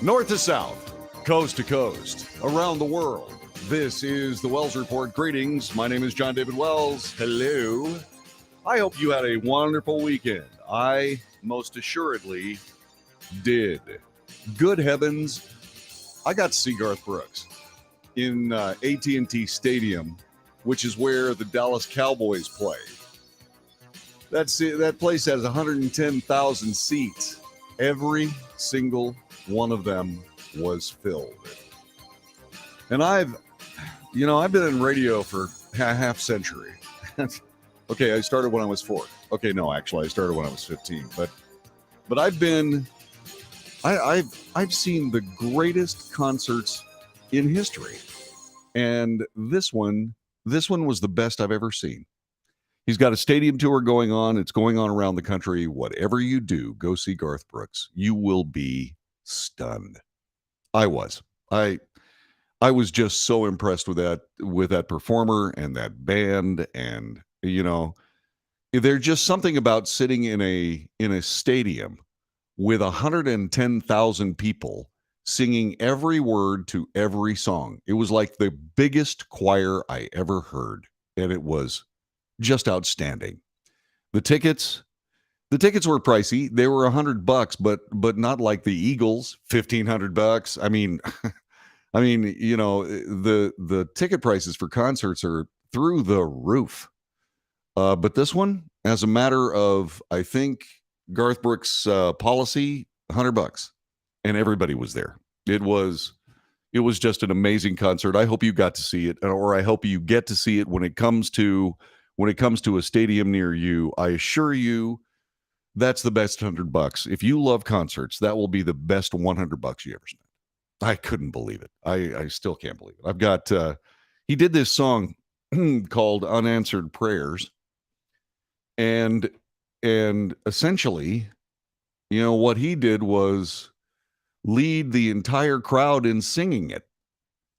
North to south, coast to coast, around the world. This is the Wells Report. Greetings. My name is John David Wells. Hello. I hope you had a wonderful weekend. I most assuredly did. Good heavens. I got to see Garth Brooks in AT&T Stadium, which is where the Dallas Cowboys play. That place has 110,000 seats. Every single one of them was filled. And I've been in radio for half century. Okay, I started when I was 4. Okay, no, actually, I started when I was 15. But I've seen the greatest concerts in history, and this one was the best I've ever seen. He's got a stadium tour going on. It's going on around the country. Whatever you do, go see Garth Brooks. You will be stunned. I was just so impressed with that performer and that band. And there's just something about sitting in a stadium with 110,000 people singing every word to every song. It was like the biggest choir I ever heard, and it was just outstanding. The tickets were pricey. They were $100, but not like the Eagles, $1,500. I mean, the ticket prices for concerts are through the roof. But this one, as a matter of, I think, Garth Brooks' policy, $100, and everybody was there. It was just an amazing concert. I hope you got to see it, or I hope you get to see it when it comes to a stadium near you. I assure you, that's the best $100. If you love concerts, that will be the best $100 you ever spent. I couldn't believe it. I still can't believe it. I've got he did this song called Unanswered Prayers, and essentially, what he did was lead the entire crowd in singing it.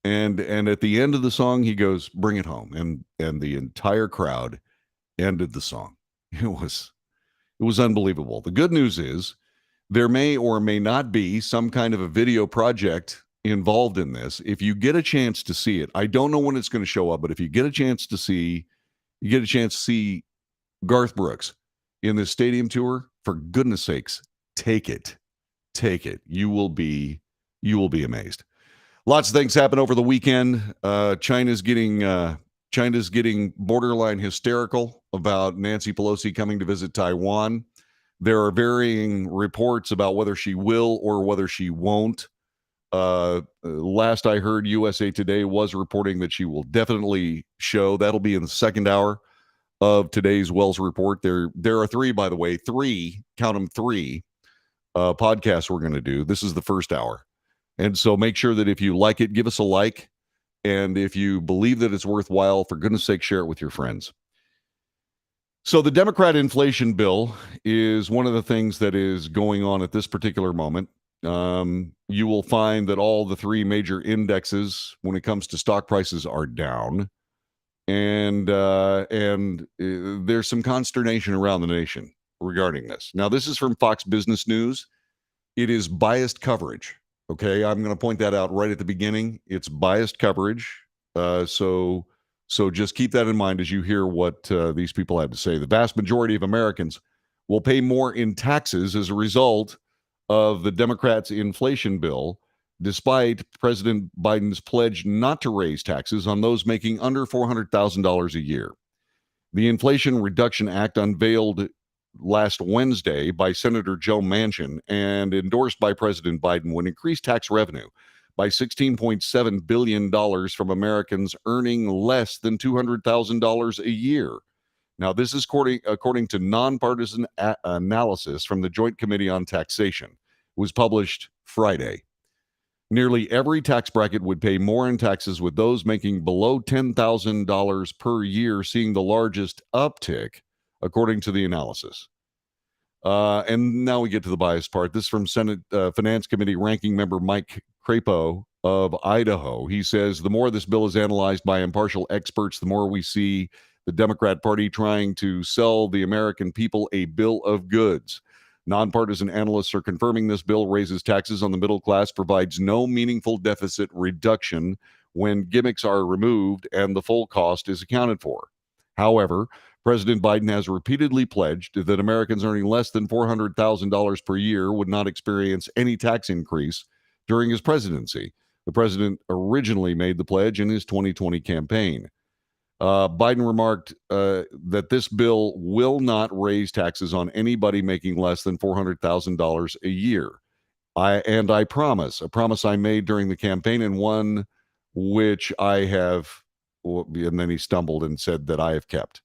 And at the end of the song, he goes, "Bring it home." And the entire crowd ended the song. It was unbelievable. The good news is there may or may not be some kind of a video project involved in this. If you get a chance to see it, I don't know when it's going to show up, but if you get a chance to see Garth Brooks in this stadium tour, for goodness sakes, take it. You will be amazed. Lots of things happen over the weekend. China's getting borderline hysterical about Nancy Pelosi coming to visit Taiwan. There are varying reports about whether she will or whether she won't. Last I heard, USA Today was reporting that she will definitely show. That'll be in the second hour of today's Wells Report. There are three, by the way, count them, three podcasts we're going to do. This is the first hour. And so make sure that if you like it, give us a like. And if you believe that it's worthwhile, for goodness sake, share it with your friends. So the Democrat inflation bill is one of the things that is going on at this particular moment. You will find that all the three major indexes, when it comes to stock prices, are down. And there's some consternation around the nation regarding this. Now, this is from Fox Business News. It is biased coverage. Okay, I'm going to point that out right at the beginning. It's biased coverage. So just keep that in mind as you hear what these people have to say. The vast majority of Americans will pay more in taxes as a result of the Democrats' inflation bill, despite President Biden's pledge not to raise taxes on those making under $400,000 a year. The Inflation Reduction Act, unveiled last Wednesday by Senator Joe Manchin and endorsed by President Biden, would increase tax revenue by $16.7 billion from Americans earning less than $200,000 a year. Now, this is according to nonpartisan analysis from the Joint Committee on Taxation. It was published Friday. Nearly every tax bracket would pay more in taxes, with those making below $10,000 per year seeing the largest uptick, according to the analysis. And now we get to the biased part. This is from Senate Finance Committee Ranking Member Mike Crapo of Idaho. He says, the more this bill is analyzed by impartial experts, the more we see the Democrat Party trying to sell the American people a bill of goods. Nonpartisan analysts are confirming this bill raises taxes on the middle class, provides no meaningful deficit reduction when gimmicks are removed and the full cost is accounted for. However, President Biden has repeatedly pledged that Americans earning less than $400,000 per year would not experience any tax increase during his presidency. The president originally made the pledge in his 2020 campaign. Biden remarked that this bill will not raise taxes on anybody making less than $400,000 a year. I promise, a promise I made during the campaign, and one which I have, and then he stumbled and said that I have kept.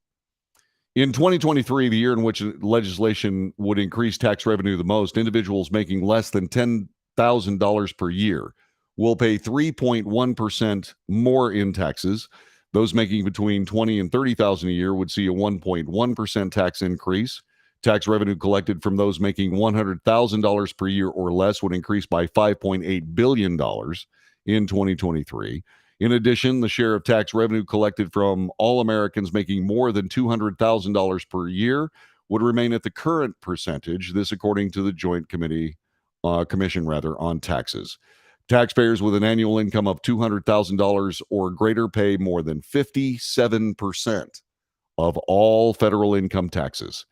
In 2023, the year in which legislation would increase tax revenue the most, individuals making less than $10,000 per year will pay 3.1% more in taxes. Those making between $20,000 and $30,000 a year would see a 1.1% tax increase. Tax revenue collected from those making $100,000 per year or less would increase by $5.8 billion in 2023. In addition, the share of tax revenue collected from all Americans making more than $200,000 per year would remain at the current percentage. This, according to the Joint Commission on Taxes. Taxpayers with an annual income of $200,000 or greater pay more than 57% of all federal income taxes.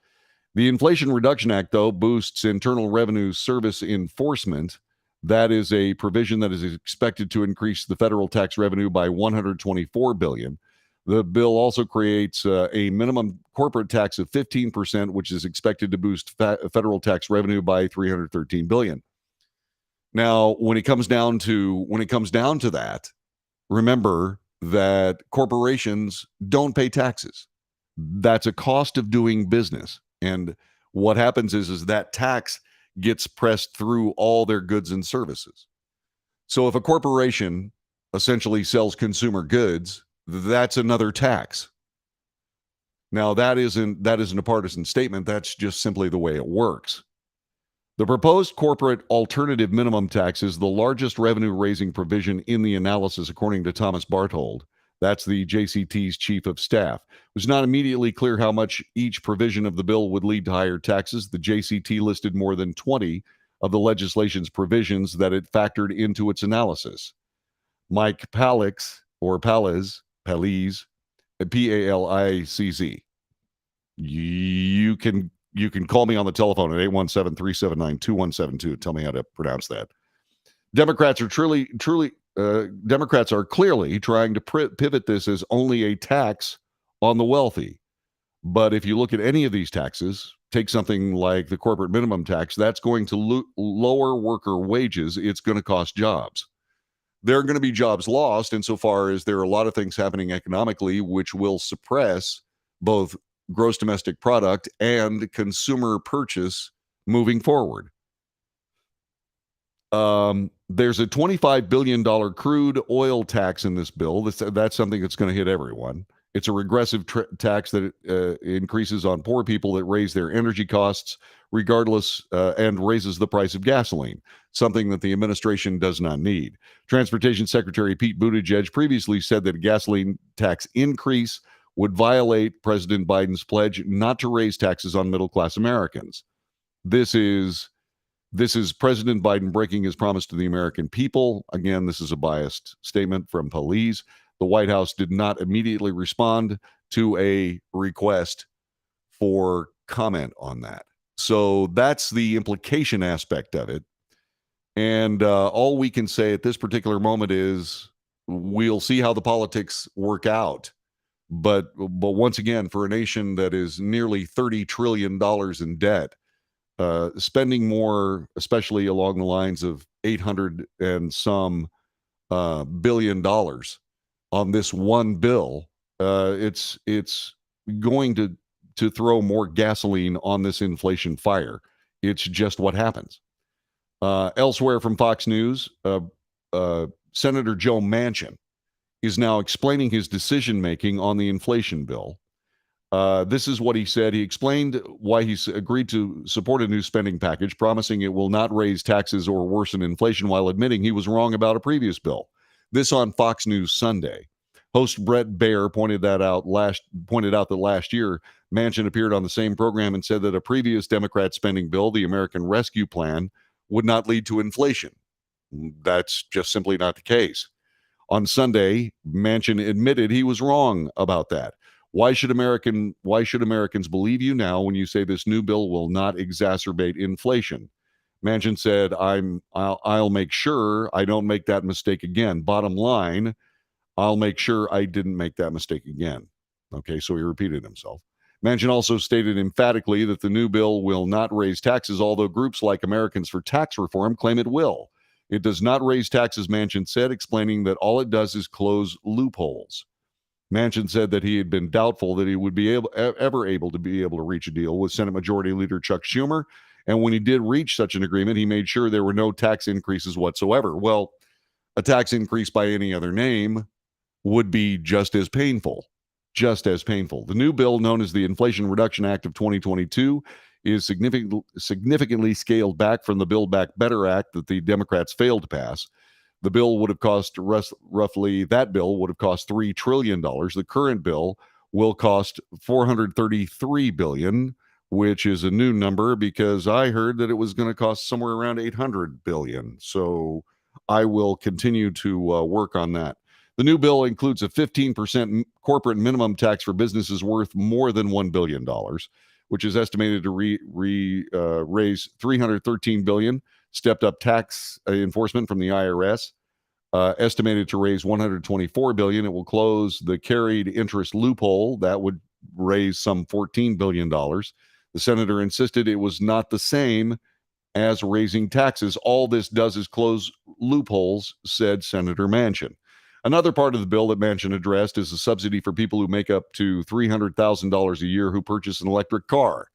The Inflation Reduction Act, though, boosts Internal Revenue Service enforcement. That is a provision that is expected to increase the federal tax revenue by $124 billion. The bill also creates a minimum corporate tax of 15%, which is expected to boost federal tax revenue by $313 billion. Now, when it comes down to that, remember that corporations don't pay taxes. That's a cost of doing business. And what happens is that tax gets pressed through all their goods and services. So if a corporation essentially sells consumer goods, that's another tax. Now, that isn't a partisan statement. That's just simply the way it works. The proposed corporate alternative minimum tax is the largest revenue-raising provision in the analysis, according to Thomas Barthold. That's the JCT's chief of staff. It was not immediately clear how much each provision of the bill would lead to higher taxes. The JCT listed more than 20 of the legislation's provisions that it factored into its analysis. Mike Palicz, or Paliz, Palicz, P-A-L-I-C-Z. You can call me on the telephone at 817-379-2172. Tell me how to pronounce that. Democrats are Democrats are clearly trying to pivot this as only a tax on the wealthy. But if you look at any of these taxes, take something like the corporate minimum tax, that's going to lower worker wages. It's going to cost jobs. There are going to be jobs lost insofar as there are a lot of things happening economically which will suppress both gross domestic product and consumer purchase moving forward. There's a $25 billion crude oil tax in this bill. That's something that's going to hit everyone. It's a regressive tax that increases on poor people that raise their energy costs regardless and raises the price of gasoline, something that the administration does not need. Transportation Secretary Pete Buttigieg previously said that a gasoline tax increase would violate President Biden's pledge not to raise taxes on middle-class Americans. This is President Biden breaking his promise to the American people. Again, this is a biased statement from police. The White House did not immediately respond to a request for comment on that. So that's the implication aspect of it. And all we can say at this particular moment is we'll see how the politics work out. But once again, for a nation that is nearly $30 trillion in debt, spending more, especially along the lines of $800 and some billion dollars on this one bill, it's going to throw more gasoline on this inflation fire. It's just what happens. Elsewhere from Fox News, Senator Joe Manchin is now explaining his decision-making on the inflation bill. This is what he said. He explained why he's agreed to support a new spending package, promising it will not raise taxes or worsen inflation, while admitting he was wrong about a previous bill. This on Fox News Sunday. Host Brett Baer pointed out that last year Manchin appeared on the same program and said that a previous Democrat spending bill, the American Rescue Plan, would not lead to inflation. That's just simply not the case. On Sunday, Manchin admitted he was wrong about that. Why should Americans believe you now when you say this new bill will not exacerbate inflation? Manchin said, I'll make sure I don't make that mistake again. Bottom line, I'll make sure I didn't make that mistake again. Okay, so he repeated himself. Manchin also stated emphatically that the new bill will not raise taxes, although groups like Americans for Tax Reform claim it will. It does not raise taxes, Manchin said, explaining that all it does is close loopholes. Manchin said that he had been doubtful that he would be ever able to reach a deal with Senate Majority Leader Chuck Schumer. And when he did reach such an agreement, he made sure there were no tax increases whatsoever. Well, a tax increase by any other name would be just as painful. Just as painful. The new bill, known as the Inflation Reduction Act of 2022, is significantly scaled back from the Build Back Better Act that the Democrats failed to pass. The bill would have cost roughly, that bill would have cost $3 trillion. The current bill will cost $433 billion, which is a new number because I heard that it was going to cost somewhere around $800 billion. So I will continue to work on that. The new bill includes a 15% corporate minimum tax for businesses worth more than $1 billion, which is estimated to raise $313 billion. Stepped up tax enforcement from the IRS, estimated to raise $124 billion. It will close the carried interest loophole that would raise some $14 billion. The senator insisted it was not the same as raising taxes. All this does is close loopholes, said Senator Manchin. Another part of the bill that Manchin addressed is a subsidy for people who make up to $300,000 a year who purchase an electric car.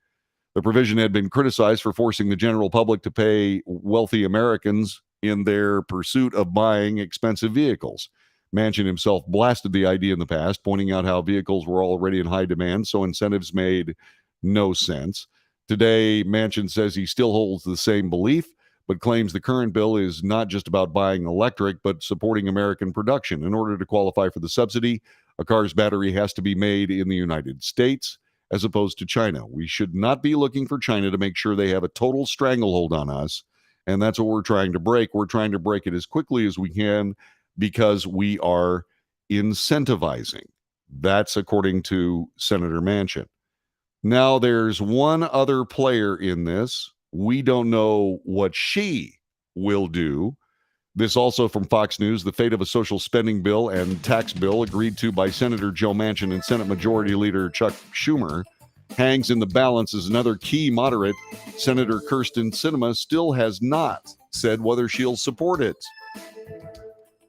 The provision had been criticized for forcing the general public to pay wealthy Americans in their pursuit of buying expensive vehicles. Manchin himself blasted the idea in the past, pointing out how vehicles were already in high demand, so incentives made no sense. Today, Manchin says he still holds the same belief, but claims the current bill is not just about buying electric, but supporting American production. In order to qualify for the subsidy, a car's battery has to be made in the United States as opposed to China. We should not be looking for China to make sure they have a total stranglehold on us. And that's what we're trying to break. We're trying to break it as quickly as we can because we are incentivizing. That's according to Senator Manchin. Now, there's one other player in this. We don't know what she will do. This also from Fox News. The fate of a social spending bill and tax bill agreed to by Senator Joe Manchin and Senate Majority Leader Chuck Schumer hangs in the balance as another key moderate, Senator Kyrsten Sinema, still has not said whether she'll support it.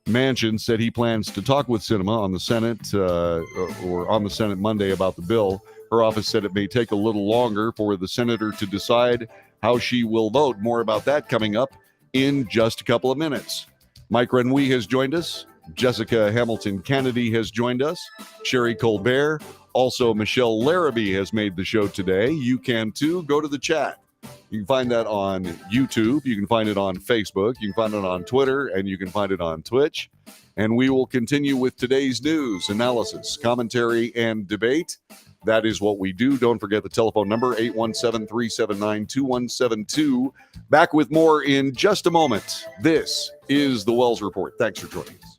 Manchin said he plans to talk with Sinema on the Senate or on the Senate Monday about the bill. Her office said it may take a little longer for the senator to decide how she will vote. More about that coming up in just a couple of minutes. Mike Renouy has joined us. Jessica Hamilton Kennedy has joined us. Sherry Colbert. Also, Michelle Larrabee has made the show today. You can too. Go to the chat. You can find that on YouTube. You can find it on Facebook. You can find it on Twitter. And you can find it on Twitch. And we will continue with today's news, analysis, commentary, and debate. That is what we do. Don't forget the telephone number, 817-379-2172. Back with more in just a moment. This is the Wells Report. Thanks for joining us.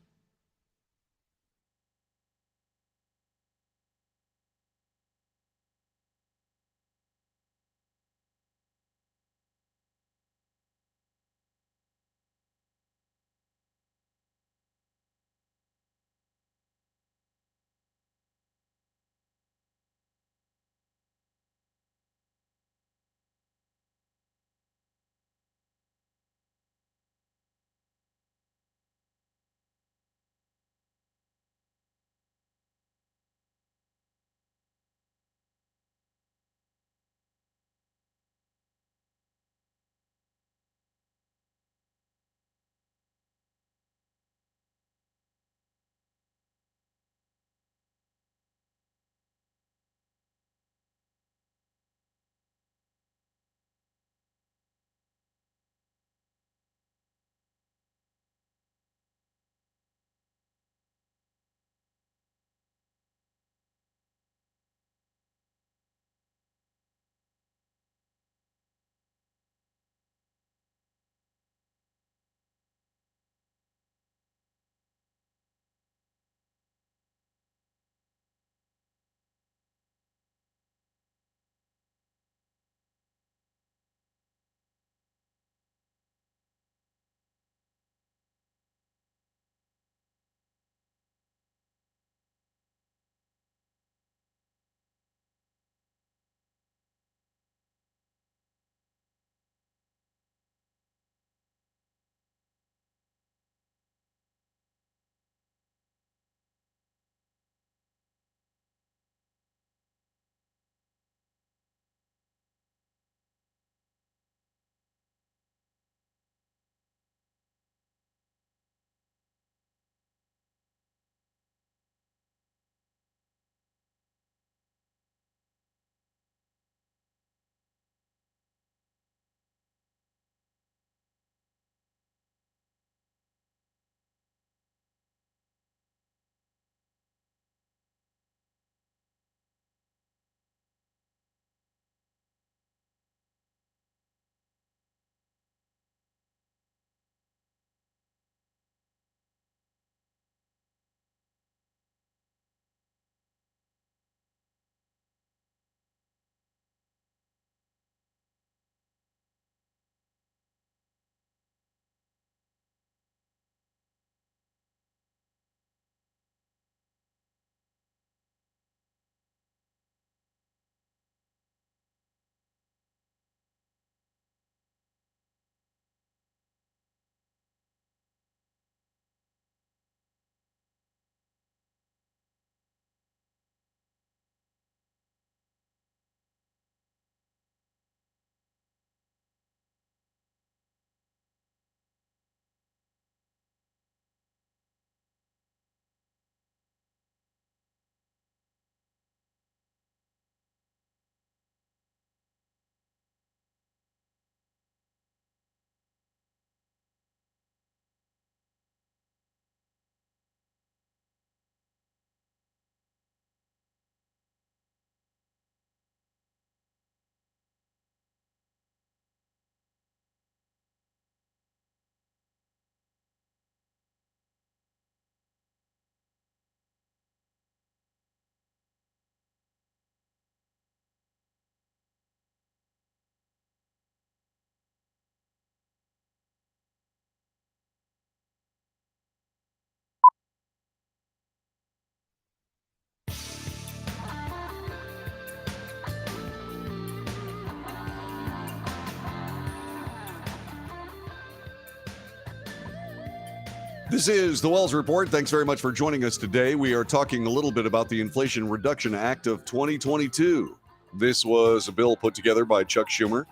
This is the Wells Report. Thanks very much for joining us today. We are talking a little bit about the Inflation Reduction Act of 2022. This was a bill put together by Chuck Schumer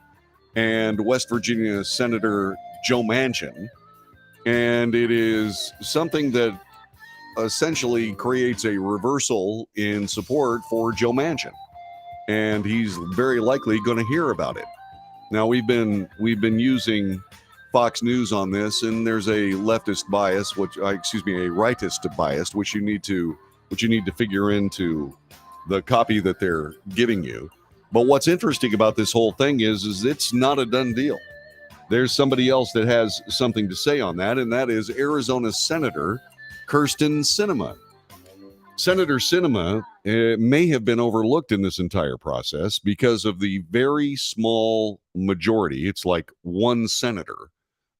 and West Virginia Senator Joe Manchin. And it is something that essentially creates a reversal in support for Joe Manchin. And he's very likely going to hear about it. Now, we've been using Fox News on this, and there's a leftist bias, a rightist bias, which you need to figure into the copy that they're giving you. But what's interesting about this whole thing is it's not a done deal. There's somebody else that has something to say on that, and that is Arizona Senator Kyrsten Sinema. Senator Sinema may have been overlooked in this entire process because of the very small majority. It's like one senator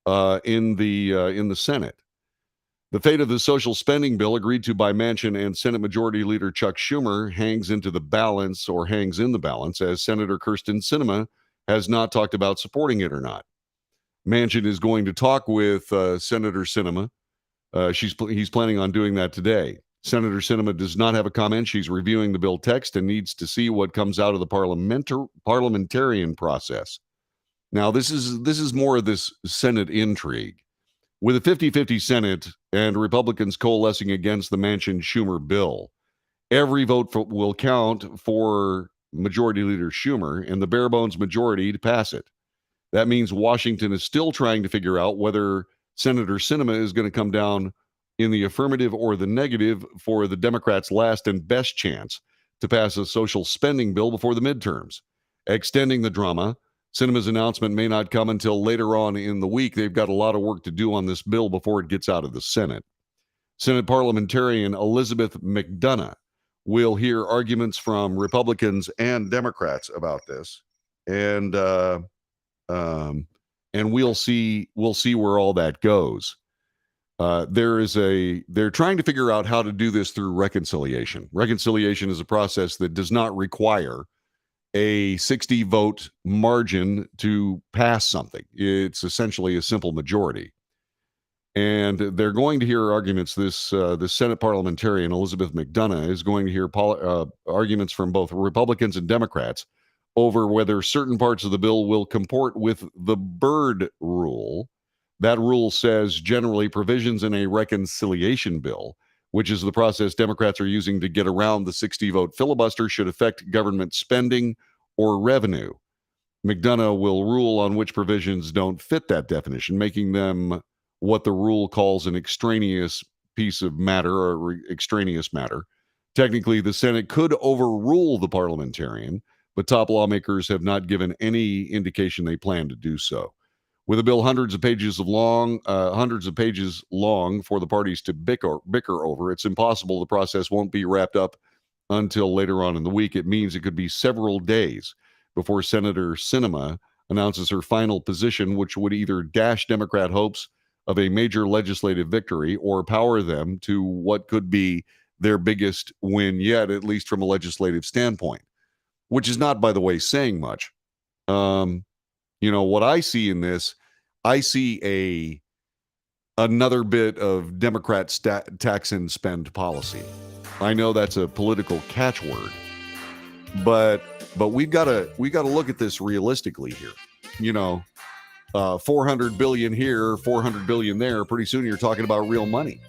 in the Senate. The fate of the social spending bill agreed to by Manchin and Senate Majority Leader Chuck Schumer hangs in the balance as Senator Kyrsten Sinema has not talked about supporting it or not. Manchin is going to talk with Senator Sinema. He's planning on doing that today. Senator Sinema does not have a comment. She's reviewing the bill text and needs to see what comes out of the parliamentarian process. Now, this is more of this Senate intrigue. With a 50-50 Senate and Republicans coalescing against the Manchin-Schumer bill, every vote will count for Majority Leader Schumer and the bare-bones majority to pass it. That means Washington is still trying to figure out whether Senator Sinema is going to come down in the affirmative or the negative for the Democrats' last and best chance to pass a social spending bill before the midterms. Extending the drama, Sinema's announcement may not come until later on in the week. They've got a lot of work to do on this bill before it gets out of the Senate. Senate parliamentarian Elizabeth McDonough will hear arguments from Republicans and Democrats about this, and we'll see where all that goes. They're trying to figure out how to do this through reconciliation. Reconciliation is a process that does not require a 60 vote margin to pass something. It's essentially a simple majority. And they're going to hear arguments. The Senate parliamentarian, Elizabeth McDonough, is going to hear arguments from both Republicans and Democrats over whether certain parts of the bill will comport with the Byrd rule. That rule says generally provisions in a reconciliation bill, which is the process Democrats are using to get around the 60-vote filibuster, should affect government spending or revenue. McDonough will rule on which provisions don't fit that definition, making them what the rule calls an extraneous piece of matter or extraneous matter. Technically, the Senate could overrule the parliamentarian, but top lawmakers have not given any indication they plan to do so. With a bill hundreds of pages long for the parties to bicker over, it's impossible the process won't be wrapped up until later on in the week. It means it could be several days before Senator Sinema announces her final position, which would either dash Democrat hopes of a major legislative victory or power them to what could be their biggest win yet, at least from a legislative standpoint, which is not, by the way, saying much. What I see in this, I see another bit of Democrat tax and spend policy. I know that's a political catchword, but we've got to look at this realistically here. 400 billion here, 400 billion there. Pretty soon you're talking about real money.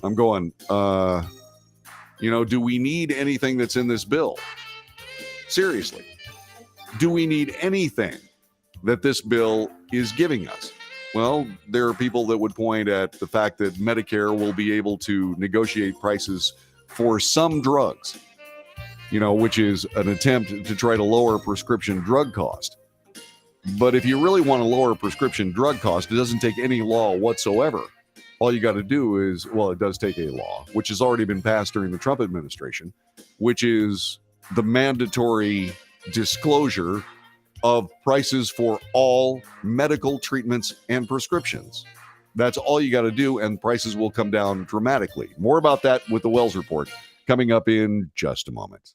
I'm going, do we need anything that's in this bill? Seriously, do we need anything that this bill is giving us? Well, there are people that would point at the fact that Medicare will be able to negotiate prices for some drugs, which is an attempt to try to lower prescription drug cost. But if you really want to lower prescription drug cost, it doesn't take any law whatsoever. All you got to do is, it does take a law, which has already been passed during the Trump administration, which is the mandatory disclosure of prices for all medical treatments and prescriptions. That's all you got to do, and prices will come down dramatically. More about that with the Wells Report coming up in just a moment.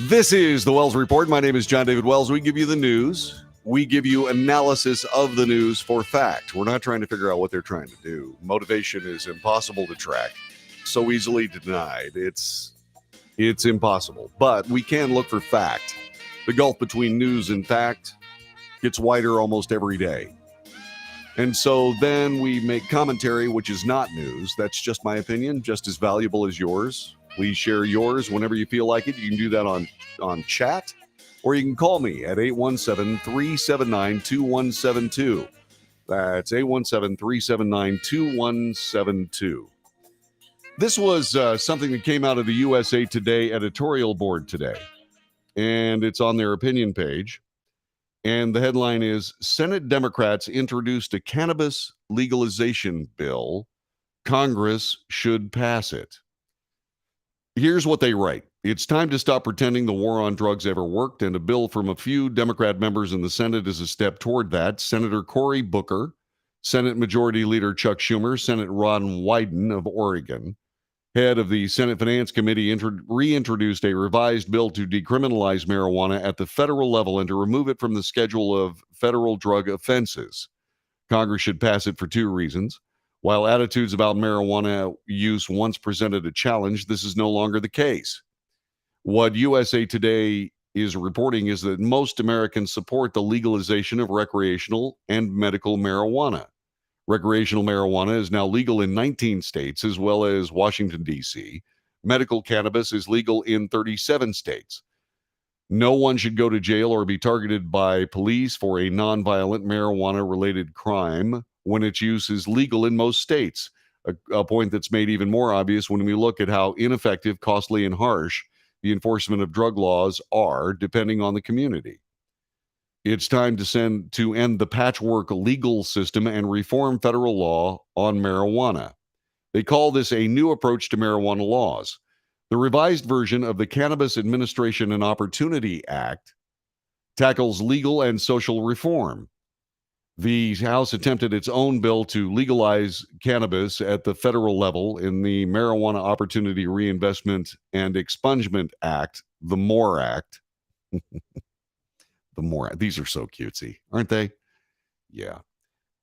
This is the Wells Report. My name is John David Wells. We give you the news. We give you analysis of the news for fact. We're not trying to figure out what they're trying to do. Motivation is impossible to track, so easily denied. It's impossible, but we can look for fact. The gulf between news and fact gets wider almost every day. And so then we make commentary, which is not news. That's just my opinion, just as valuable as yours. Please share yours whenever you feel like it. You can do that on chat, or you can call me at 817-379-2172. That's 817-379-2172. This was something that came out of the USA Today editorial board today, and it's on their opinion page. And the headline is, Senate Democrats introduced a cannabis legalization bill. Congress should pass it. Here's what they write. It's time to stop pretending the war on drugs ever worked, and a bill from a few Democrat members in the Senate is a step toward that. Senator Cory Booker, Senate Majority Leader Chuck Schumer, Senate Ron Wyden of Oregon, head of the Senate Finance Committee, reintroduced a revised bill to decriminalize marijuana at the federal level and to remove it from the schedule of federal drug offenses. Congress should pass it for two reasons. While attitudes about marijuana use once presented a challenge, this is no longer the case. What USA Today is reporting is that most Americans support the legalization of recreational and medical marijuana. Recreational marijuana is now legal in 19 states, as well as Washington, D.C. Medical cannabis is legal in 37 states. No one should go to jail or be targeted by police for a nonviolent marijuana-related crime when its use is legal in most states, a point that's made even more obvious when we look at how ineffective, costly, and harsh the enforcement of drug laws are, depending on the community. It's time to end the patchwork legal system and reform federal law on marijuana. They call this a new approach to marijuana laws. The revised version of the Cannabis Administration and Opportunity Act tackles legal and social reform. The House attempted its own bill to legalize cannabis at the federal level in the Marijuana Opportunity Reinvestment and Expungement Act, the MORE Act. The MORE. These are so cutesy, aren't they? Yeah.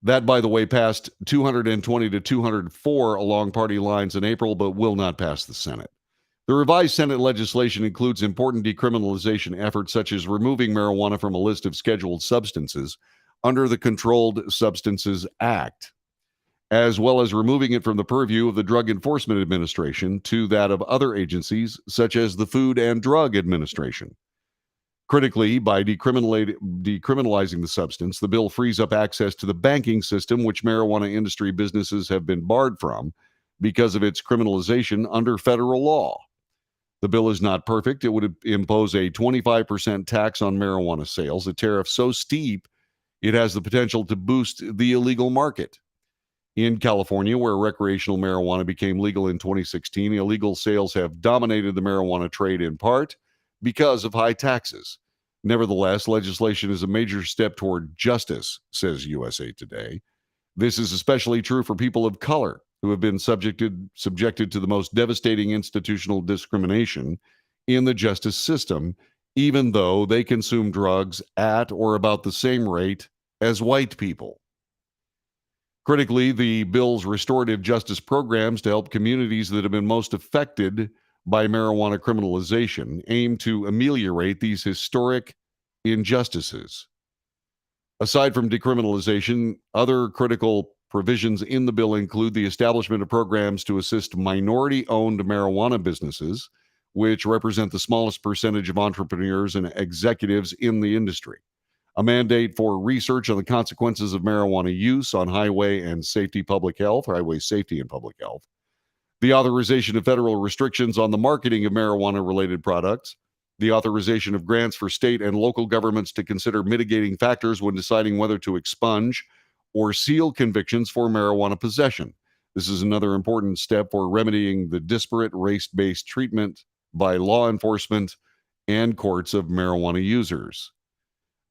That, by the way, passed 220 to 204 along party lines in April, but will not pass the Senate. The revised Senate legislation includes important decriminalization efforts, such as removing marijuana from a list of scheduled substances under the Controlled Substances Act, as well as removing it from the purview of the Drug Enforcement Administration to that of other agencies, such as the Food and Drug Administration. Critically, by decriminalizing the substance, the bill frees up access to the banking system, which marijuana industry businesses have been barred from because of its criminalization under federal law. The bill is not perfect. It would impose a 25% tax on marijuana sales, a tariff so steep it has the potential to boost the illegal market. In California, where recreational marijuana became legal in 2016, illegal sales have dominated the marijuana trade in part because of high taxes. Nevertheless, legislation is a major step toward justice, says USA Today. This is especially true for people of color who have been subjected to the most devastating institutional discrimination in the justice system, even though they consume drugs at or about the same rate as white people. Critically, the bill's restorative justice programs to help communities that have been most affected by marijuana criminalization aim to ameliorate these historic injustices. Aside from decriminalization, other critical provisions in the bill include the establishment of programs to assist minority-owned marijuana businesses, which represent the smallest percentage of entrepreneurs and executives in the industry. A mandate for research on the consequences of marijuana use on highway safety and public health. The authorization of federal restrictions on the marketing of marijuana-related products. The authorization of grants for state and local governments to consider mitigating factors when deciding whether to expunge or seal convictions for marijuana possession. This is another important step for remedying the disparate race-based treatment by law enforcement and courts of marijuana users.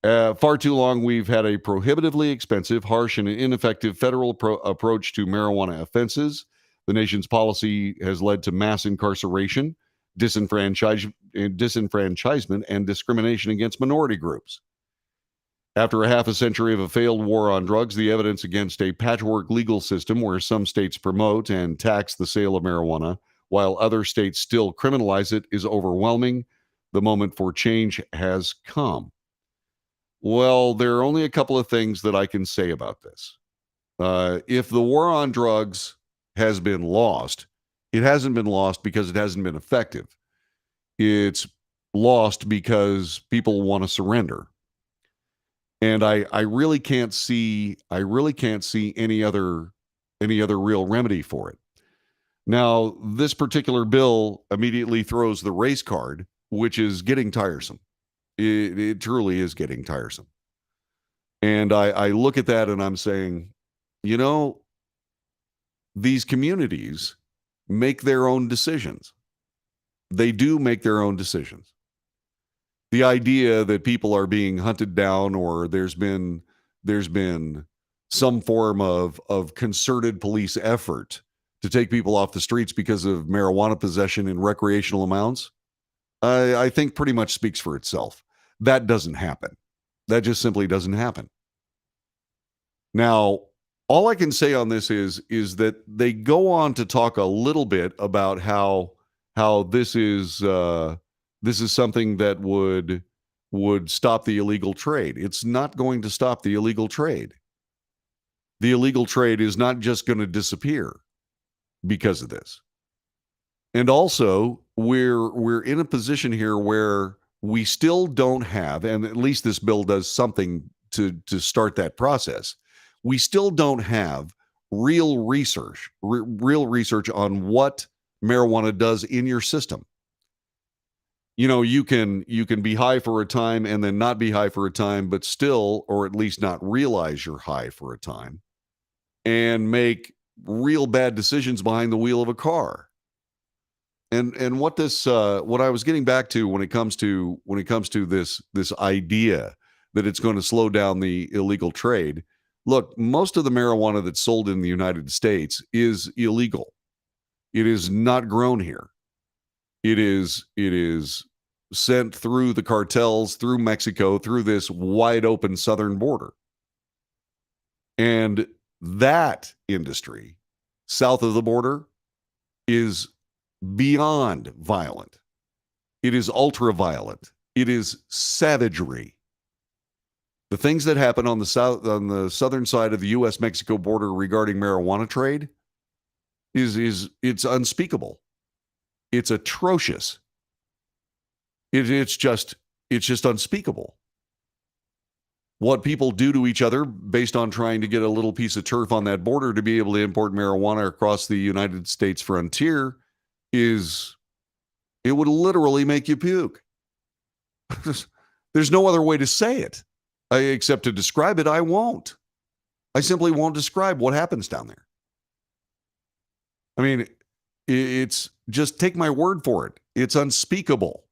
Far too long, we've had a prohibitively expensive, harsh, and ineffective federal approach to marijuana offenses. The nation's policy has led to mass incarceration, disenfranchisement and discrimination against minority groups. After a half a century of a failed war on drugs, the evidence against a patchwork legal system where some states promote and tax the sale of marijuana while other states still criminalize it is overwhelming. The moment for change has come. Well, there are only a couple of things that I can say about this. If the war on drugs has been lost, it hasn't been lost because it hasn't been effective. It's lost because people want to surrender. And I really can't see any other real remedy for it. Now, this particular bill immediately throws the race card, which is getting tiresome. It truly is getting tiresome. And I look at that and I'm saying, you know, these communities make their own decisions. They do make their own decisions. The idea that people are being hunted down or there's been some form of concerted police effort to take people off the streets because of marijuana possession in recreational amounts, I think pretty much speaks for itself. That doesn't happen. That just simply doesn't happen. Now, all I can say on this is that they go on to talk a little bit about how this is something that would stop the illegal trade. It's not going to stop the illegal trade. The illegal trade is not just going to disappear because of this. And also, we're in a position here where we still don't have, and at least this bill does something to start that process. We still don't have real research on what marijuana does in your system. You know, you can be high for a time and then not be high for a time, but still, or at least not realize you're high for a time and make real bad decisions behind the wheel of a car. And what I was getting back to when it comes to this idea that it's going to slow down the illegal trade. Look, most of the marijuana that's sold in the United States is illegal. It is not grown here. It is sent through the cartels, through Mexico, through this wide open southern border. And that industry south of the border is beyond violent. It is ultra violent. It is savagery. The things that happen on the southern side of the U.S.-Mexico border regarding marijuana trade it's unspeakable. It's atrocious. It's just unspeakable. What people do to each other based on trying to get a little piece of turf on that border to be able to import marijuana across the United States frontier it would literally make you puke. There's no other way to say it. Except to describe it, I won't. I simply won't describe what happens down there. I mean, it's just take my word for it. It's unspeakable.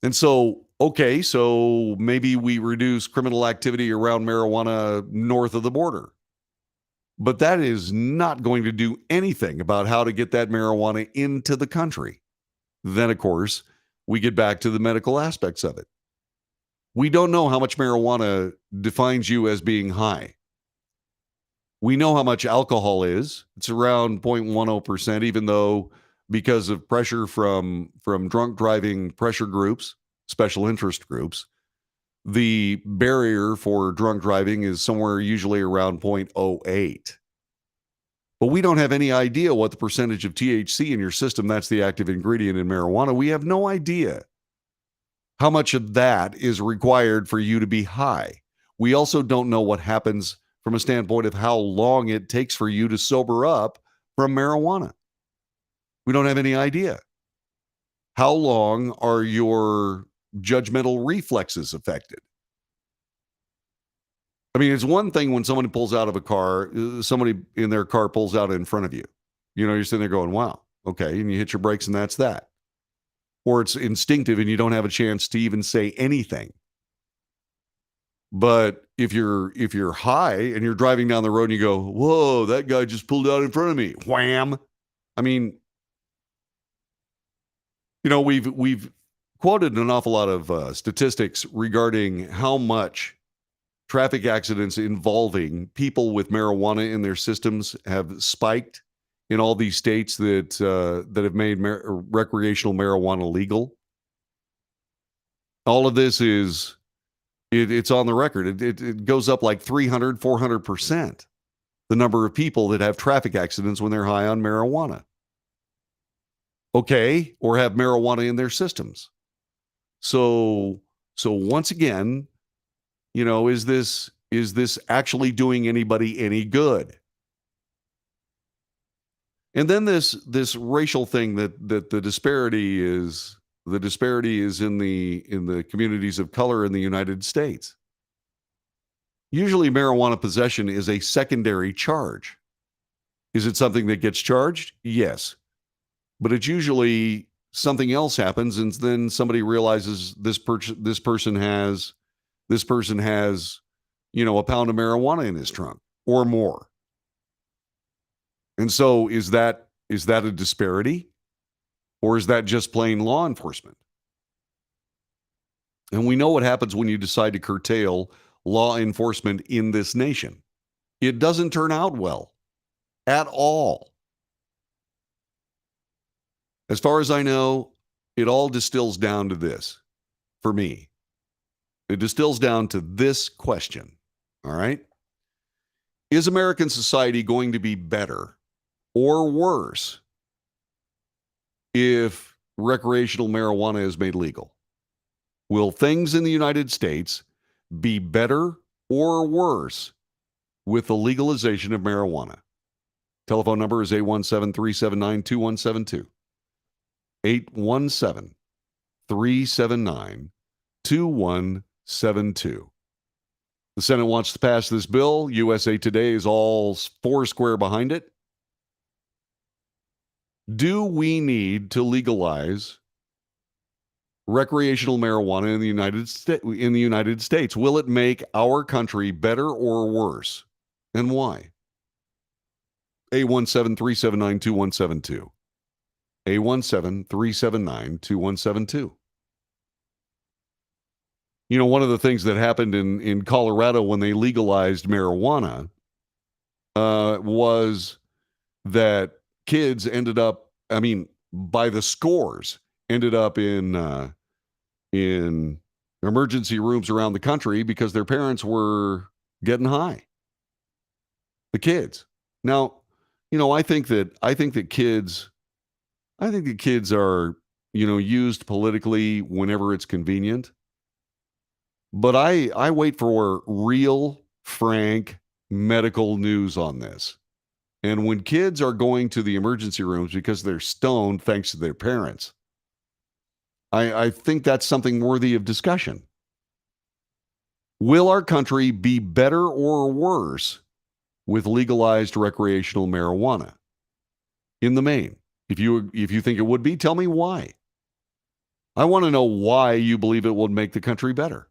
And so, okay, so maybe we reduce criminal activity around marijuana north of the border. But that is not going to do anything about how to get that marijuana into the country. Then, of course, we get back to the medical aspects of it. We don't know how much marijuana defines you as being high. We know how much alcohol is. It's around 0.10%, even though because of pressure from drunk driving pressure groups, special interest groups, the barrier for drunk driving is somewhere usually around 0.08. But we don't have any idea what the percentage of THC in your system, that's the active ingredient in marijuana. We have no idea how much of that is required for you to be high. We also don't know what happens from a standpoint of how long it takes for you to sober up from marijuana. We don't have any idea. How long are your judgmental reflexes affected? I mean, it's one thing when somebody pulls out of a car, somebody in their car pulls out in front of you. You know, you're sitting there going, wow, okay, and you hit your brakes and that's that. Or it's instinctive and you don't have a chance to even say anything. But if you're high and you're driving down the road and you go, whoa, that guy just pulled out in front of me. Wham. I mean, We've quoted an awful lot of statistics regarding how much traffic accidents involving people with marijuana in their systems have spiked in all these states that have made recreational marijuana legal. All of this it's on the record. It goes up like 300, 400%, the number of people that have traffic accidents when they're high on marijuana. Okay, or have marijuana in their systems. So once again, is this actually doing anybody any good? And then this racial thing that the disparity is in the communities of color in the United States. Usually marijuana possession is a secondary charge. Is it something that gets charged? Yes. But it's usually something else happens, and then somebody realizes this person has a pound of marijuana in his trunk or more. And so is that a disparity, or is that just plain law enforcement? And we know what happens when you decide to curtail law enforcement in this nation. It doesn't turn out well at all. As far as I know, it all distills down to this for me. It distills down to this question. All right. Is American society going to be better or worse if recreational marijuana is made legal? Will things in the United States be better or worse with the legalization of marijuana? Telephone number is 817-379-2172. 817-379-2172. The Senate wants to pass this bill. USA Today is all foursquare behind it. Do we need to legalize recreational marijuana in the United States? Will it make our country better or worse? And why? 817-379-2172. 817-379-2172. One of the things that happened in Colorado when they legalized marijuana was that kids ended up, by the scores, ended up in emergency rooms around the country because their parents were getting high. The kids. Now, I think that kids are, used politically whenever it's convenient. But I wait for real, frank medical news on this. And when kids are going to the emergency rooms because they're stoned thanks to their parents, I think that's something worthy of discussion. Will our country be better or worse with legalized recreational marijuana? In the main. If you think it would be, tell me why. I want to know why you believe it would make the country better.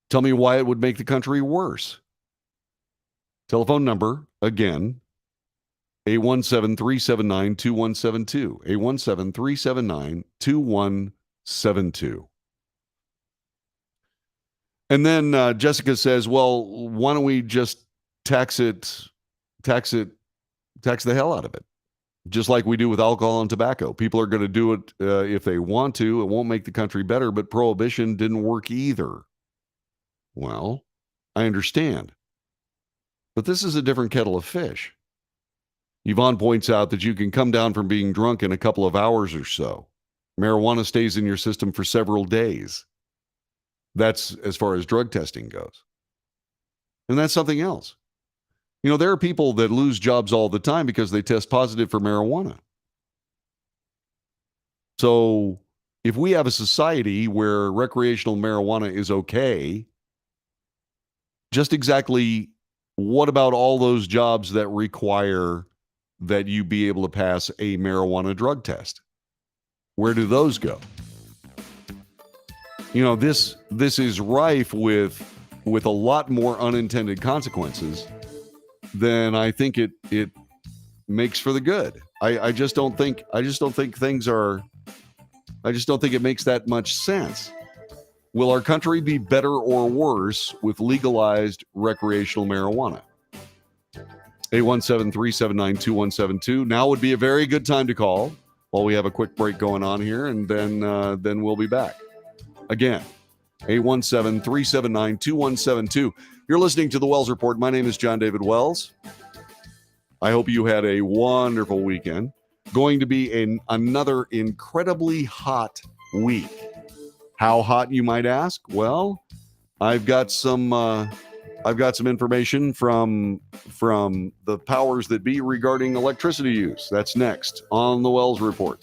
Tell me why it would make the country worse. Telephone number, again, 817-379-2172. 817-379-2172. And then Jessica says, well, why don't we just tax the hell out of it? Just like we do with alcohol and tobacco. People are going to do it if they want to. It won't make the country better, but prohibition didn't work either. Well, I understand. But this is a different kettle of fish. Yvonne points out that you can come down from being drunk in a couple of hours or so. Marijuana stays in your system for several days. That's as far as drug testing goes. And that's something else. There are people that lose jobs all the time because they test positive for marijuana. So if we have a society where recreational marijuana is okay, just exactly what about all those jobs that require that you be able to pass a marijuana drug test? Where do those go? This is rife with a lot more unintended consequences than I think it makes for the good. I just don't think things are. I just don't think it makes that much sense. Will our country be better or worse with legalized recreational marijuana? 817-379-2172. Now would be a very good time to call while we have a quick break going on here, and then we'll be back. Again, 817-379-2172. You're listening to The Wells Report. My name is John David Wells. I hope you had a wonderful weekend. Going to be another incredibly hot week. How hot, you might ask? Well, I've got some information from the powers that be regarding electricity use. That's next on the Wells Report.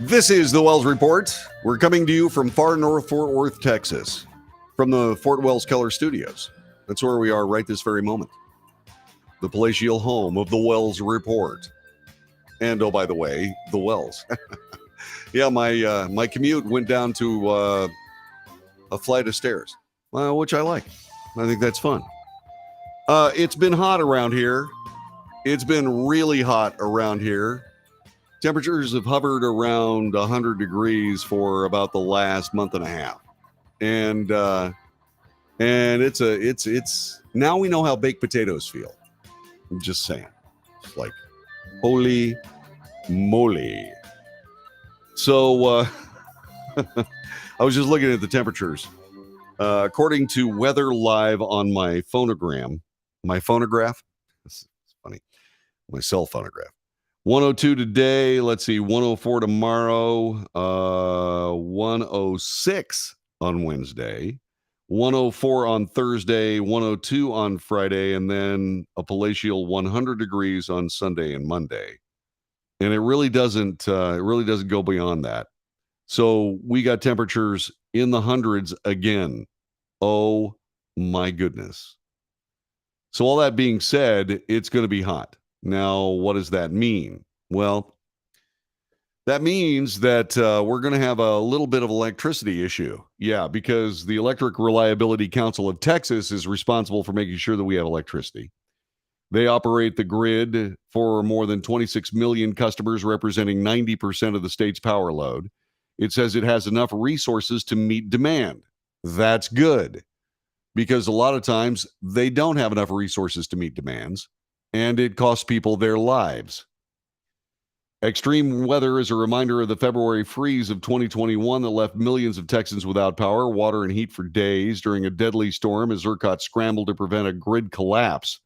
This is the Wells Report. We're coming to you from far north Fort Worth, Texas, from the Fort Wells Keller Studios. That's where we are right this very moment. The palatial home of the Wells Report. And oh, by the way, the Wells. Yeah, my commute went down to a flight of stairs, which I like. I think that's fun. It's been hot around here. It's been really hot around here. Temperatures have hovered around 100 degrees for about the last month and a half, and it's now we know how baked potatoes feel. I'm just saying, it's like holy moly. So I was just looking at the temperatures. According to Weather Live on my phonograph. This is funny. My cell phonograph. 102 today. Let's see, 104 tomorrow, 106 on Wednesday, 104 on Thursday, 102 on Friday, and then a palatial 100 degrees on Sunday and Monday. And it really doesn't go beyond that. So we got temperatures in the hundreds again. Oh my goodness. So all that being said, it's going to be hot. Now, what does that mean? Well, that means that we're going to have a little bit of electricity issue. Yeah, because the Electric Reliability Council of Texas is responsible for making sure that we have electricity. They operate the grid for more than 26 million customers, representing 90% of the state's power load. It says it has enough resources to meet demand. That's good, because a lot of times they don't have enough resources to meet demands, and it costs people their lives. Extreme weather is a reminder of the February freeze of 2021 that left millions of Texans without power, water, and heat for days during a deadly storm as ERCOT scrambled to prevent a grid collapse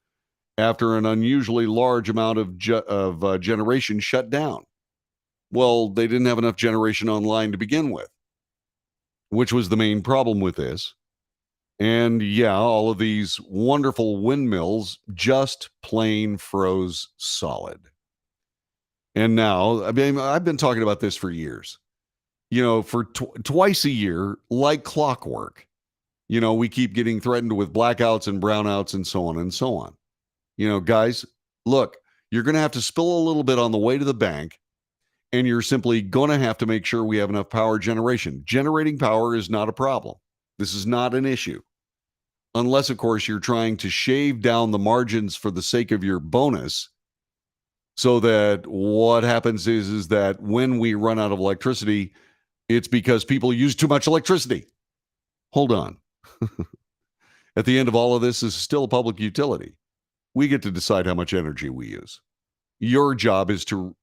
after an unusually large amount of generation shut down. Well, they didn't have enough generation online to begin with, which was the main problem with this. And yeah, all of these wonderful windmills just plain froze solid. And now, I mean, I've been talking about this for years. For twice a year, like clockwork, we keep getting threatened with blackouts and brownouts and so on and so on. Guys, look, you're going to have to spill a little bit on the way to the bank, and you're simply going to have to make sure we have enough power generation. Generating power is not a problem. This is not an issue. Unless, of course, you're trying to shave down the margins for the sake of your bonus, so that what happens is that when we run out of electricity, it's because people use too much electricity. Hold on. At the end of all of this, is still a public utility. We get to decide how much energy we use. Your job is to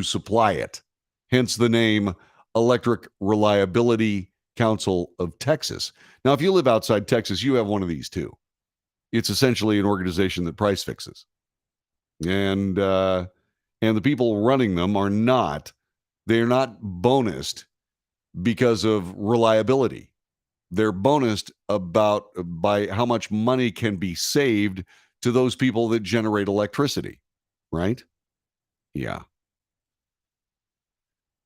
supply it. Hence the name Electric Reliability Council of Texas. Now, if you live outside Texas, you have one of these too. It's essentially an organization that price fixes. And the people running them are not bonused because of reliability. They're bonused by how much money can be saved to those people that generate electricity, right? Yeah.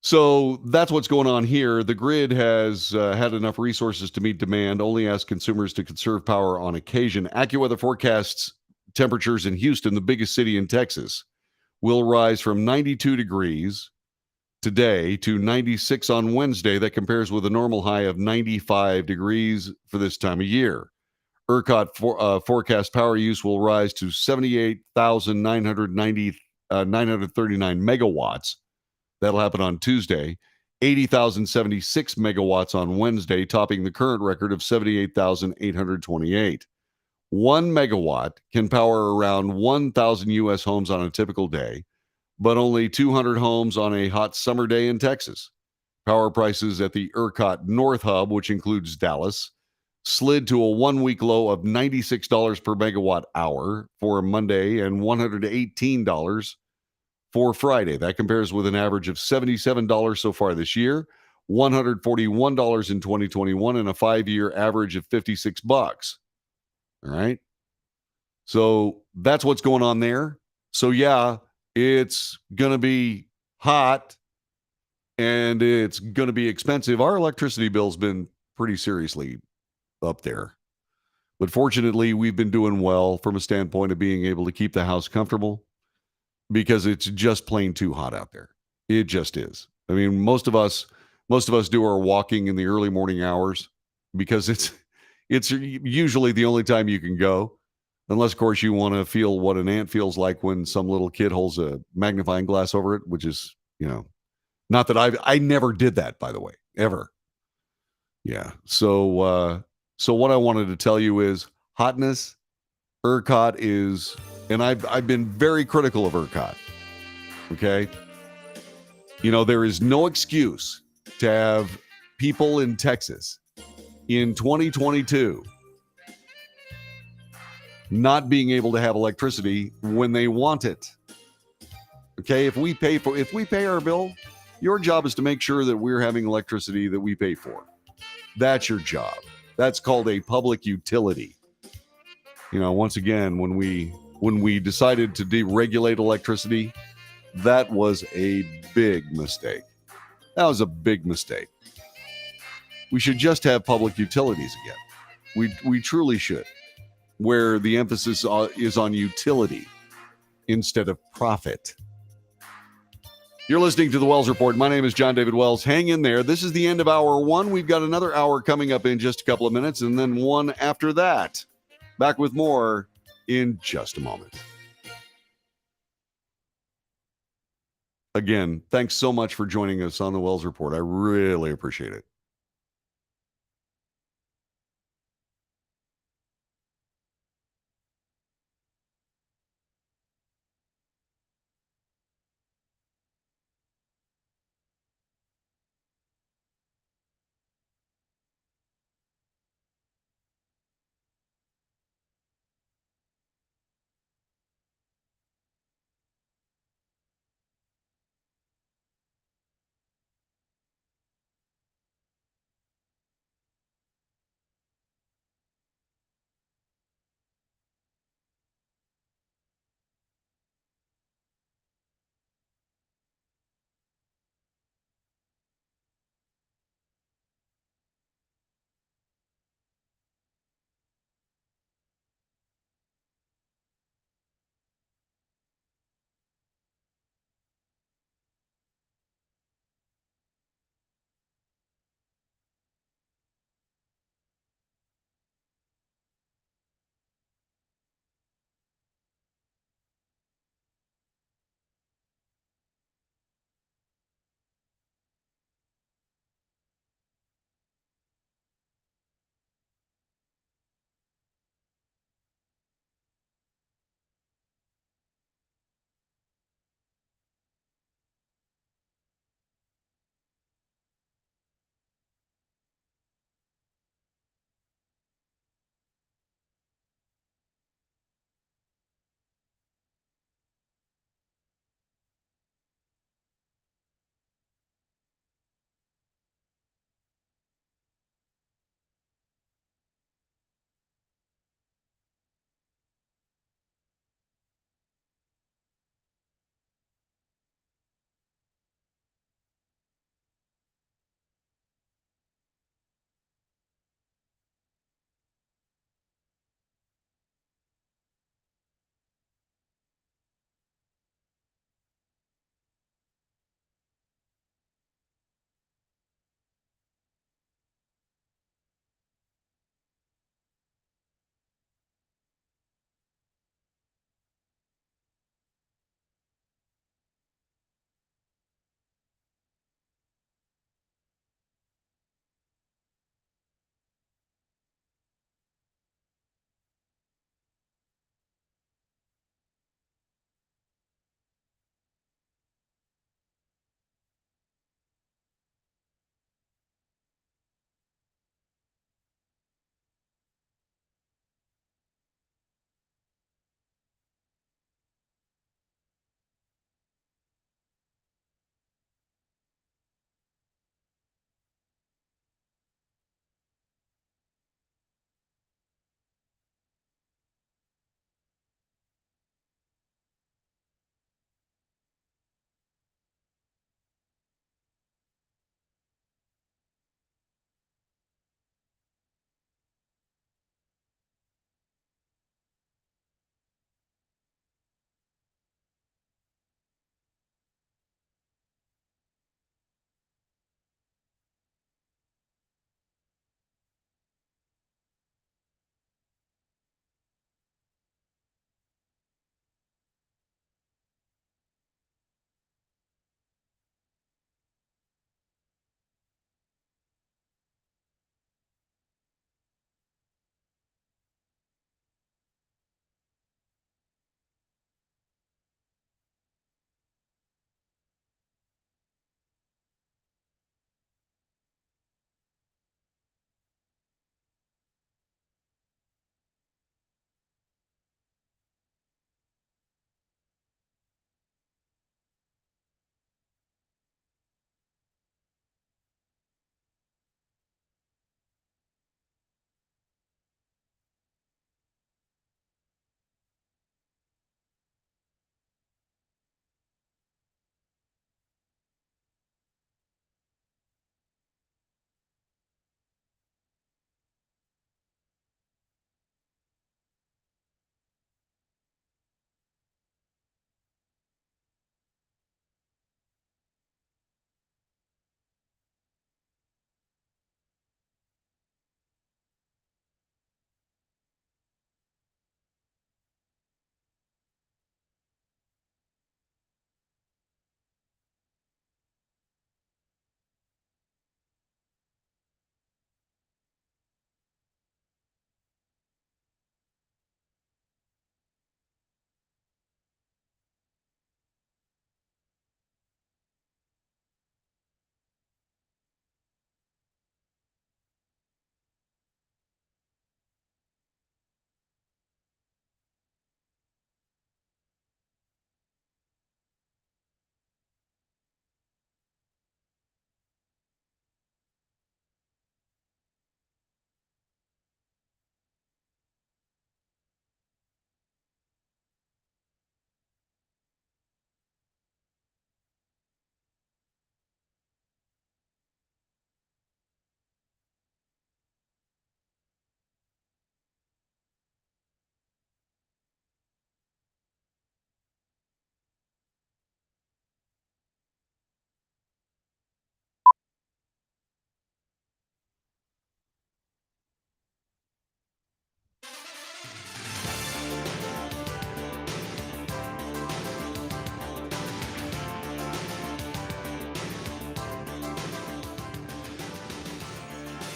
So that's what's going on here. The grid has had enough resources to meet demand, only asks consumers to conserve power on occasion. AccuWeather forecasts temperatures in Houston, the biggest city in Texas, will rise from 92 degrees today to 96 on Wednesday. That compares with a normal high of 95 degrees for this time of year. ERCOT forecast power use will rise to 78,939 megawatts. That'll happen on Tuesday. 80,076 megawatts on Wednesday, topping the current record of 78,828. 1 megawatt can power around 1,000 U.S. homes on a typical day, but only 200 homes on a hot summer day in Texas. Power prices at the ERCOT North Hub, which includes Dallas, slid to a one-week low of $96 per megawatt hour for Monday and $118 for Friday. That compares with an average of $77 so far this year, $141 in 2021, and a 5-year average of $56. All right. So that's what's going on there. So yeah, it's going to be hot and it's going to be expensive. Our electricity bill's been pretty seriously up there. But fortunately, we've been doing well from a standpoint of being able to keep the house comfortable, because it's just plain too hot out there. It just is. I mean, most of us do our walking in the early morning hours because it's usually the only time you can go, unless, of course, you want to feel what an ant feels like when some little kid holds a magnifying glass over it, which is, not that I never did that, by the way, ever. Yeah. So what I wanted to tell you is hotness. ERCOT is, and I've been very critical of ERCOT. Okay. There is no excuse to have people in Texas in 2022 not being able to have electricity when they want it. Okay, if we pay our bill, your job is to make sure that we're having electricity that we pay for. That's your job. That's called a public utility. Once again, when we decided to deregulate electricity, that was a big mistake. That was a big mistake. We should just have public utilities again. We truly should, where the emphasis is on utility instead of profit. You're listening to the Wells Report. My name is John David Wells. Hang in there. This is the end of hour one. We've got another hour coming up in just a couple of minutes, and then one after that. Back with more in just a moment. Again, thanks so much for joining us on the Wells Report. I really appreciate it.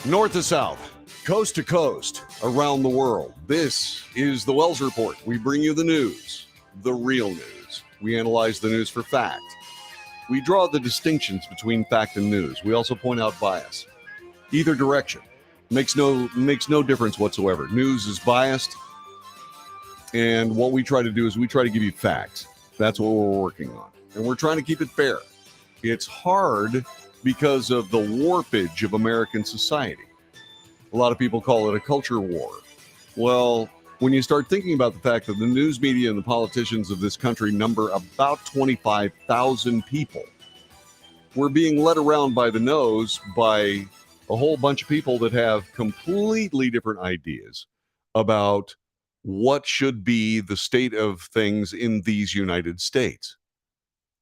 North to south, coast to coast, around the world. This is the Wells Report. We bring you the news, the real news. We analyze the news for fact. We draw the distinctions between fact and news. We also point out bias. Either direction makes no difference whatsoever. News is biased, and what we try to do is we try to give you facts. That's what we're working on, and we're trying to keep it fair. It's hard because of the warpage of American society. A lot of people call it a culture war. Well, when you start thinking about the fact that the news media and the politicians of this country number about 25,000 people, we're being led around by the nose by a whole bunch of people that have completely different ideas about what should be the state of things in these United States.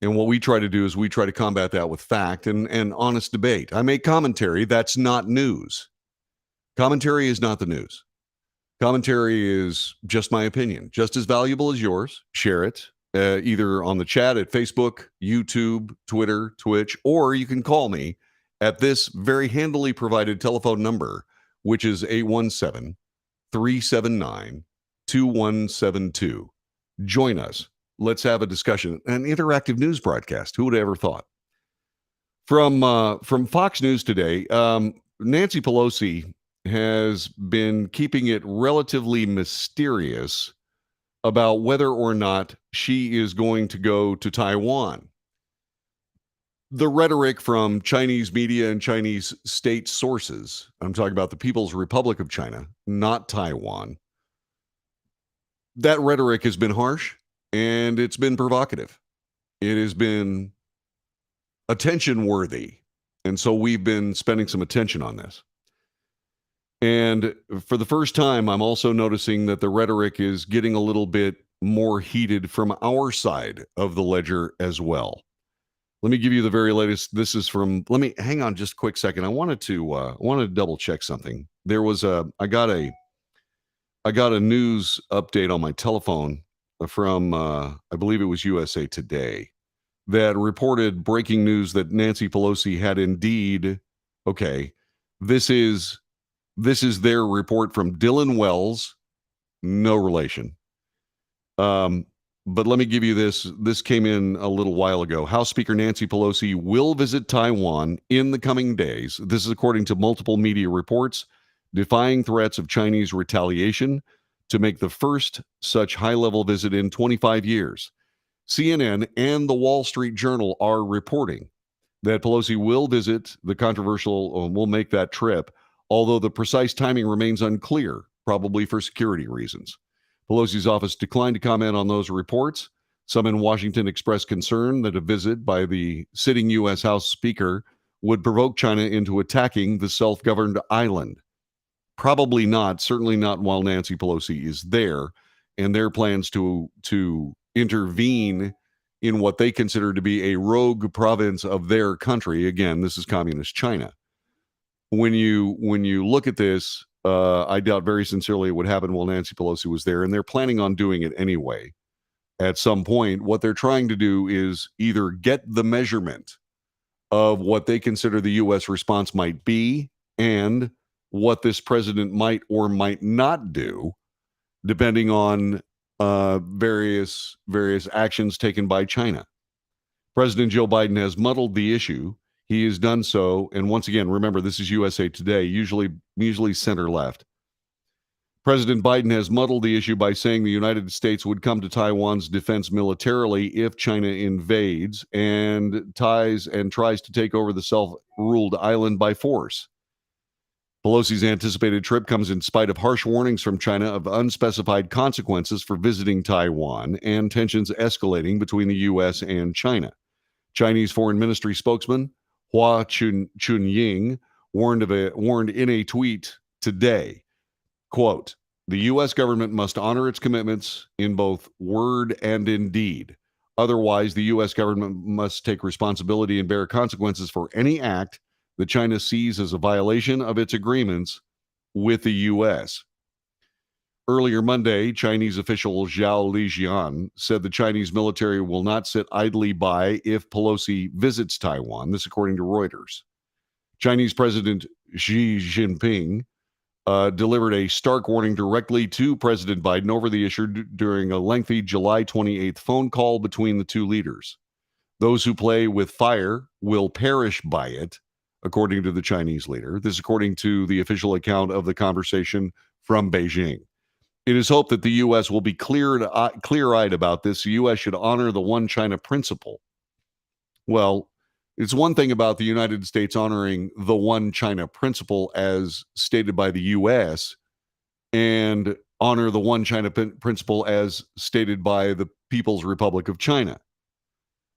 And what we try to do is we try to combat that with fact and honest debate. I make commentary. That's not news. Commentary is not the news. Commentary is just my opinion, just as valuable as yours. Share it either on the chat at Facebook, YouTube, Twitter, Twitch, or you can call me at this very handily provided telephone number, which is 817-379-2172. Join us. Let's have a discussion, an interactive news broadcast. Who would have ever thought? From Fox News today, Nancy Pelosi has been keeping it relatively mysterious about whether or not she is going to go to Taiwan. The rhetoric from Chinese media and Chinese state sources, I'm talking about the People's Republic of China, not Taiwan, that rhetoric has been harsh. And it's been provocative. It has been attention worthy. And so we've been spending some attention on this. And for the first time, I'm also noticing that the rhetoric is getting a little bit more heated from our side of the ledger as well. Let me give you the very latest. This is from, hang on just a quick second. I wanted to double check something. I got a news update on my telephone from, I believe it was USA Today, that reported breaking news that Nancy Pelosi had indeed, this is their report from Dylan Wells, no relation. But let me give you this. This came in a little while ago. House Speaker Nancy Pelosi will visit Taiwan in the coming days. This is according to multiple media reports, defying threats of Chinese retaliation to make the first such high-level visit in 25 years. CNN and the Wall Street Journal are reporting that Pelosi will visit the will make that trip, although the precise timing remains unclear, probably for security reasons. Pelosi's office declined to comment on those reports. Some in Washington expressed concern that a visit by the sitting U.S. House Speaker would provoke China into attacking the self-governed island. Probably not, certainly not while Nancy Pelosi is there, and their plans to intervene in what they consider to be a rogue province of their country. Again, this is communist China. When you look at this, I doubt very sincerely it would happen while Nancy Pelosi was there, and they're planning on doing it anyway. At some point, what they're trying to do is either get the measurement of what they consider the U.S. response might be and what this president might or might not do, depending on various actions taken by China. President Joe Biden has muddled the issue. He has done so, and once again, remember, this is USA Today, usually center-left. President Biden has muddled the issue by saying the United States would come to Taiwan's defense militarily if China invades and tries to take over the self-ruled island by force. Pelosi's anticipated trip comes in spite of harsh warnings from China of unspecified consequences for visiting Taiwan and tensions escalating between the U.S. and China. Chinese Foreign Ministry spokesman Hua Chunying warned in a tweet today, quote, "The U.S. government must honor its commitments in both word and in deed. Otherwise, the U.S. government must take responsibility and bear consequences for any act that China sees as a violation of its agreements with the U.S. Earlier Monday, Chinese official Zhao Lijian said the Chinese military will not sit idly by if Pelosi visits Taiwan. This according to Reuters. Chinese President Xi Jinping delivered a stark warning directly to President Biden over the issue during a lengthy July 28th phone call between the two leaders. Those who play with fire will perish by it, according to the Chinese leader. This, according to the official account of the conversation from Beijing. It is hoped that the U.S. will be clear-eyed about this. The U.S. should honor the one China principle. Well, it's one thing about the United States honoring the one China principle as stated by the U.S. and honor the one China principle as stated by the People's Republic of China.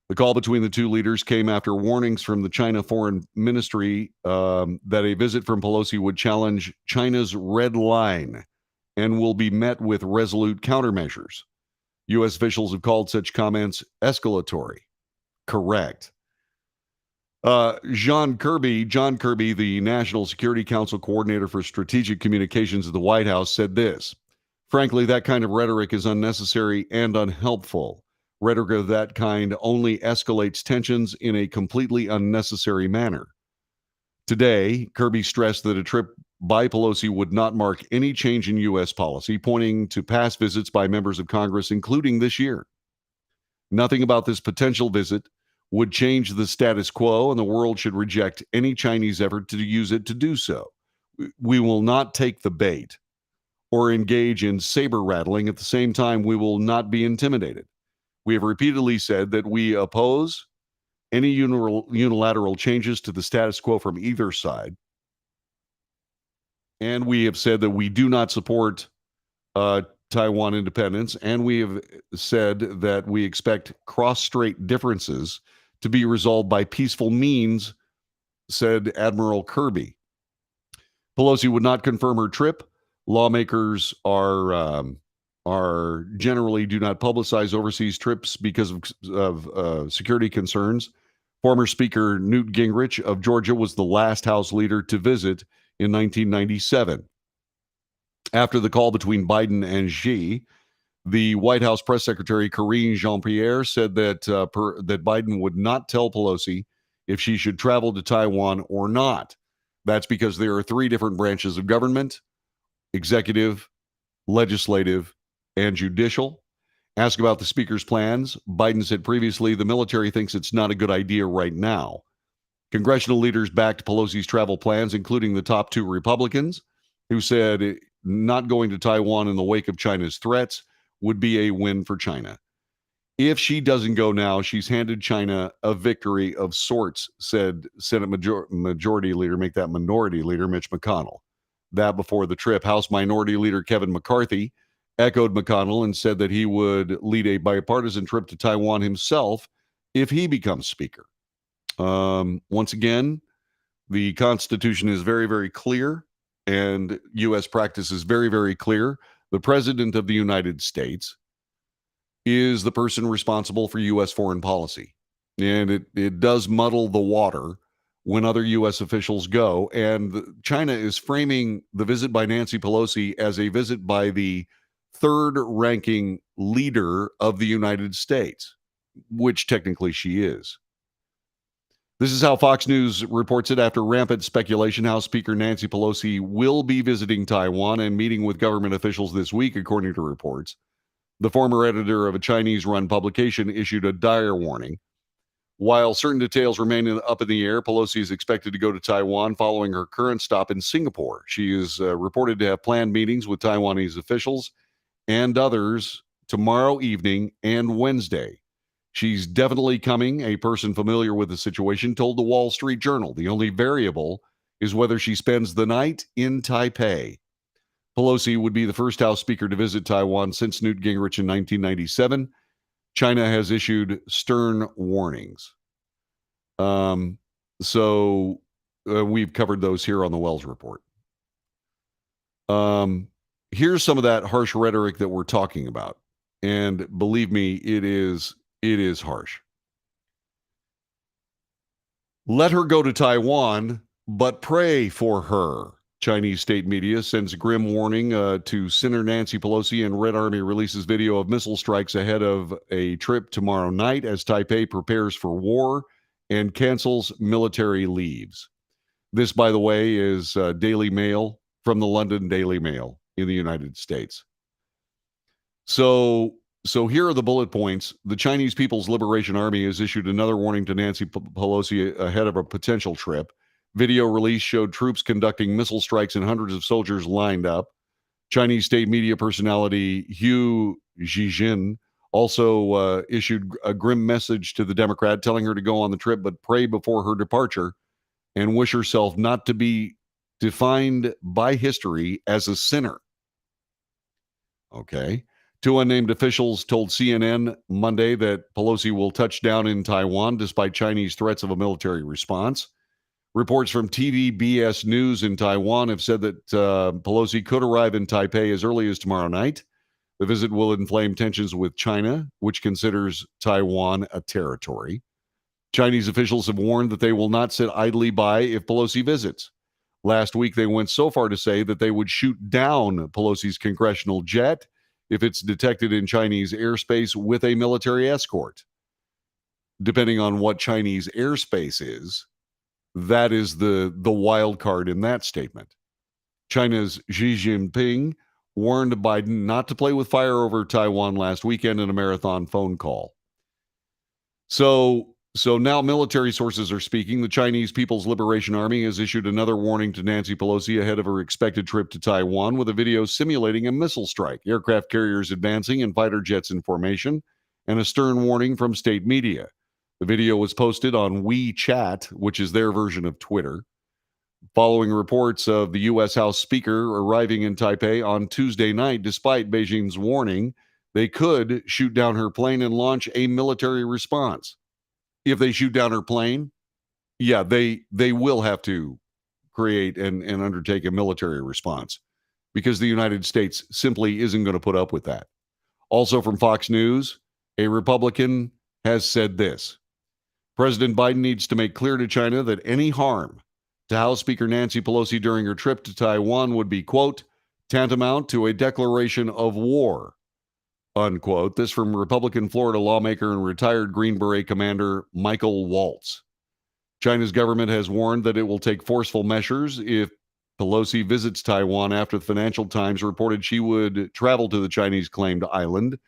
The call between the two leaders came after warnings from the China Foreign Ministry that a visit from Pelosi would challenge China's red line and will be met with resolute countermeasures. U.S. officials have called such comments escalatory. Correct. John Kirby, the National Security Council Coordinator for Strategic Communications at the White House, said this. Frankly, that kind of rhetoric is unnecessary and unhelpful. Rhetoric of that kind only escalates tensions in a completely unnecessary manner. Today, Kirby stressed that a trip by Pelosi would not mark any change in U.S. policy, pointing to past visits by members of Congress, including this year. Nothing about this potential visit would change the status quo, and the world should reject any Chinese effort to use it to do so. We will not take the bait or engage in saber rattling. At the same time, we will not be intimidated. We have repeatedly said that we oppose any unilateral changes to the status quo from either side. And we have said that we do not support Taiwan independence. And we have said that we expect cross-strait differences to be resolved by peaceful means, said Admiral Kirby. Pelosi would not confirm her trip. Lawmakers are generally do not publicize overseas trips because of security concerns. Former Speaker Newt Gingrich of Georgia was the last House leader to visit in 1997. After the call between Biden and Xi, the White House press secretary Karine Jean-Pierre said that that Biden would not tell Pelosi if she should travel to Taiwan or not. That's because there are three different branches of government: executive, legislative, and judicial. Asked about the speaker's plans, Biden said previously the military thinks it's not a good idea right now. Congressional leaders backed Pelosi's travel plans, including the top two Republicans, who said not going to Taiwan in the wake of China's threats would be a win for China. If she doesn't go now, she's handed China a victory of sorts, said Senate Majority Leader, make that Minority Leader, Mitch McConnell. That before the trip, House Minority Leader Kevin McCarthy echoed McConnell and said that he would lead a bipartisan trip to Taiwan himself if he becomes Speaker. Once again, the Constitution is very, very clear, and U.S. practice is very, very clear. The President of the United States is the person responsible for U.S. foreign policy, and it does muddle the water when other U.S. officials go. And China is framing the visit by Nancy Pelosi as a visit by the third-ranking leader of the United States, which technically she is. This is how Fox News reports it. After rampant speculation, House Speaker Nancy Pelosi will be visiting Taiwan and meeting with government officials this week, according to reports. The former editor of a Chinese-run publication issued a dire warning. While certain details remain up in the air, Pelosi is expected to go to Taiwan following her current stop in Singapore. She is reported to have planned meetings with Taiwanese officials and others tomorrow evening and Wednesday. She's definitely coming, a person familiar with the situation told the Wall Street Journal. The only variable is whether she spends the night in Taipei. Pelosi would be the first House Speaker to visit Taiwan since Newt Gingrich in 1997. China has issued stern warnings. So we've covered those here on the Wells Report. Here's some of that harsh rhetoric that we're talking about. And believe me, it is harsh. Let her go to Taiwan, but pray for her. Chinese state media sends a grim warning to Senator Nancy Pelosi, and Red Army releases video of missile strikes ahead of a trip tomorrow night as Taipei prepares for war and cancels military leaves. This, by the way, is Daily Mail from the London Daily Mail in the United States. So, so here are the bullet points. The Chinese People's Liberation Army has issued another warning to Nancy Pelosi ahead of a potential trip. Video release showed troops conducting missile strikes and hundreds of soldiers lined up. Chinese state media personality Hu Zhijin also issued a grim message to the Democrat telling her to go on the trip but pray before her departure and wish herself not to be defined by history as a sinner. Okay. Two unnamed officials told CNN Monday that Pelosi will touch down in Taiwan despite Chinese threats of a military response. Reports from TVBS News in Taiwan have said that Pelosi could arrive in Taipei as early as tomorrow night. The visit will inflame tensions with China, which considers Taiwan a territory. Chinese officials have warned that they will not sit idly by if Pelosi visits. Last week, they went so far to say that they would shoot down Pelosi's congressional jet if it's detected in Chinese airspace with a military escort. Depending on what Chinese airspace is, that is the wild card in that statement. China's Xi Jinping warned Biden not to play with fire over Taiwan last weekend in a marathon phone call. So now military sources are speaking. The Chinese People's Liberation Army has issued another warning to Nancy Pelosi ahead of her expected trip to Taiwan with a video simulating a missile strike, aircraft carriers advancing and fighter jets in formation, and a stern warning from state media. The video was posted on WeChat, which is their version of Twitter, following reports of the U.S. House Speaker arriving in Taipei on Tuesday night. Despite Beijing's warning, they could shoot down her plane and launch a military response. If they shoot down her plane, yeah, they will have to create and undertake a military response because the United States simply isn't going to put up with that. Also from Fox News, a Republican has said this. President Biden needs to make clear to China that any harm to House Speaker Nancy Pelosi during her trip to Taiwan would be, quote, tantamount to a declaration of war, unquote. This from Republican Florida lawmaker and retired Green Beret commander Michael Waltz. China's government has warned that it will take forceful measures if Pelosi visits Taiwan after the Financial Times reported she would travel to the Chinese claimed island.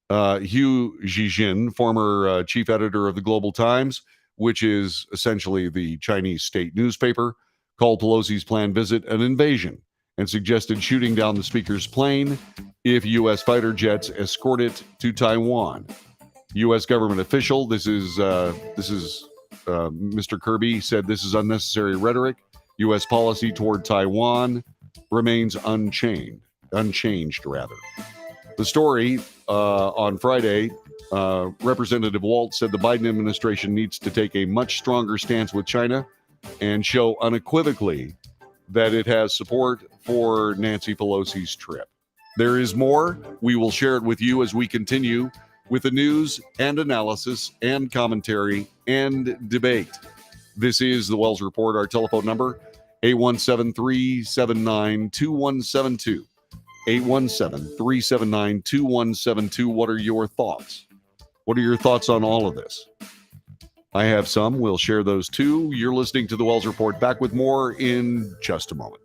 Hu Zhijin, former chief editor of the Global Times, which is essentially the Chinese state newspaper, called Pelosi's planned visit an invasion and suggested shooting down the speaker's plane if U.S. fighter jets escort it to Taiwan. U.S. government official, this is Mr. Kirby, said this is unnecessary rhetoric. U.S. policy toward Taiwan remains unchanged. The story on Friday, Representative Waltz said the Biden administration needs to take a much stronger stance with China and show unequivocally that it has support for Nancy Pelosi's trip. There is more. We will share it with you as we continue with the news and analysis and commentary and debate. This is the Wells Report. Our telephone number, 817-379-2172. 817-379-2172. What are your thoughts? What are your thoughts on all of this? I have some. We'll share those too. You're listening to the Wells Report. Back with more in just a moment.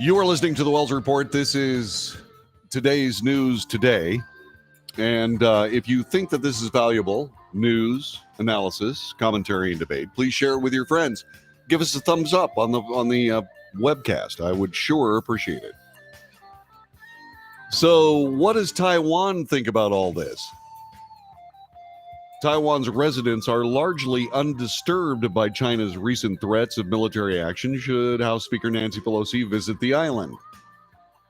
You are listening to the Wells Report. This is today's news today. And if you think that this is valuable news, analysis, commentary, and debate, please share it with your friends. Give us a thumbs up on the webcast. I would sure appreciate it. So, what does Taiwan think about all this? Taiwan's residents are largely undisturbed by China's recent threats of military action should House Speaker Nancy Pelosi visit the island.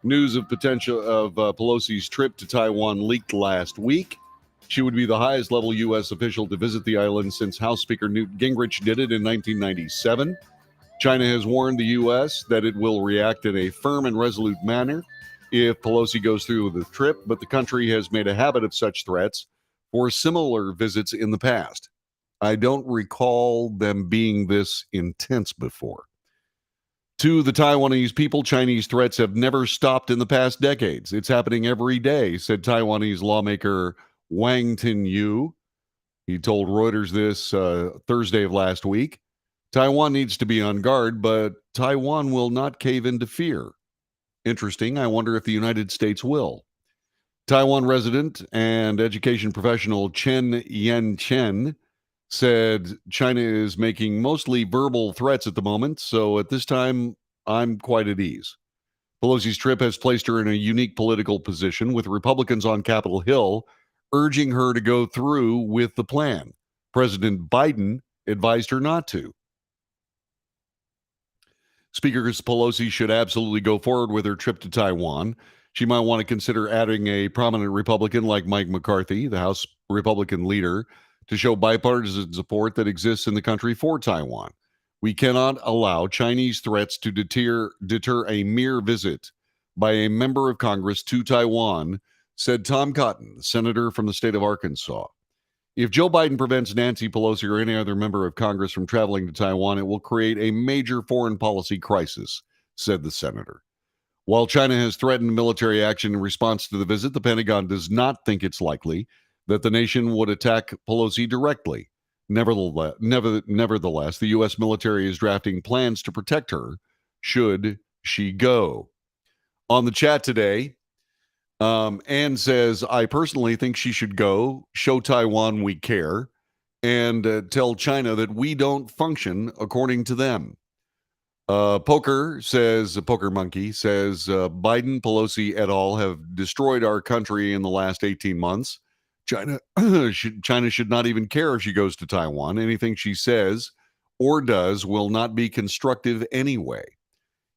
News of potential of Pelosi's trip to Taiwan leaked last week. She would be the highest level U.S. official to visit the island since House Speaker Newt Gingrich did it in 1997. China has warned the U.S. that it will react in a firm and resolute manner if Pelosi goes through with the trip, but the country has made a habit of such threats for similar visits in the past. I don't recall them being this intense before. To the Taiwanese people, Chinese threats have never stopped in the past decades. It's happening every day, said Taiwanese lawmaker Wang Tinyu. He told Reuters this Thursday of last week. Taiwan needs to be on guard, but Taiwan will not cave into fear. Interesting. I wonder if the United States will. Taiwan resident and education professional Chen Yan-chen said China is making mostly verbal threats at the moment, so at this time, I'm quite at ease. Pelosi's trip has placed her in a unique political position, with Republicans on Capitol Hill urging her to go through with the plan. President Biden advised her not to. Speaker Pelosi should absolutely go forward with her trip to Taiwan. She might want to consider adding a prominent Republican like Mike McCarthy, the House Republican leader, to show bipartisan support that exists in the country for Taiwan. We cannot allow Chinese threats to deter a mere visit by a member of Congress to Taiwan, said Tom Cotton, senator from the state of Arkansas. If Joe Biden prevents Nancy Pelosi or any other member of Congress from traveling to Taiwan, it will create a major foreign policy crisis, said the senator. While China has threatened military action in response to the visit, the Pentagon does not think it's likely that the nation would attack Pelosi directly. Nevertheless, the U.S. military is drafting plans to protect her should she go. On the chat today, Anne says, I personally think she should go, show Taiwan we care, and tell China that we don't function according to them. Poker Monkey says, Biden, Pelosi et al. Have destroyed our country in the last 18 months. China should not even care if she goes to Taiwan. Anything she says or does will not be constructive anyway.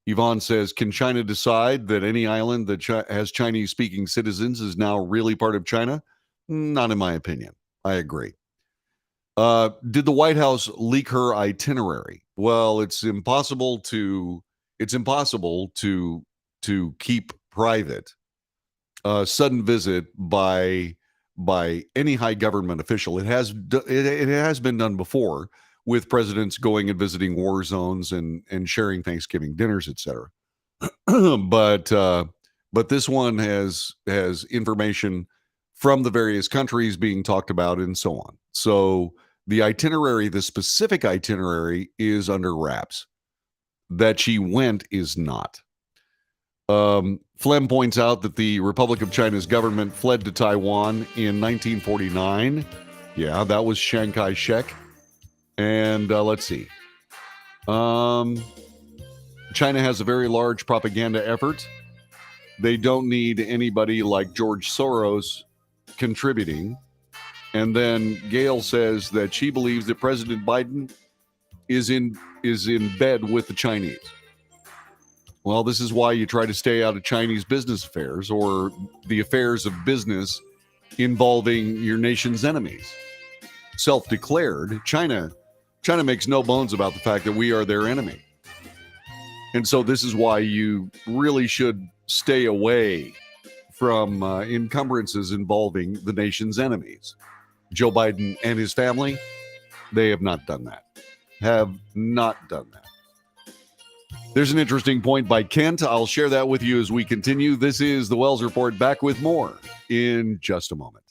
Yvonne says, can China decide that any island that has Chinese-speaking citizens is now really part of China? Not in my opinion. I agree. Did the White House leak her itinerary? Well, it's impossible to keep private a sudden visit by any high government official. It has been done before with presidents going and visiting war zones and sharing Thanksgiving dinners, etc. but this one has information from the various countries being talked about and so on. So the specific itinerary is under wraps. That she went is not. Flem points out that the Republic of China's government fled to Taiwan in 1949. Yeah, that was Chiang Kai-shek. And let's see. China has a very large propaganda effort. They don't need anybody like George Soros contributing. And then Gail says that she believes that President Biden is in bed with the Chinese. Well, this is why you try to stay out of Chinese business affairs or the affairs of business involving your nation's enemies. Self-declared, China makes no bones about the fact that we are their enemy. And so this is why you really should stay away from encumbrances involving the nation's enemies. Joe Biden and his family, they have not done that. There's an interesting point by Kent. I'll share that with you as we continue. This is the Wells Report, back with more in just a moment.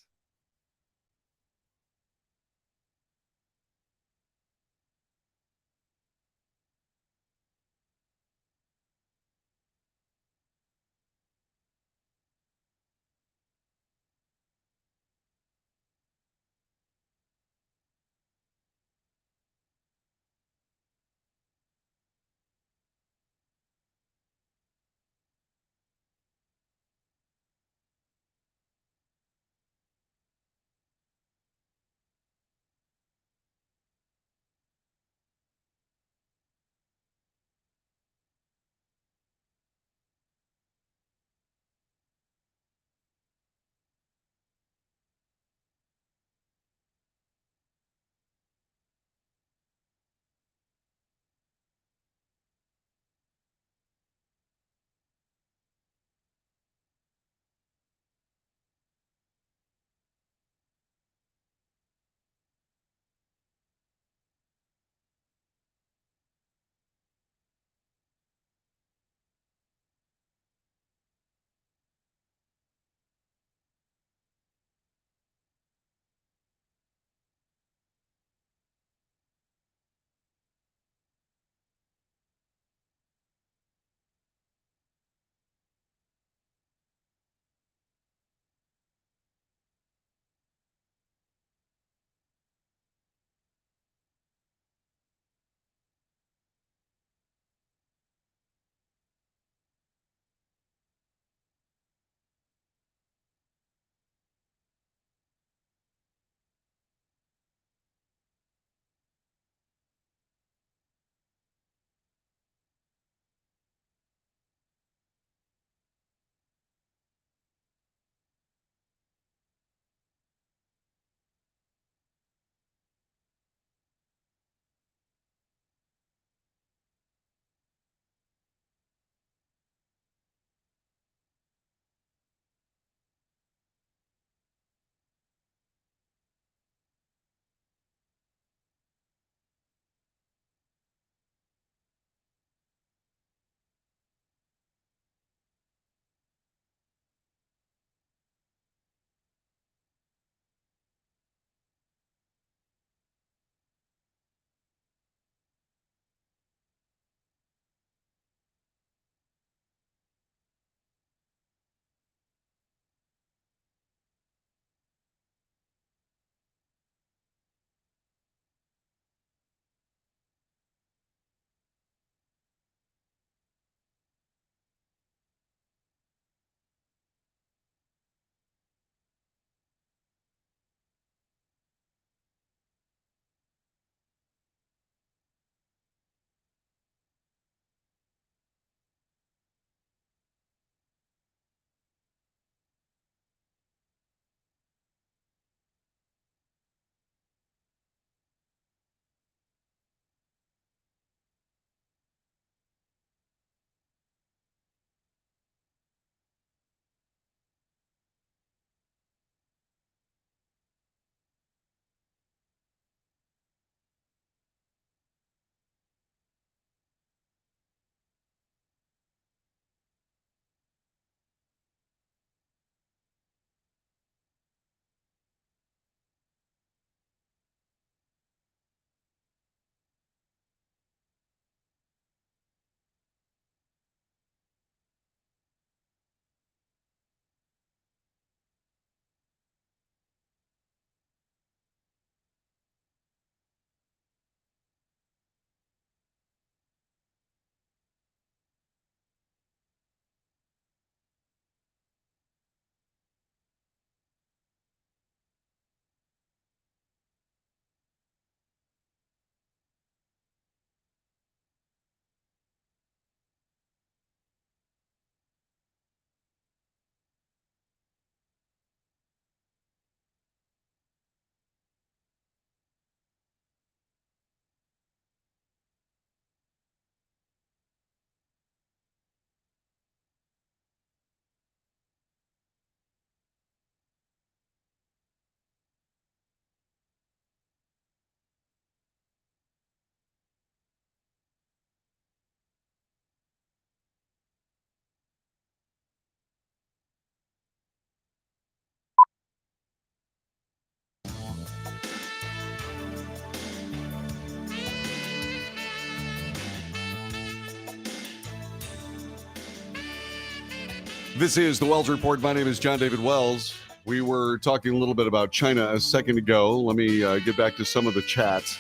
This is the Wells Report. My name is John David Wells. We were talking a little bit about China a second ago. Let me get back to some of the chats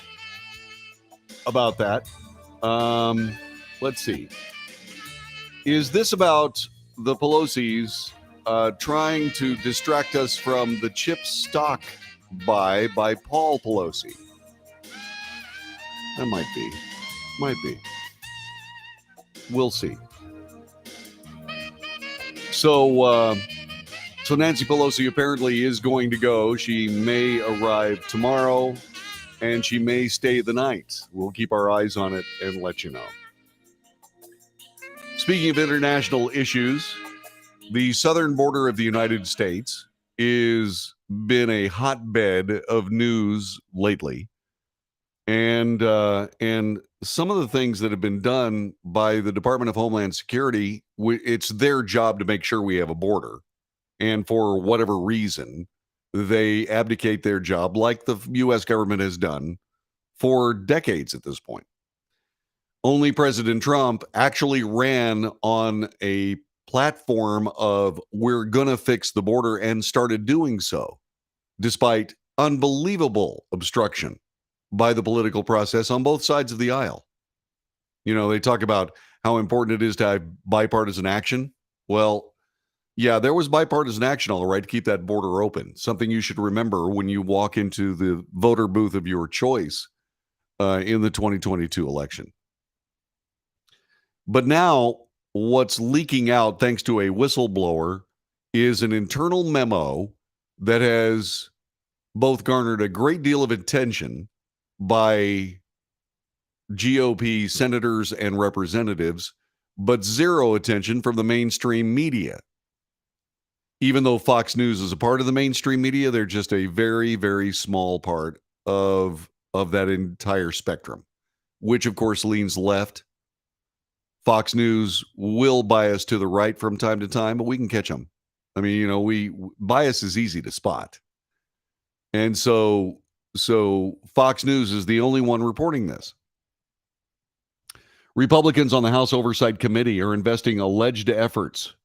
about that. Let's see. Is this about the Pelosi's trying to distract us from the chip stock buy by Paul Pelosi? That might be. Might be. We'll see. So Nancy Pelosi apparently is going to go. She may arrive tomorrow, and she may stay the night. We'll keep our eyes on it and let you know. Speaking of international issues, the southern border of the United States has been a hotbed of news lately. And some of the things that have been done by the Department of Homeland Security, it's their job to make sure we have a border. And for whatever reason, they abdicate their job like the U.S. government has done for decades at this point. Only President Trump actually ran on a platform of we're going to fix the border and started doing so, despite unbelievable obstruction by the political process on both sides of the aisle. You know, they talk about how important it is to have bipartisan action. Well, yeah, there was bipartisan action, all right, to keep that border open. Something you should remember when you walk into the voter booth of your choice in the 2022 election. But now what's leaking out, thanks to a whistleblower, is an internal memo that has both garnered a great deal of attention by GOP senators and representatives, but zero attention from the mainstream media. Even though Fox News is a part of the mainstream media, they're just a very, very small part of that entire spectrum, which of course leans left. Fox News will bias to the right from time to time, but we can catch them. I mean, you know, bias is easy to spot. And so Fox News is the only one reporting this. Republicans on the House Oversight Committee are investing alleged efforts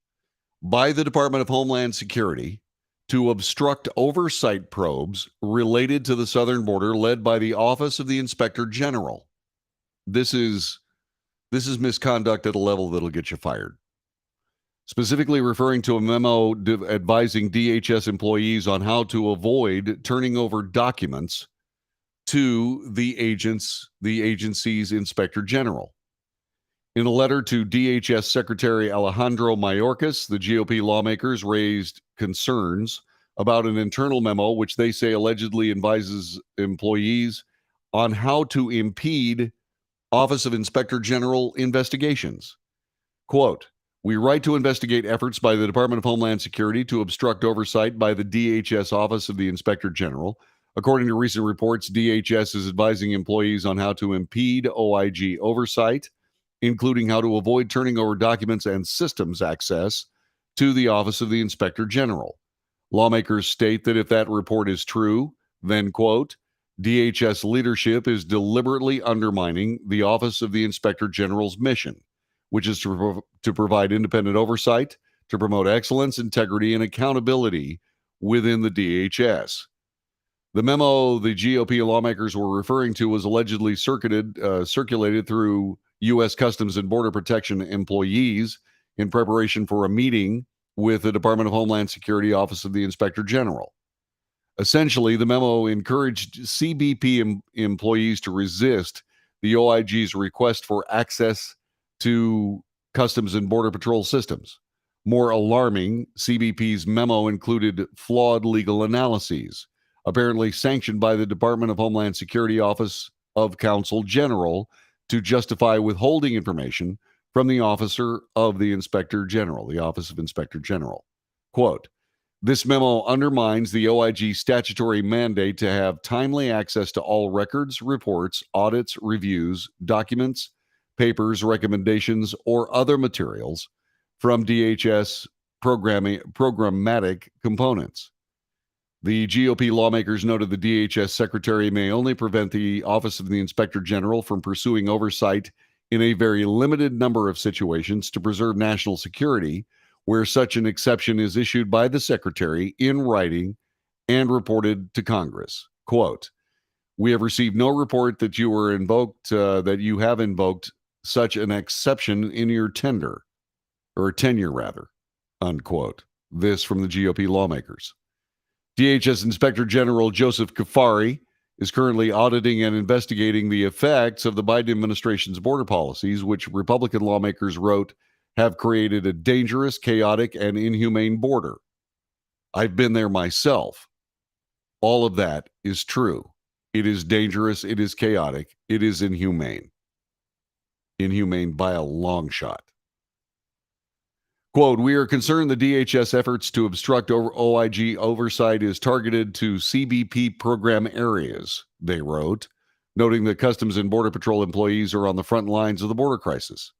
by the Department of Homeland Security to obstruct oversight probes related to the southern border led by the Office of the Inspector General. This is misconduct at a level that'll get you fired. Specifically referring to a memo advising DHS employees on how to avoid turning over documents to the agency's Inspector General. In a letter to DHS Secretary Alejandro Mayorkas, the GOP lawmakers raised concerns about an internal memo which they say allegedly advises employees on how to impede Office of Inspector General investigations. Quote, "We write to investigate efforts by the Department of Homeland Security to obstruct oversight by the DHS Office of the Inspector General. According to recent reports, DHS is advising employees on how to impede OIG oversight, including how to avoid turning over documents and systems access to the Office of the Inspector General. Lawmakers state that if that report is true, then, quote, DHS leadership is deliberately undermining the Office of the Inspector General's mission, which is to provide independent oversight, to promote excellence, integrity, and accountability within the DHS. The memo the GOP lawmakers were referring to was allegedly circulated through U.S. Customs and Border Protection employees in preparation for a meeting with the Department of Homeland Security Office of the Inspector General. Essentially, the memo encouraged CBP employees to resist the OIG's request for access to Customs and Border Patrol systems. More alarming, CBP's memo included flawed legal analyses, apparently sanctioned by the Department of Homeland Security Office of Counsel General to justify withholding information from the Officer of the Inspector General, the Office of Inspector General. Quote, "This memo undermines the OIG statutory mandate to have timely access to all records, reports, audits, reviews, documents, papers, recommendations, or other materials from DHS programmatic components. The GOP lawmakers noted the DHS secretary may only prevent the Office of the Inspector General from pursuing oversight in a very limited number of situations to preserve national security where such an exception is issued by the Secretary in writing and reported to Congress. Quote, we have received no report that that you have invoked such an exception in your tenure, rather, unquote. This from the GOP lawmakers. DHS Inspector General Joseph Kafari is currently auditing and investigating the effects of the Biden administration's border policies, which Republican lawmakers wrote have created a dangerous, chaotic, and inhumane border. I've been there myself. All of that is true. It is dangerous. It is chaotic. It is inhumane. Inhumane by a long shot. Quote, we are concerned the DHS efforts to obstruct OIG oversight is targeted to CBP program areas, they wrote, noting that Customs and Border Patrol employees are on the front lines of the border crisis.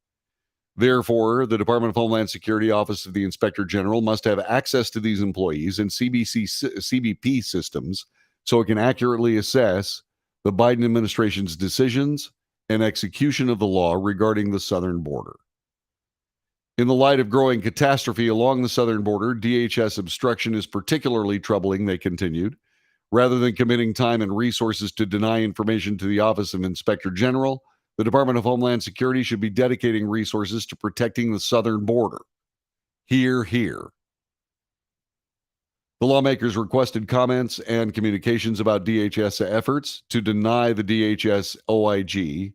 Therefore, the Department of Homeland Security Office of the Inspector General must have access to these employees and CBP systems so it can accurately assess the Biden administration's decisions and execution of the law regarding the southern border. In the light of growing catastrophe along the southern border, DHS obstruction is particularly troubling, they continued. Rather than committing time and resources to deny information to the Office of Inspector General, the Department of Homeland Security should be dedicating resources to protecting the southern border. Hear, hear. The lawmakers requested comments and communications about DHS efforts to deny the DHS OIG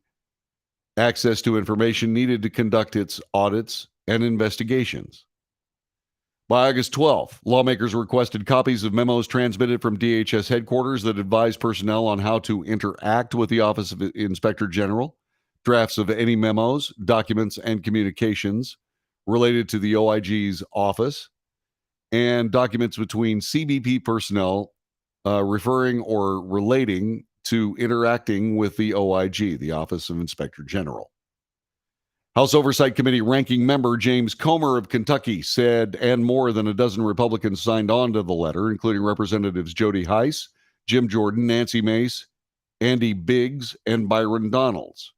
access to information needed to conduct its audits and investigations. By August 12th, lawmakers requested copies of memos transmitted from DHS headquarters that advise personnel on how to interact with the Office of Inspector General, drafts of any memos, documents, and communications related to the OIG's office, and documents between CBP personnel referring or relating to interacting with the OIG, the Office of Inspector General. House Oversight Committee ranking member James Comer of Kentucky said, and more than a dozen Republicans signed on to the letter, including Representatives Jody Hice, Jim Jordan, Nancy Mace, Andy Biggs, and Byron Donalds.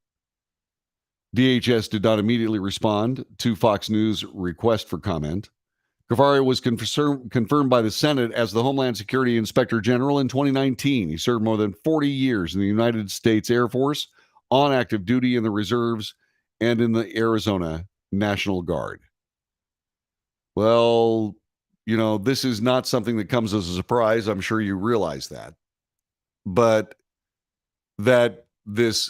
DHS did not immediately respond to Fox News' request for comment. Kafari was confirmed by the Senate as the Homeland Security Inspector General in 2019. He served more than 40 years in the United States Air Force, on active duty in the reserves, and in the Arizona National Guard. Well, this is not something that comes as a surprise. I'm sure you realize that. But that this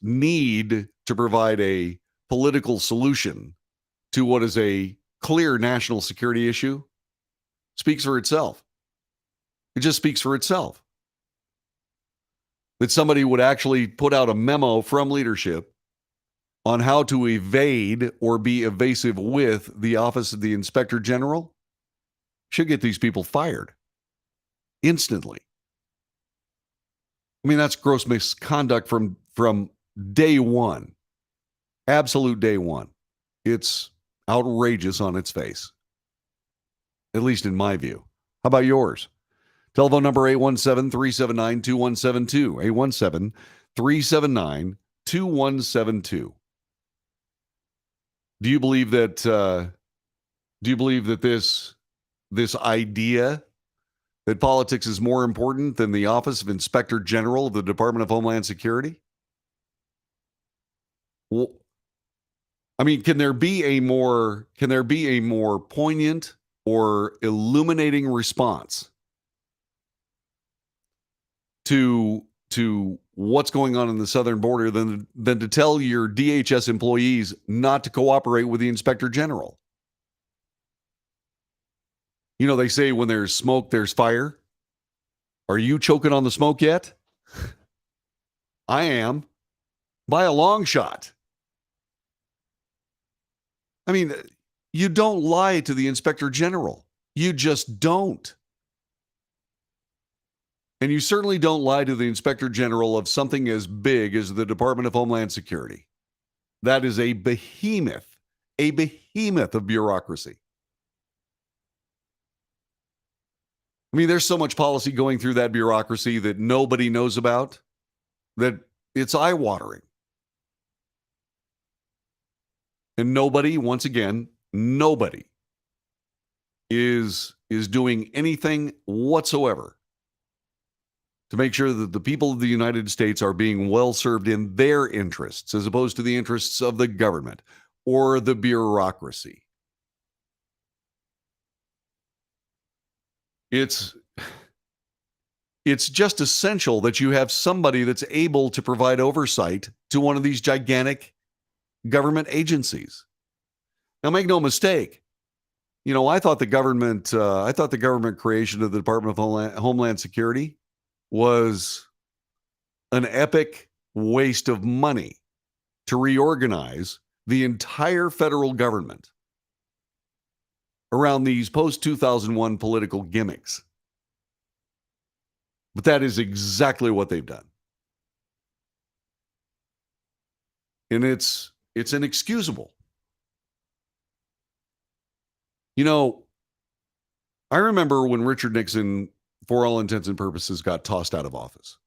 need to provide a political solution to what is a clear national security issue speaks for itself. It just speaks for itself. That somebody would actually put out a memo from leadership on how to evade or be evasive with the Office of the Inspector General should get these people fired instantly. I mean, that's gross misconduct from day one. Absolute day one. It's outrageous on its face, at least in my view. How about yours? Telephone number 817-379-2172. 817-379-2172. Do you believe that this idea that politics is more important than the Office of Inspector General of the Department of Homeland Security? Well, I mean, can there be a more poignant or illuminating response to what's going on in the southern border than to tell your DHS employees not to cooperate with the Inspector General? They say when there's smoke, there's fire. Are you choking on the smoke yet? I am, by a long shot. I mean, you don't lie to the Inspector General. You just don't. And you certainly don't lie to the Inspector General of something as big as the Department of Homeland Security. That is a behemoth of bureaucracy. I mean, there's so much policy going through that bureaucracy that nobody knows about that it's eye-watering. And nobody, once again, nobody is doing anything whatsoever to make sure that the people of the United States are being well served in their interests as opposed to the interests of the government or the bureaucracy. It's just essential that you have somebody that's able to provide oversight to one of these gigantic government agencies. Now, make no mistake. I thought the government creation of the Department of Homeland Security was an epic waste of money to reorganize the entire federal government around these post-2001 political gimmicks. But that is exactly what they've done. And it's inexcusable. I remember when Richard Nixon, for all intents and purposes, got tossed out of office.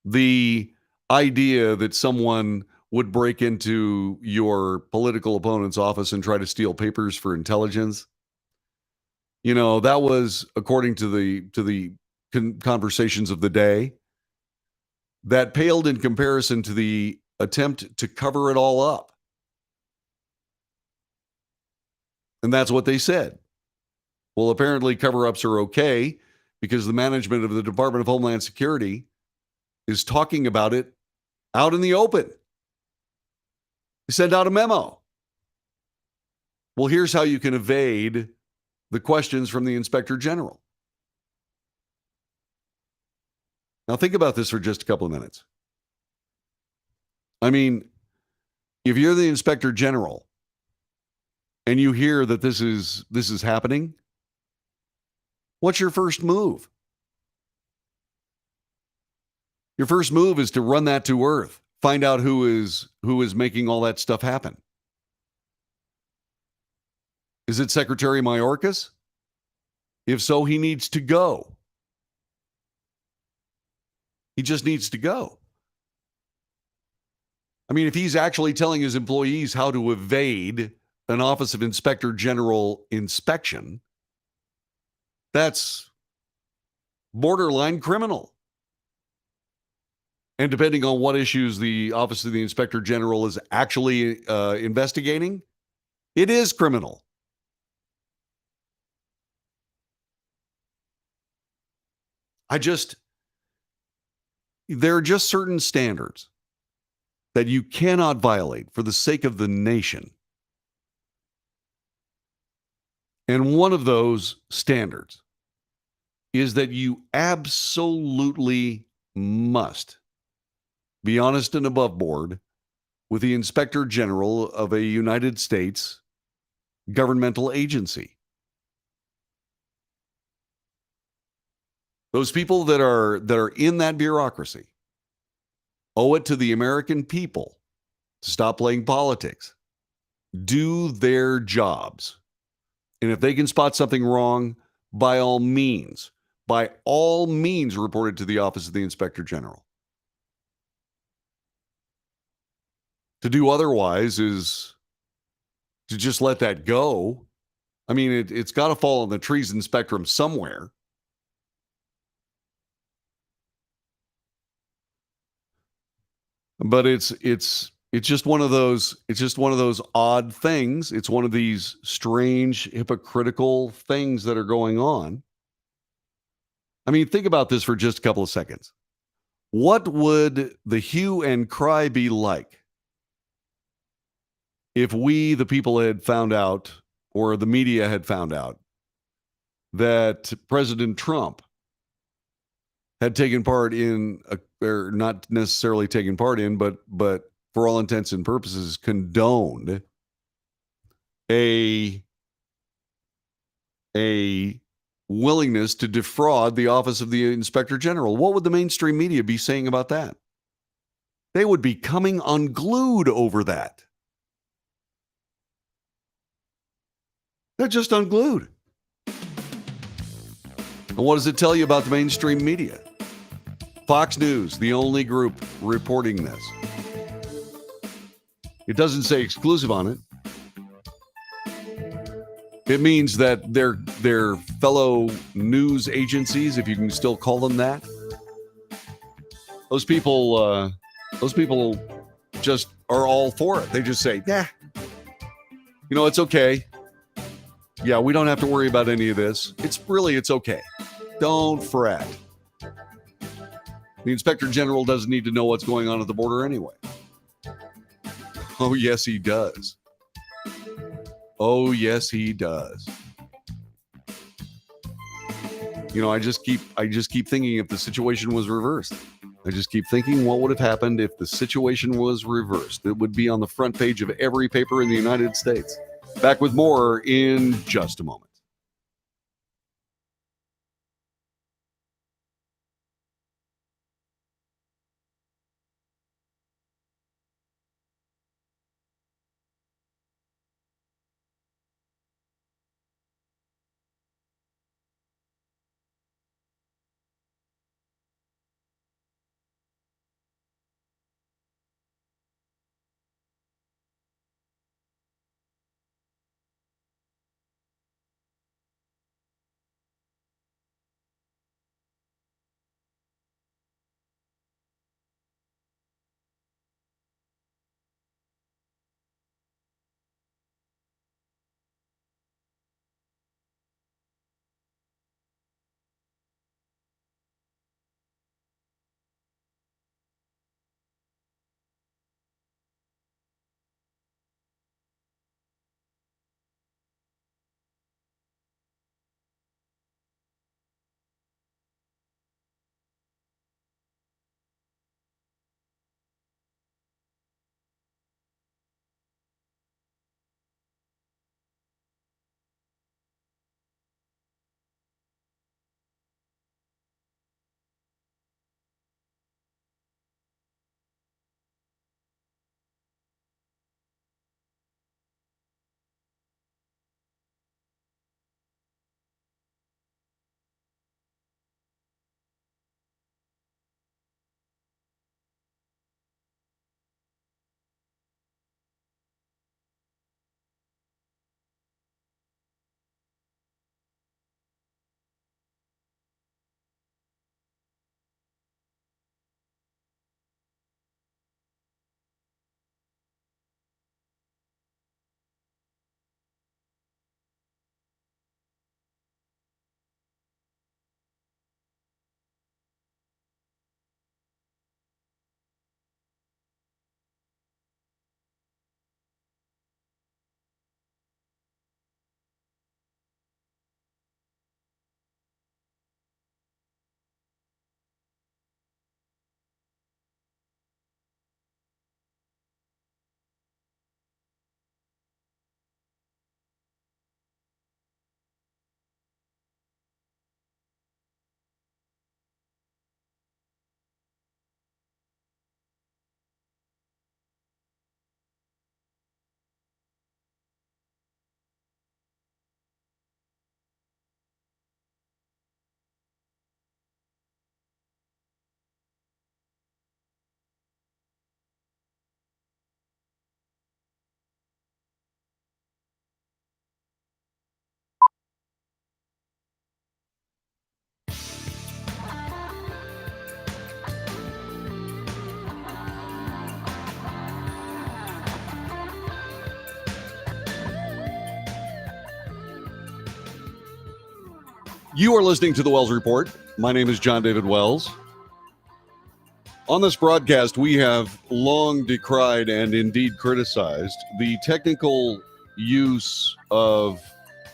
The idea that someone would break into your political opponent's office and try to steal papers for intelligence, that was, according to the conversations of the day, that paled in comparison to the attempt to cover it all up. And that's what they said. Well, apparently cover-ups are okay because the management of the Department of Homeland Security is talking about it out in the open. They sent out a memo. Well, here's how you can evade the questions from the Inspector General. Now, think about this for just a couple of minutes. I mean, if you're the Inspector General and you hear that this is happening, what's your first move? Your first move is to run that to earth. Find out who is making all that stuff happen. Is it Secretary Mayorkas? If so, he needs to go. He just needs to go. I mean, if he's actually telling his employees how to evade an Office of Inspector General inspection, that's borderline criminal. And depending on what issues the Office of the Inspector General is actually investigating, it is criminal. There are just certain standards that you cannot violate for the sake of the nation. And one of those standards is that you absolutely must be honest and above board with the Inspector General of a United States governmental agency. Those people that are in that bureaucracy owe it to the American people to stop playing politics, do their jobs. And if they can spot something wrong, by all means, report it to the Office of the Inspector General. To do otherwise is to just let that go. I mean, it's got to fall on the treason spectrum somewhere. But it's just one of those odd things. It's one of these strange, hypocritical things that are going on. I mean, think about this for just a couple of seconds. What would the hue and cry be like if we, the people, had found out, or the media had found out, that President Trump had taken part in, or not necessarily taken part in, but for all intents and purposes, condoned a willingness to defraud the Office of the Inspector General? What would the mainstream media be saying about that? They would be coming unglued over that. They're just unglued. And what does it tell you about the mainstream media? Fox News, the only group reporting this. It doesn't say exclusive on it. It means that their fellow news agencies, if you can still call them that, those people just are all for it. They just say, "Yeah, it's okay. Yeah, we don't have to worry about any of this. It's okay. Don't fret." The Inspector General doesn't need to know what's going on at the border anyway. Oh, yes, he does. Oh, yes, he does. I just keep thinking if the situation was reversed. I just keep thinking what would have happened if the situation was reversed. It would be on the front page of every paper in the United States. Back with more in just a moment. You are listening to the Wells Report. My name is John David Wells. On this broadcast, we have long decried and indeed criticized the technical use of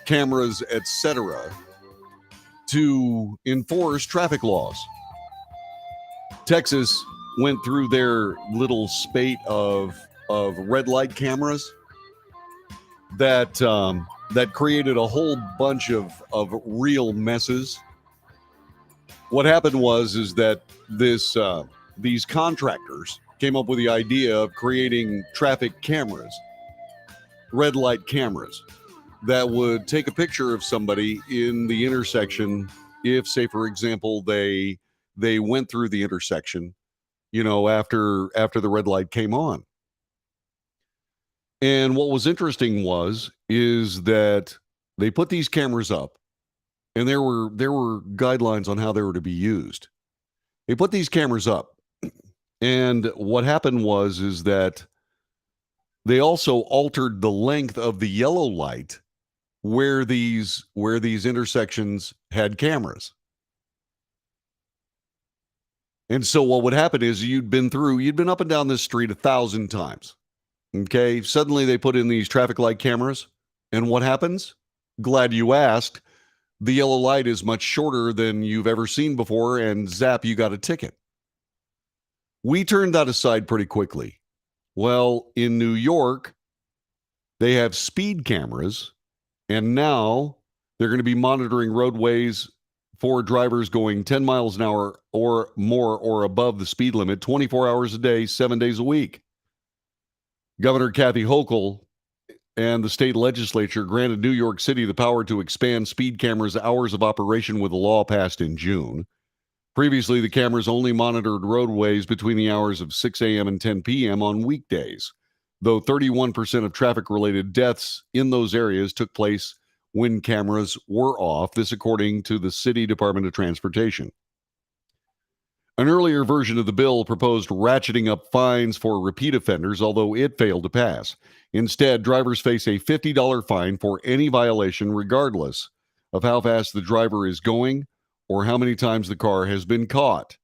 cameras, etc., to enforce traffic laws. Texas went through their little spate of red light cameras that created a whole bunch of real messes. What happened is that these contractors came up with the idea of creating traffic cameras, red light cameras, that would take a picture of somebody in the intersection if, say, for example, they went through the intersection, after the red light came on. And what was interesting is that They put these cameras up, and there were guidelines on how they were to be used. They put these cameras up, and what happened is that they also altered the length of the yellow light where these intersections had cameras. And so what would happen is you'd been up and down this street 1,000 times. Okay. Suddenly they put in these traffic light cameras. And what happens? Glad you asked. The yellow light is much shorter than you've ever seen before, and zap, you got a ticket. We turned that aside pretty quickly. Well, in New York, they have speed cameras, and now they're going to be monitoring roadways for drivers going 10 miles an hour or more or above the speed limit 24 hours a day, 7 days a week. Governor Kathy Hochul and the state legislature granted New York City the power to expand speed cameras' hours of operation with a law passed in June. Previously, the cameras only monitored roadways between the hours of 6 a.m. and 10 p.m. on weekdays, though 31% of traffic-related deaths in those areas took place when cameras were off, this according to the City Department of Transportation. An earlier version of the bill proposed ratcheting up fines for repeat offenders, although it failed to pass. Instead, drivers face a $50 fine for any violation, regardless of how fast the driver is going or how many times the car has been caught.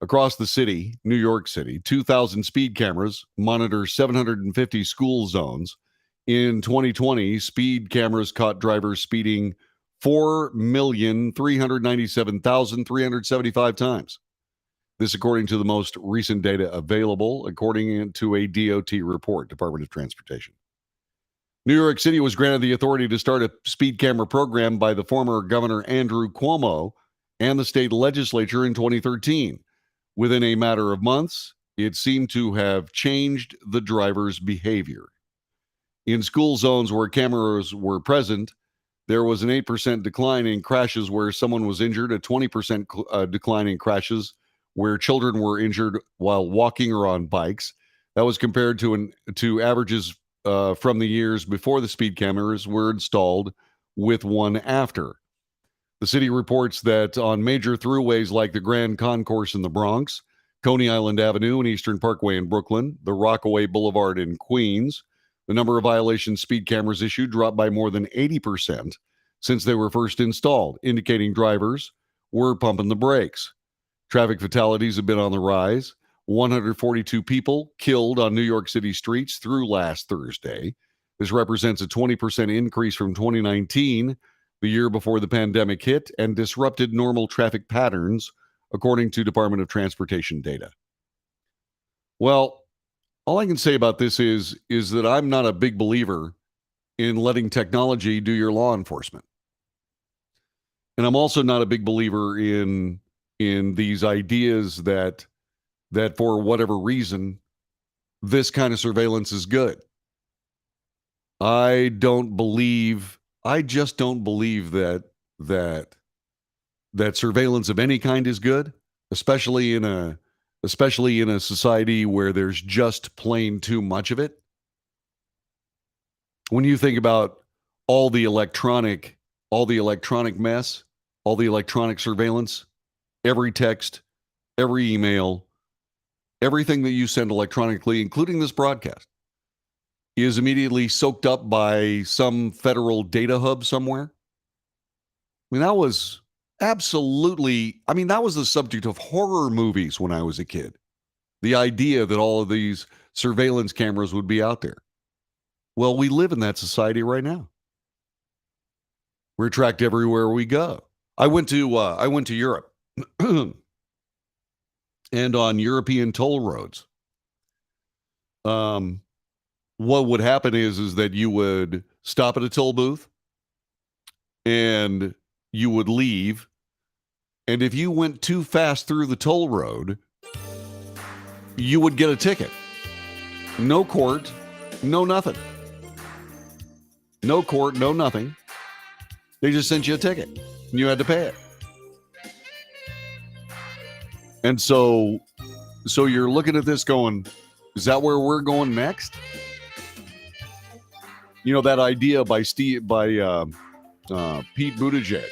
Across the city, New York City, 2,000 speed cameras monitor 750 school zones. In 2020, speed cameras caught drivers speeding 4,397,375 times. This according to the most recent data available, according to a DOT report, Department of Transportation. New York City was granted the authority to start a speed camera program by the former Governor Andrew Cuomo and the state legislature in 2013. Within a matter of months, it seemed to have changed the driver's behavior. In school zones where cameras were present, there was an 8% decline in crashes where someone was injured, a 20% decline in crashes where children were injured while walking or on bikes. That was compared to averages from the years before the speed cameras were installed with one after. The city reports that on major throughways like the Grand Concourse in the Bronx, Coney Island Avenue and Eastern Parkway in Brooklyn, the Rockaway Boulevard in Queens, the number of violation speed cameras issued dropped by more than 80% since they were first installed, indicating drivers were pumping the brakes. Traffic fatalities have been on the rise. 142 people killed on New York City streets through last Thursday. This represents a 20% increase from 2019, the year before the pandemic hit, and disrupted normal traffic patterns, according to Department of Transportation data. Well, all I can say about this is that I'm not a big believer in letting technology do your law enforcement. And I'm also not a big believer in these ideas that for whatever reason, this kind of surveillance is good. I just don't believe that surveillance of any kind is good, especially in a society where there's just plain too much of it. When you think about all the electronic mess, all the electronic surveillance, every text, every email, everything that you send electronically, including this broadcast, is immediately soaked up by some federal data hub somewhere. I mean, that was that was the subject of horror movies when I was a kid. The idea that all of these surveillance cameras would be out there. Well, we live in that society right now. We're tracked everywhere we go. I went to Europe. And on European toll roads, what would happen is that you would stop at a toll booth and you would leave. And if you went too fast through the toll road, you would get a ticket. No court, no nothing. No court, no nothing. They just sent you a ticket and you had to pay it. And so you're looking at this going, is that where we're going next? You know that idea by Pete Buttigieg,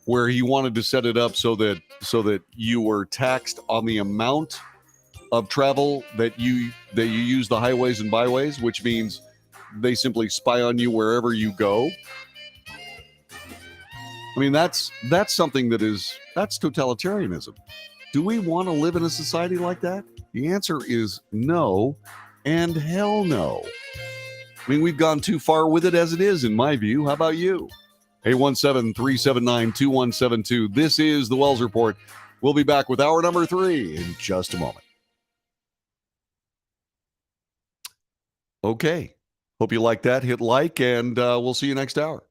where he wanted to set it up so that you were taxed on the amount of travel that you use the highways and byways, which means they simply spy on you wherever you go. I mean, that's something that's totalitarianism. Do we want to live in a society like that? The answer is no, and hell no. I mean, we've gone too far with it as it is, in my view. How about you? 817-379-2172. This is the Wells Report. We'll be back with hour number 3 in just a moment. Okay. Hope you like that. Hit like, and we'll see you next hour.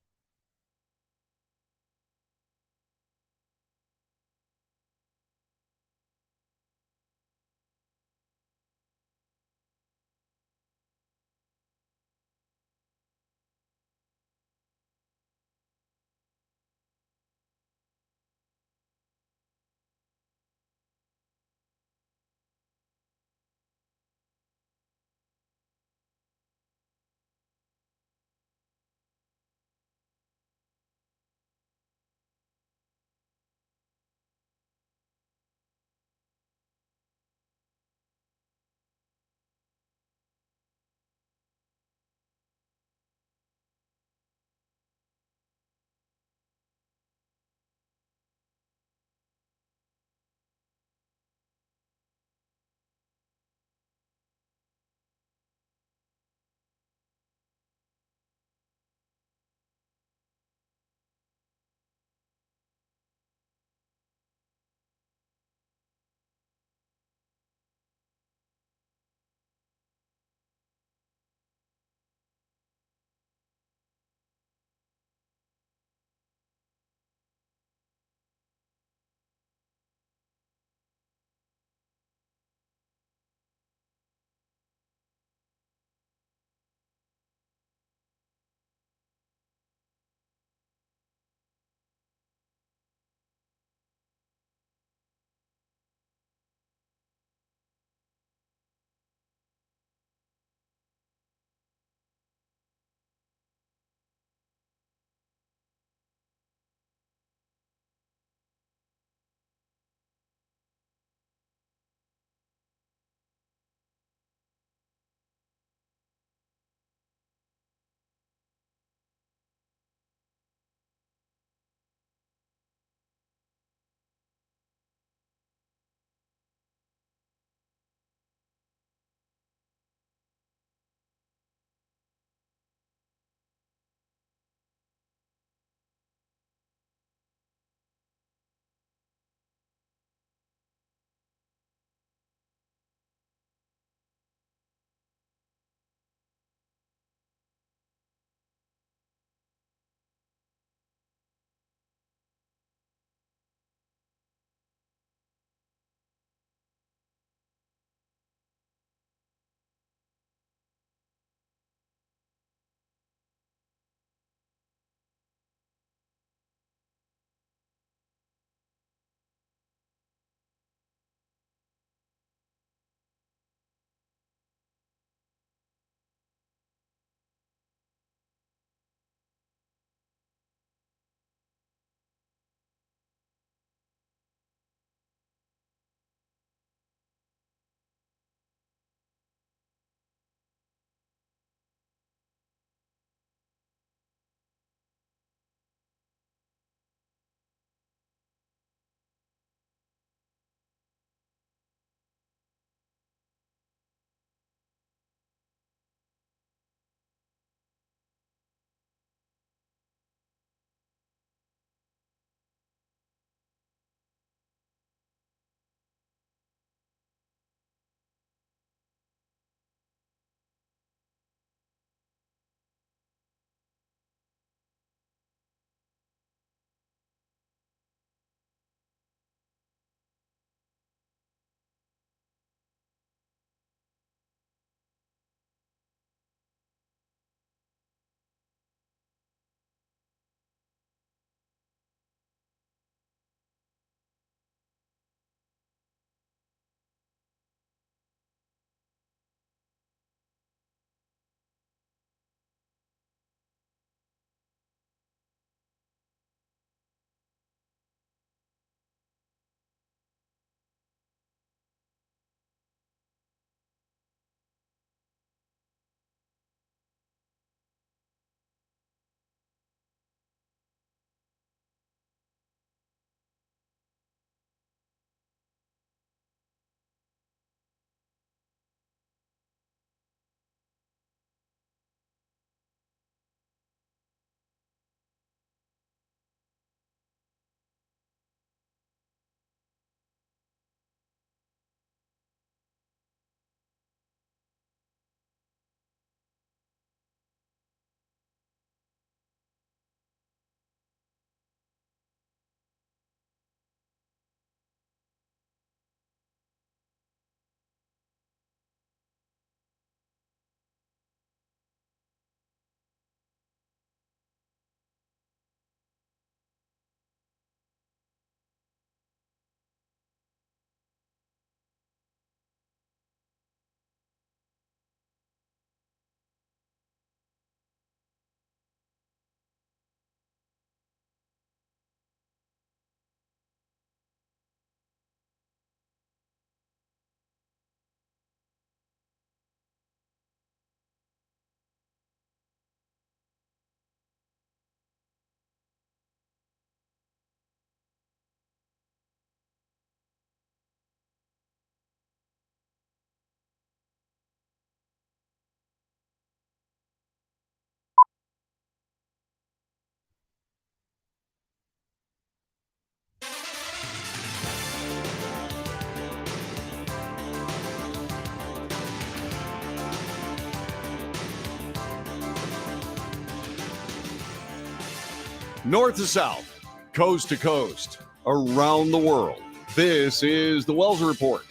North to south, coast to coast, around the world. This is the Wells Report.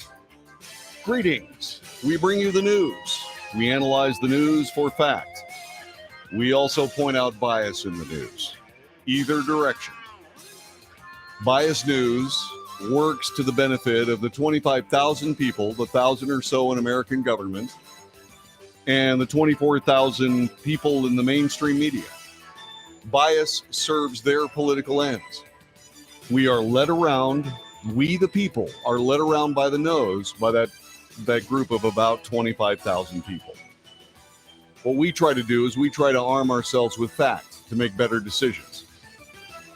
Greetings. We bring you the news. We analyze the news for fact. We also point out bias in the news. Either direction. Biased news works to the benefit of the 25,000 people, the 1,000 or so in American government, and the 24,000 people in the mainstream media. Bias serves their political ends. We are led around, we the people are led around by the nose by that group of about 25,000 people. What we try to do is we try to arm ourselves with fact to make better decisions.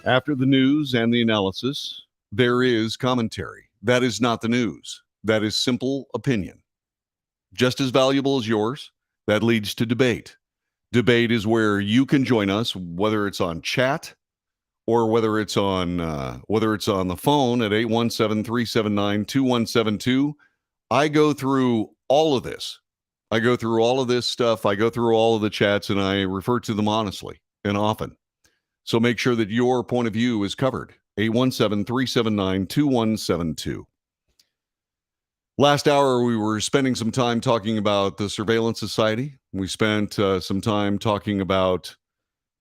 After the news and the analysis, there is commentary. That is not the news. That is simple opinion. Just as valuable as yours. That leads to debate. Debate is where you can join us, whether it's on chat or whether it's on the phone at 817-379-2172. I go through all of this. I go through all of this stuff. I go through all of the chats, and I refer to them honestly and often. So make sure that your point of view is covered. 817-379-2172. Last hour, we were spending some time talking about the surveillance society. We spent some time talking about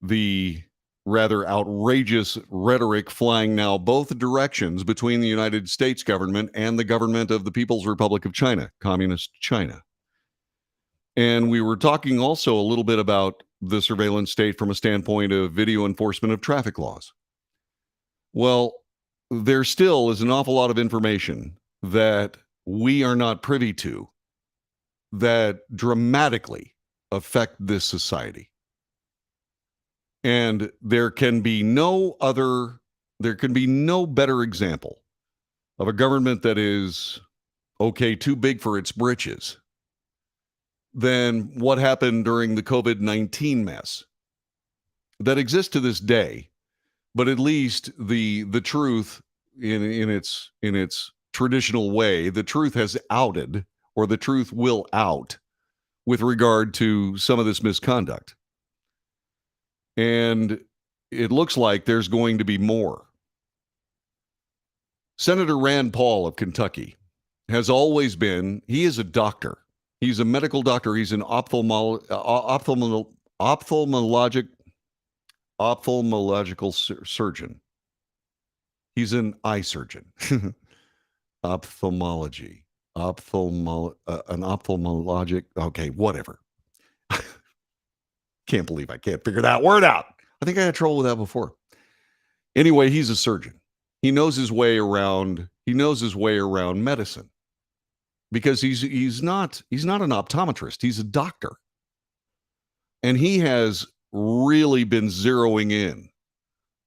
the rather outrageous rhetoric flying now both directions between the United States government and the government of the People's Republic of China, Communist China. And we were talking also a little bit about the surveillance state from a standpoint of video enforcement of traffic laws. Well, there still is an awful lot of information that we are not privy to that dramatically affect this society. And there can be no better example of a government that is, too big for its britches than what happened during the COVID-19 mess that exists to this day. But at least the truth in its traditional way, the truth has outed, or the truth will out with regard to some of this misconduct. And it looks like there's going to be more. Senator Rand Paul of Kentucky has always been, he is a doctor. He's a medical doctor. He's an ophthalmological surgeon. He's an eye surgeon. Ophthalmology. An ophthalmologic. Okay, whatever. Can't believe I can't figure that word out. I think I had trouble with that before. Anyway, he's a surgeon. He knows his way around medicine. Because he's not an optometrist, he's a doctor. And he has really been zeroing in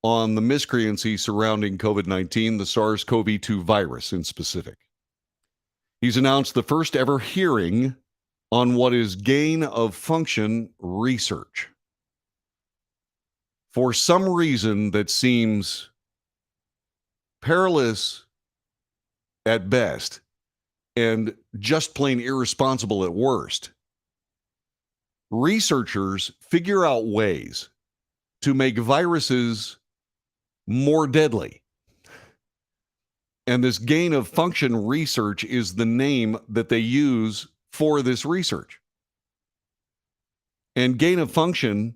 on the miscreancy surrounding COVID-19, the SARS-CoV-2 virus in specific. He's announced the first ever hearing on what is gain of function research. For some reason that seems perilous at best and just plain irresponsible at worst, researchers figure out ways to make viruses more deadly. And this gain of function research is the name that they use for this research. And gain of function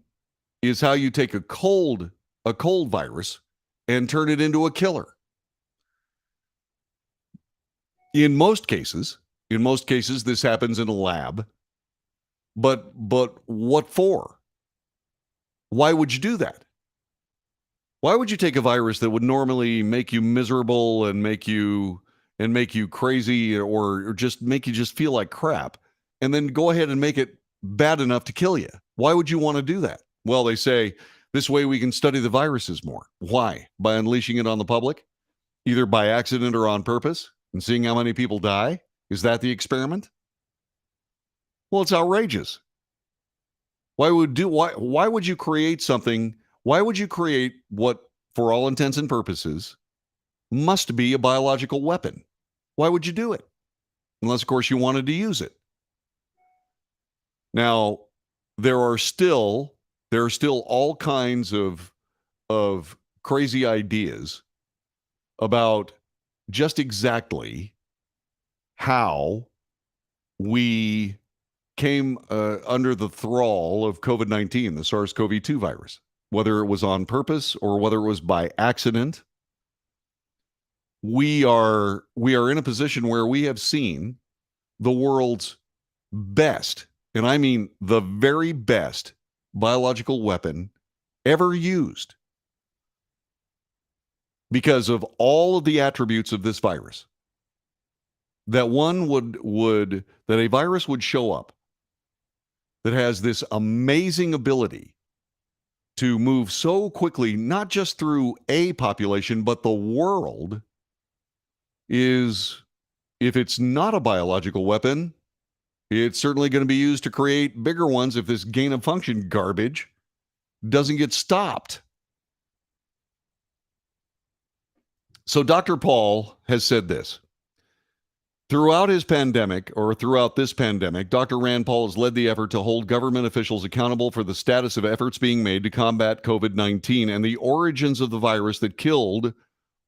is how you take a cold virus and turn it into a killer. In most cases, this happens in a lab. But what for? Why would you do that? Why would you take a virus that would normally make you miserable and make you crazy or just make you just feel like crap and then go ahead and make it bad enough to kill you? Why would you want to do that? Well, they say this way we can study the viruses more. Why? By unleashing it on the public, either by accident or on purpose, and seeing how many people die? Is that the experiment? Well, it's outrageous. Why would you create something? Why would you create what, for all intents and purposes, must be a biological weapon? Why would you do it? Unless, of course, you wanted to use it. Now, there are still all kinds of of crazy ideas about just exactly how we came under the thrall of COVID-19, the SARS-CoV-2 virus, whether it was on purpose or whether it was by accident. We are in a position where we have seen the world's best, and I mean the very best biological weapon ever used because of all of the attributes of this virus. That that a virus would show up that has this amazing ability to move so quickly, not just through a population, but the world, is, if it's not a biological weapon, it's certainly going to be used to create bigger ones if this gain of function garbage doesn't get stopped. So Dr. Paul has said this. Throughout this pandemic, Dr. Rand Paul has led the effort to hold government officials accountable for the status of efforts being made to combat COVID-19 and the origins of the virus that killed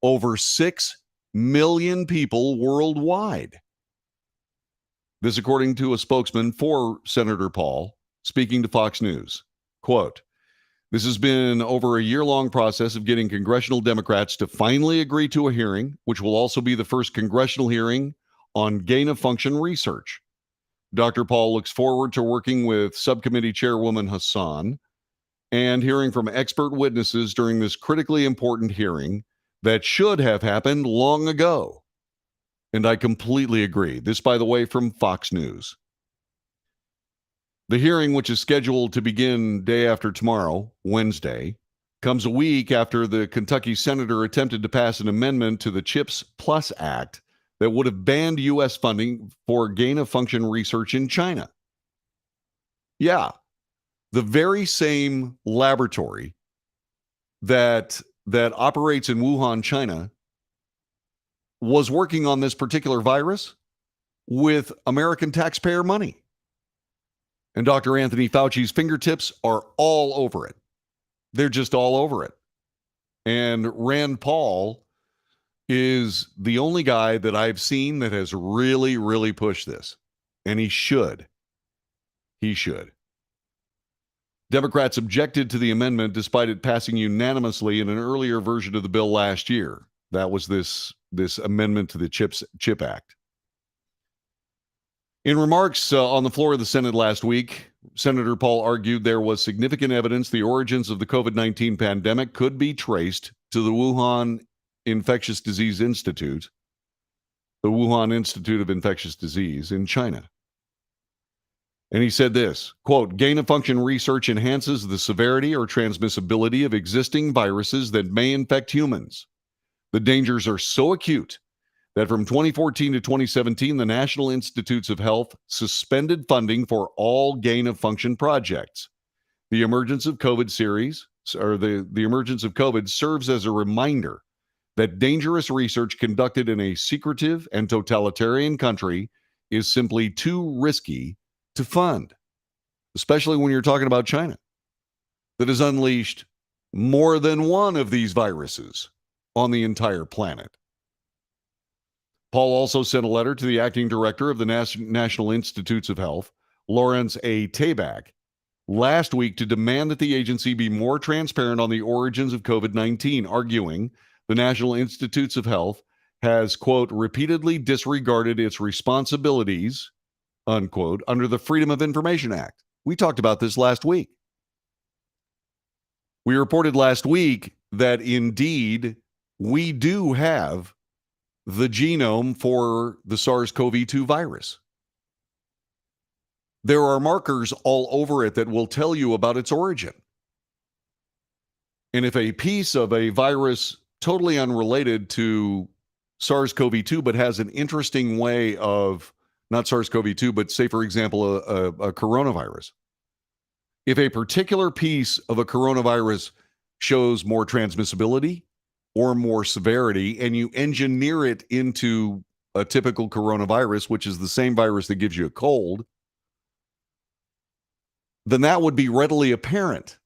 over 6 million people worldwide. This, according to a spokesman for Senator Paul, speaking to Fox News. Quote, "This has been over a year-long process of getting congressional Democrats to finally agree to a hearing, which will also be the first congressional hearing on gain-of-function research. Dr. Paul looks forward to working with Subcommittee Chairwoman Hassan and hearing from expert witnesses during this critically important hearing that should have happened long ago." And I completely agree. This, by the way, from Fox News. The hearing, which is scheduled to begin day after tomorrow, Wednesday, comes a week after the Kentucky senator attempted to pass an amendment to the CHIPS Plus Act that would have banned U.S. funding for gain-of-function research in China. Yeah, the very same laboratory that operates in Wuhan, China, was working on this particular virus with American taxpayer money. And Dr. Anthony Fauci's fingertips are all over it. They're just all over it. And Rand Paul is the only guy that I've seen that has really, really pushed this. And he should. He should. Democrats objected to the amendment despite it passing unanimously in an earlier version of the bill last year. That was this amendment to the CHIP Act. In remarks on the floor of the Senate last week, Senator Paul argued there was significant evidence the origins of the COVID-19 pandemic could be traced to the Wuhan Infectious Disease Institute, the Wuhan Institute of Infectious Disease in China. And he said this, quote, "Gain-of-function research enhances the severity or transmissibility of existing viruses that may infect humans. The dangers are so acute that from 2014 to 2017, the National Institutes of Health suspended funding for all gain-of-function projects. The emergence of COVID serves as a reminder that dangerous research conducted in a secretive and totalitarian country is simply too risky to fund, especially when you're talking about China, that has unleashed more than one of these viruses on the entire planet." Paul also sent a letter to the acting director of the National Institutes of Health, Lawrence A. Tabak, last week to demand that the agency be more transparent on the origins of COVID-19, arguing the National Institutes of Health has, quote, "repeatedly disregarded its responsibilities," unquote, under the Freedom of Information Act. We talked about this last week. We reported last week that indeed we do have the genome for the SARS-CoV-2 virus. There are markers all over it that will tell you about its origin. And if a piece of a virus totally unrelated to SARS-CoV-2 but has an interesting way of, not SARS-CoV-2, but say, for example, a coronavirus. If a particular piece of a coronavirus shows more transmissibility or more severity, and you engineer it into a typical coronavirus, which is the same virus that gives you a cold, then that would be readily apparent.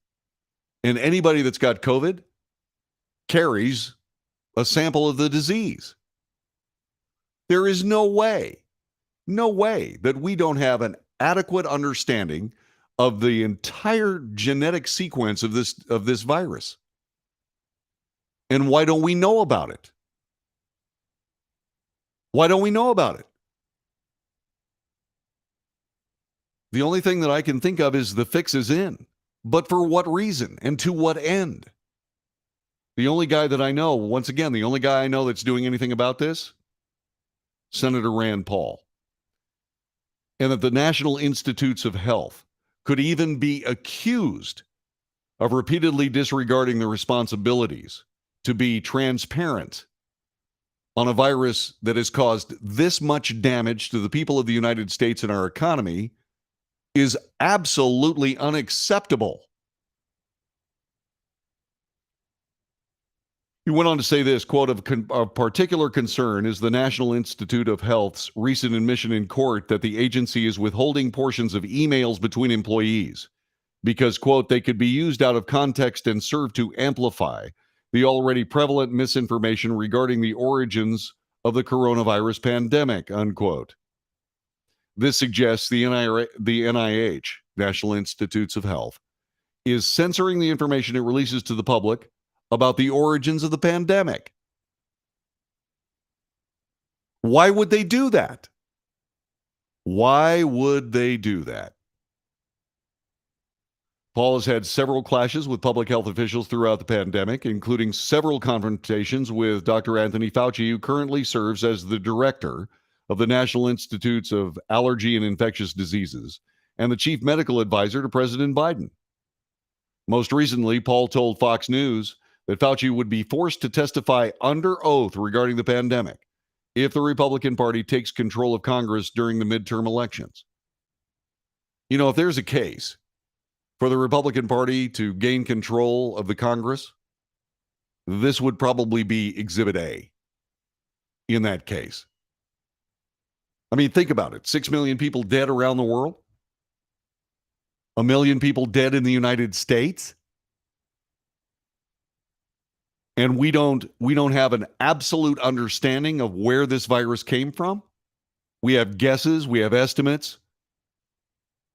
And anybody that's got COVID carries a sample of the disease. There is no way that we don't have an adequate understanding of the entire genetic sequence of this virus. And why don't we know about it? Why don't we know about it? The only thing that I can think of is the fix is in. But for what reason and to what end? The only guy that I know, once again, the only guy I know that's doing anything about this, Senator Rand Paul. And that the National Institutes of Health could even be accused of repeatedly disregarding their responsibilities to be transparent on a virus that has caused this much damage to the people of the United States and our economy is absolutely unacceptable. He went on to say this, quote, of particular concern is the National Institute of Health's recent admission in court that the agency is withholding portions of emails between employees because, quote, they could be used out of context and serve to amplify the already prevalent misinformation regarding the origins of the coronavirus pandemic, unquote. This suggests the NIH, National Institutes of Health, is censoring the information it releases to the public about the origins of the pandemic. Why would they do that? Why would they do that? Paul has had several clashes with public health officials throughout the pandemic, including several confrontations with Dr. Anthony Fauci, who currently serves as the director of the National Institutes of Allergy and Infectious Diseases and the chief medical advisor to President Biden. Most recently, Paul told Fox News that Fauci would be forced to testify under oath regarding the pandemic if the Republican Party takes control of Congress during the midterm elections. You know, if there's a case for the Republican Party to gain control of the Congress, this would probably be Exhibit A in that case. I mean, think about it. 6 million people dead around the world. 1 million people dead in the United States. And we don't have an absolute understanding of where this virus came from. We have guesses, we have estimates.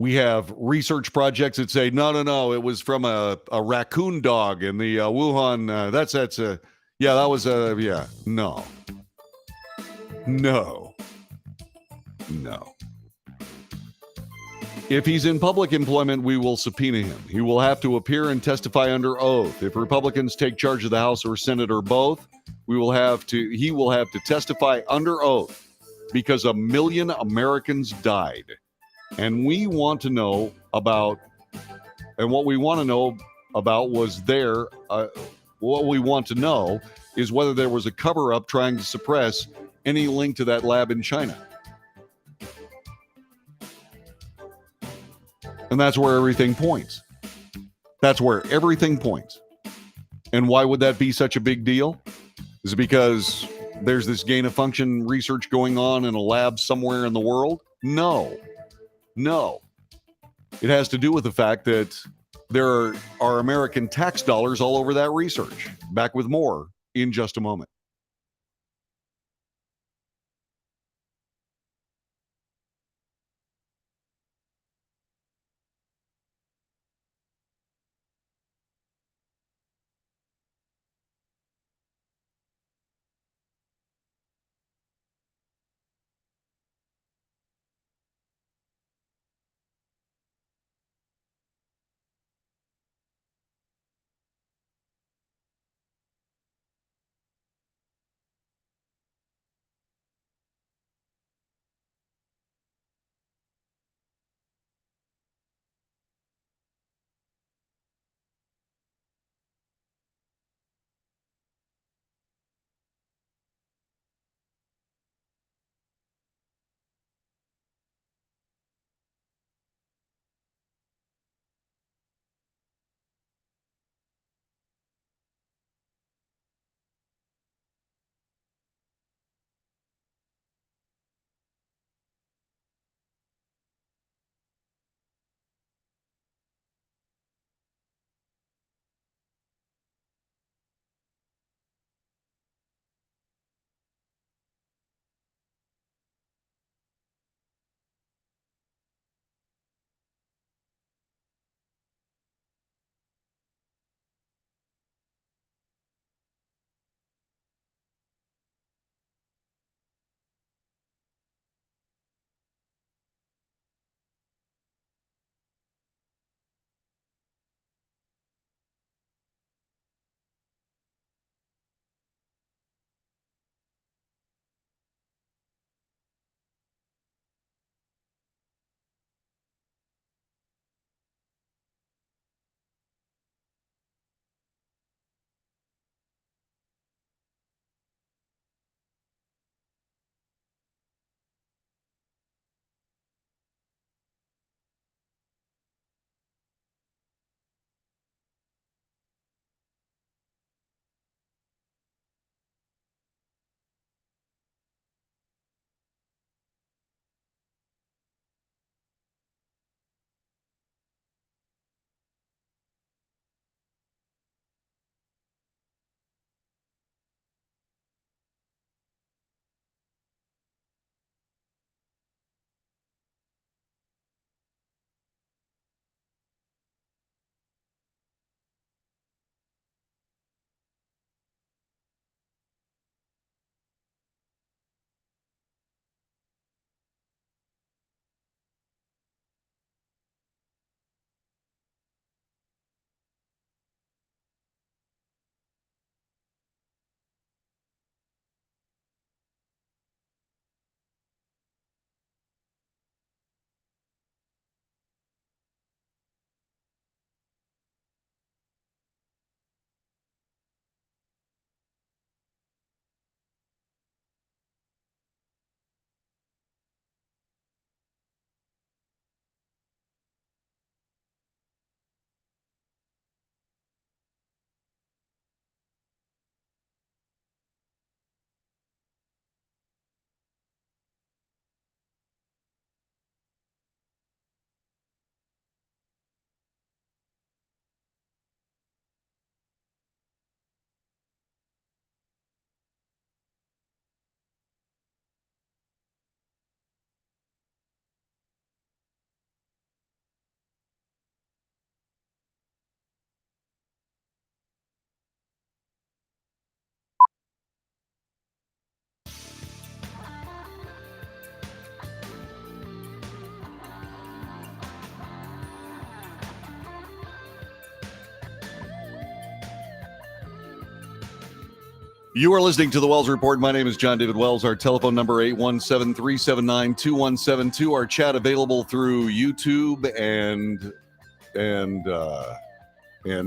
We have research projects that say, no, it was from a raccoon dog in the Wuhan. No. If he's in public employment, we will subpoena him. He will have to appear and testify under oath. If Republicans take charge of the House or Senate or both, he will have to testify under oath because 1 million Americans died. And we want to know about, and what we want to know about was what we want to know is whether there was a cover-up trying to suppress any link to that lab in China. And that's where everything points. And why would that be such a big deal? Is it because there's this gain-of-function research going on in a lab somewhere in the world? No. It has to do with the fact that there are American tax dollars all over that research. Back with more in just a moment. You are listening to the Wells Report. My name is John David Wells. Our telephone number 817-379-2172. Our chat available through YouTube and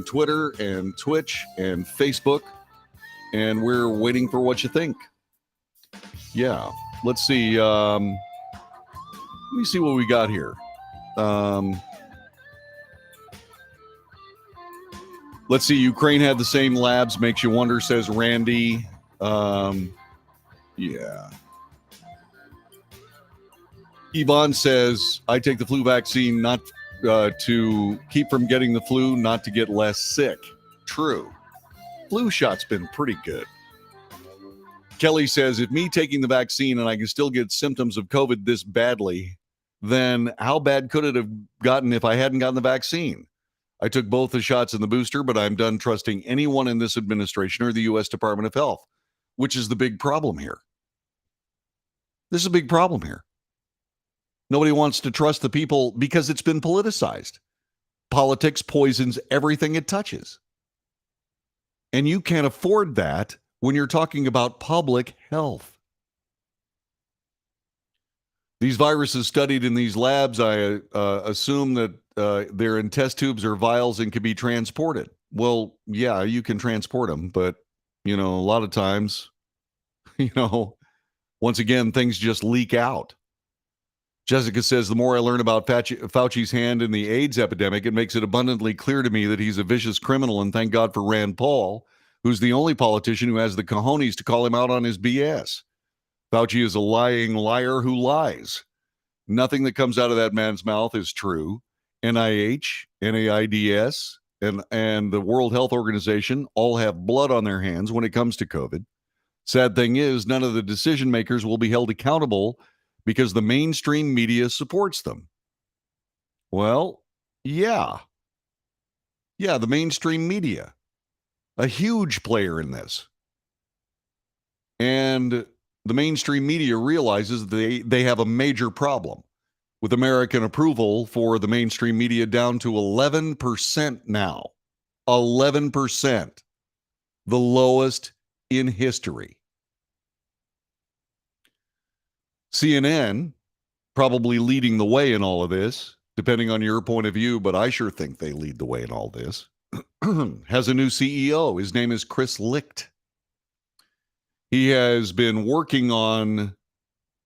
Twitter and Twitch and Facebook. And we're waiting for what you think. Yeah. Let's see. Let me see what we got here. Let's see. Ukraine had the same labs. Makes you wonder, says Randy. Yeah. Yvonne says, I take the flu vaccine not to keep from getting the flu, not to get less sick. True. Flu shot's been pretty good. Kelly says, if me taking the vaccine and I can still get symptoms of COVID this badly, then how bad could it have gotten if I hadn't gotten the vaccine? I took both the shots and the booster, but I'm done trusting anyone in this administration or the U.S. Department of Health, which is the big problem here. This is a big problem here. Nobody wants to trust the people because it's been politicized. Politics poisons everything it touches. And you can't afford that when you're talking about public health. These viruses studied in these labs, I assume that they're in test tubes or vials and can be transported. Well, yeah, you can transport them, but, a lot of times, once again, things just leak out. Jessica says, the more I learn about Fauci's hand in the AIDS epidemic, it makes it abundantly clear to me that he's a vicious criminal, and thank God for Rand Paul, who's the only politician who has the cojones to call him out on his BS. Fauci is a lying liar who lies. Nothing that comes out of that man's mouth is true. NIH, NAIDS, and the World Health Organization all have blood on their hands when it comes to COVID. Sad thing is, none of the decision makers will be held accountable because the mainstream media supports them. Well, yeah. Yeah, the mainstream media, a huge player in this. And the mainstream media realizes they have a major problem with American approval for the mainstream media down to 11% now. 11%. The lowest in history. CNN probably leading the way in all of this, depending on your point of view, but I sure think they lead the way in all this, has a new CEO. His name is Chris Licht. He has been working on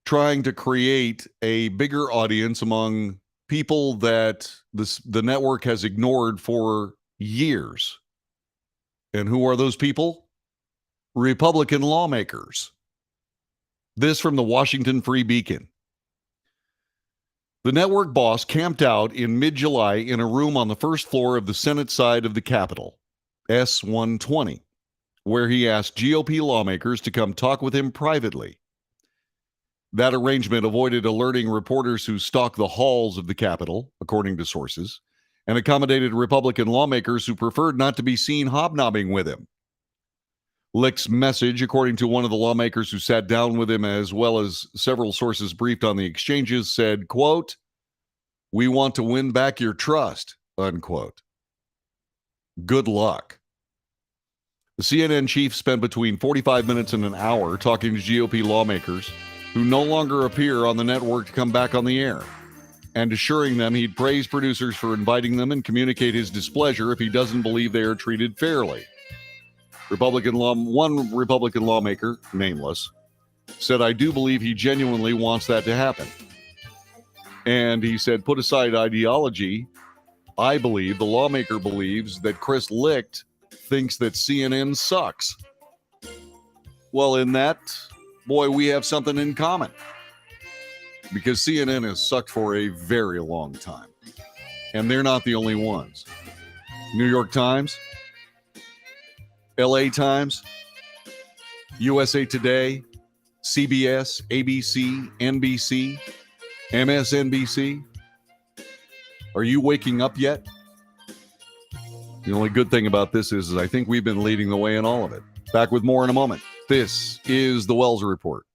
trying to create a bigger audience among people that the network has ignored for years. And who are those people? Republican lawmakers. This from the Washington Free Beacon. The network boss camped out in mid-July in a room on the first floor of the Senate side of the Capitol, S-120, where he asked GOP lawmakers to come talk with him privately. That arrangement avoided alerting reporters who stalk the halls of the Capitol, according to sources, and accommodated Republican lawmakers who preferred not to be seen hobnobbing with him. Licht's message, according to one of the lawmakers who sat down with him, as well as several sources briefed on the exchanges, said, quote, "We want to win back your trust," unquote. Good luck. The CNN chief spent between 45 minutes and an hour talking to GOP lawmakers who no longer appear on the network to come back on the air, and assuring them he'd praise producers for inviting them and communicate his displeasure if he doesn't believe they are treated fairly. One Republican lawmaker, nameless, said, "I do believe he genuinely wants that to happen." And he said, put aside ideology, I believe, the lawmaker believes that Chris Licht thinks that CNN sucks. Well, in that, boy, we have something in common. Because CNN has sucked for a very long time. And they're not the only ones. New York Times, LA Times, USA Today, CBS, ABC, NBC, MSNBC. Are you waking up yet? The only good thing about this is I think we've been leading the way in all of it. Back with more in a moment. This is the Wells Report.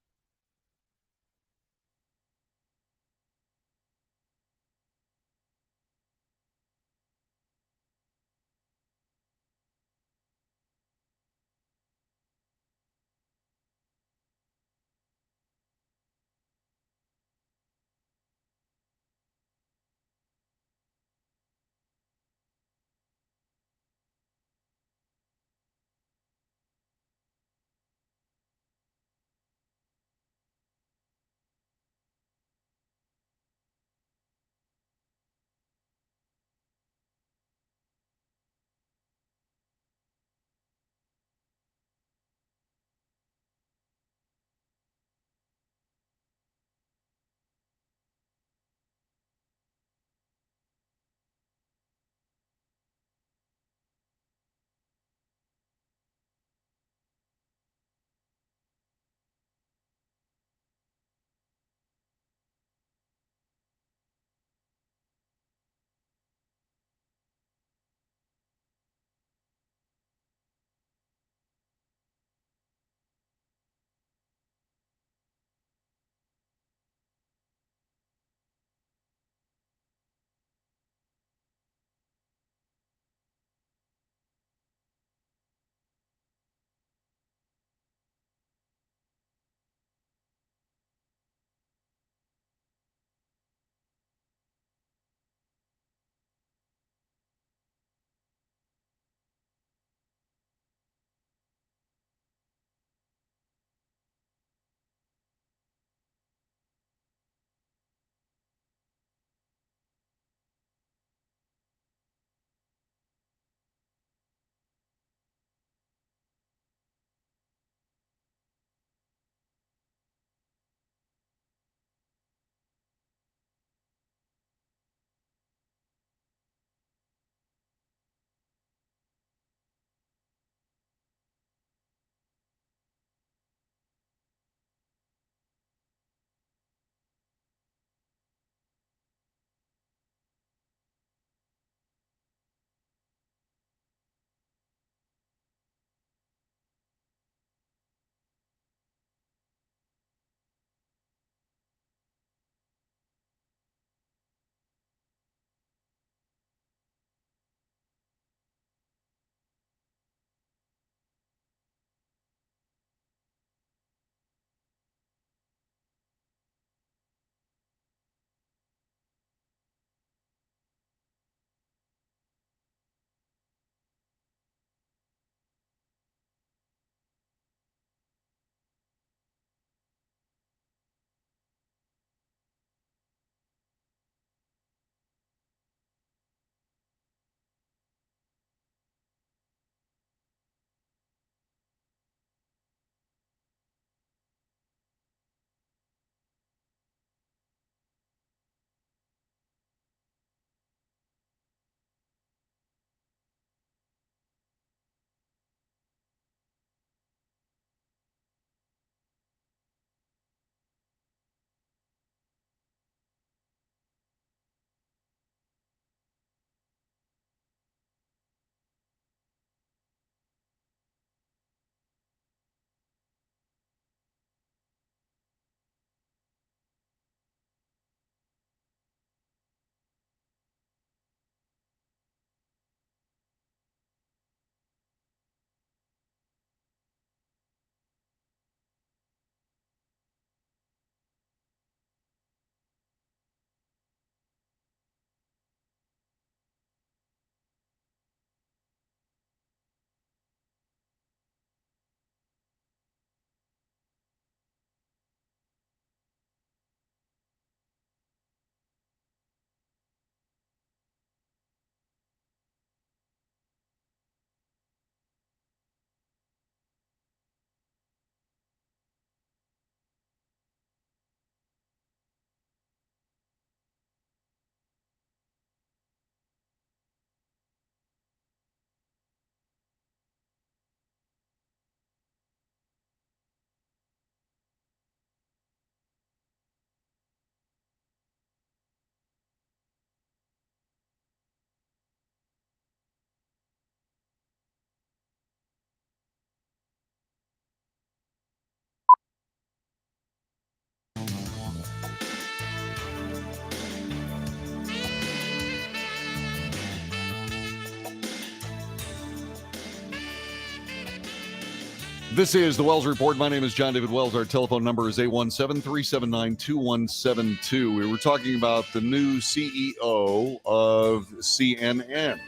This is the Wells Report. My name is John David Wells. Our telephone number is 817-379-2172. We were talking about the new CEO of CNN,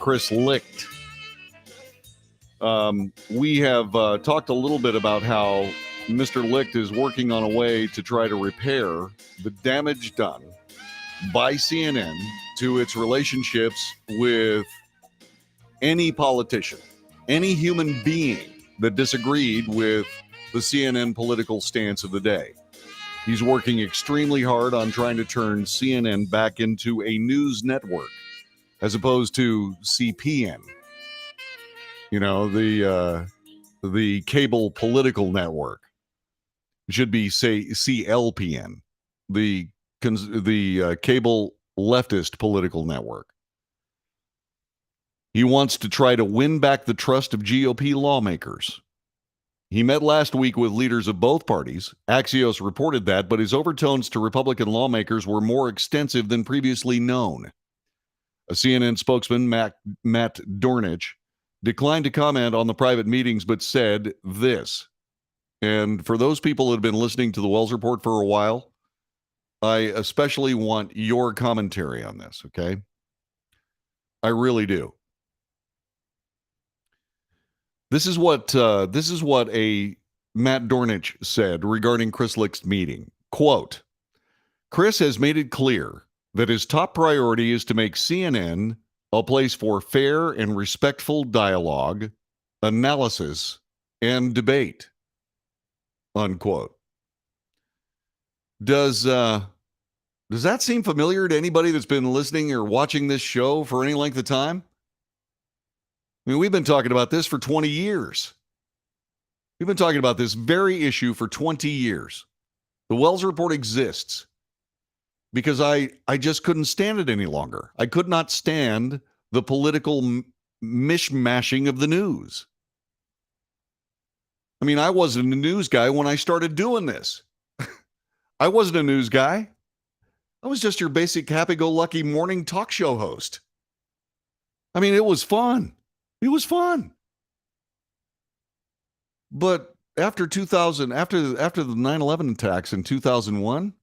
Chris Licht. We have talked a little bit about how Mr. Licht is working on a way to try to repair the damage done by CNN to its relationships with any politician, any human being that disagreed with the CNN political stance of the day. He's working extremely hard on trying to turn CNN back into a news network as opposed to CPN. You know, the cable political network. It should be, say, CLPN, the cable leftist political network. He wants to try to win back the trust of GOP lawmakers. He met last week with leaders of both parties. Axios reported that, but his overtones to Republican lawmakers were more extensive than previously known. A CNN spokesman, Matt Dornich, declined to comment on the private meetings, but said this. And for those people that have been listening to the Wells Report for a while, I especially want your commentary on this, okay? I really do. This is what a Matt Dornich said regarding Chris Licht's meeting. Quote, Chris has made it clear that his top priority is to make CNN a place for fair and respectful dialogue, analysis, and debate. Unquote. Does that seem familiar to anybody that's been listening or watching this show for any length of time? I mean, we've been talking about this for 20 years. We've been talking about this very issue for 20 years. The Wells Report exists because I just couldn't stand it any longer. I could not stand the political mishmashing of the news. I mean, I wasn't a news guy when I started doing this. I wasn't a news guy. I was just your basic happy-go-lucky morning talk show host. I mean, it was fun. It was fun. But after 2000, after the 9/11 attacks in 2001,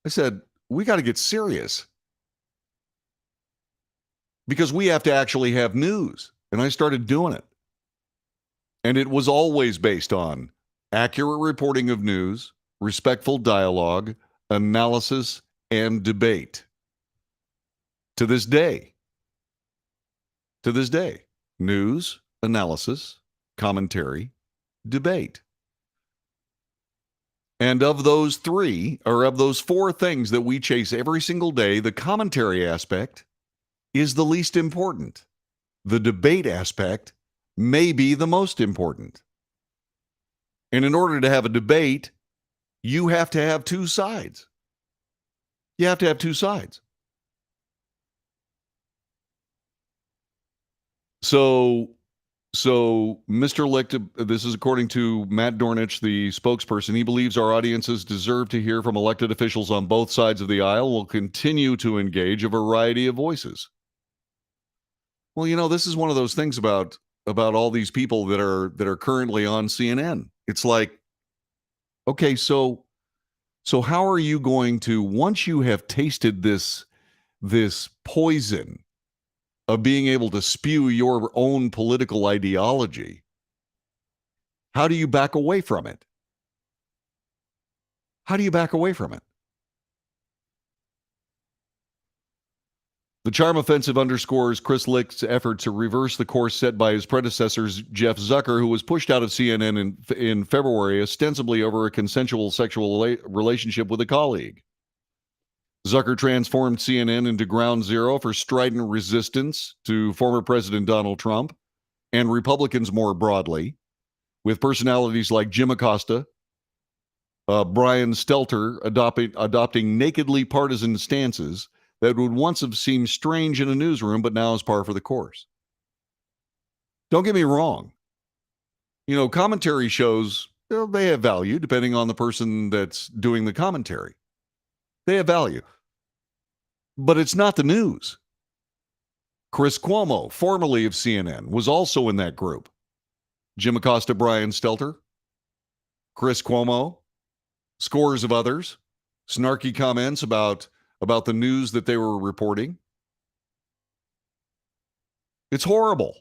I said, we got to get serious. Because we have to actually have news. And I started doing it. And it was always based on accurate reporting of news, respectful dialogue, analysis, and debate. To this day, news, analysis, commentary, debate. And of those four things that we chase every single day, the commentary aspect is the least important. The debate aspect may be the most important. And in order to have a debate, you have to have two sides. You have to have two sides. So Mr. Licht, this is according to Matt Dornich, the spokesperson, he believes our audiences deserve to hear from elected officials on both sides of the aisle. Will continue to engage a variety of voices. Well, you know, this is one of those things about all these people that are currently on CNN. It's like, okay, so how are you going to, once you have tasted this poison of being able to spew your own political ideology, how do you back away from it? How do you back away from it? The charm offensive underscores Chris Licht's effort to reverse the course set by his predecessors, Jeff Zucker, who was pushed out of CNN in February, ostensibly over a consensual sexual relationship with a colleague. Zucker transformed CNN into ground zero for strident resistance to former President Donald Trump and Republicans more broadly, with personalities like Jim Acosta, Brian Stelter adopting nakedly partisan stances that would once have seemed strange in a newsroom, but now is par for the course. Don't get me wrong. You know, commentary shows, they have value depending on the person that's doing the commentary. They have value. But it's not the news. Chris Cuomo, formerly of CNN, was also in that group. Jim Acosta, Brian Stelter, Chris Cuomo, scores of others, snarky comments about the news that they were reporting. It's horrible.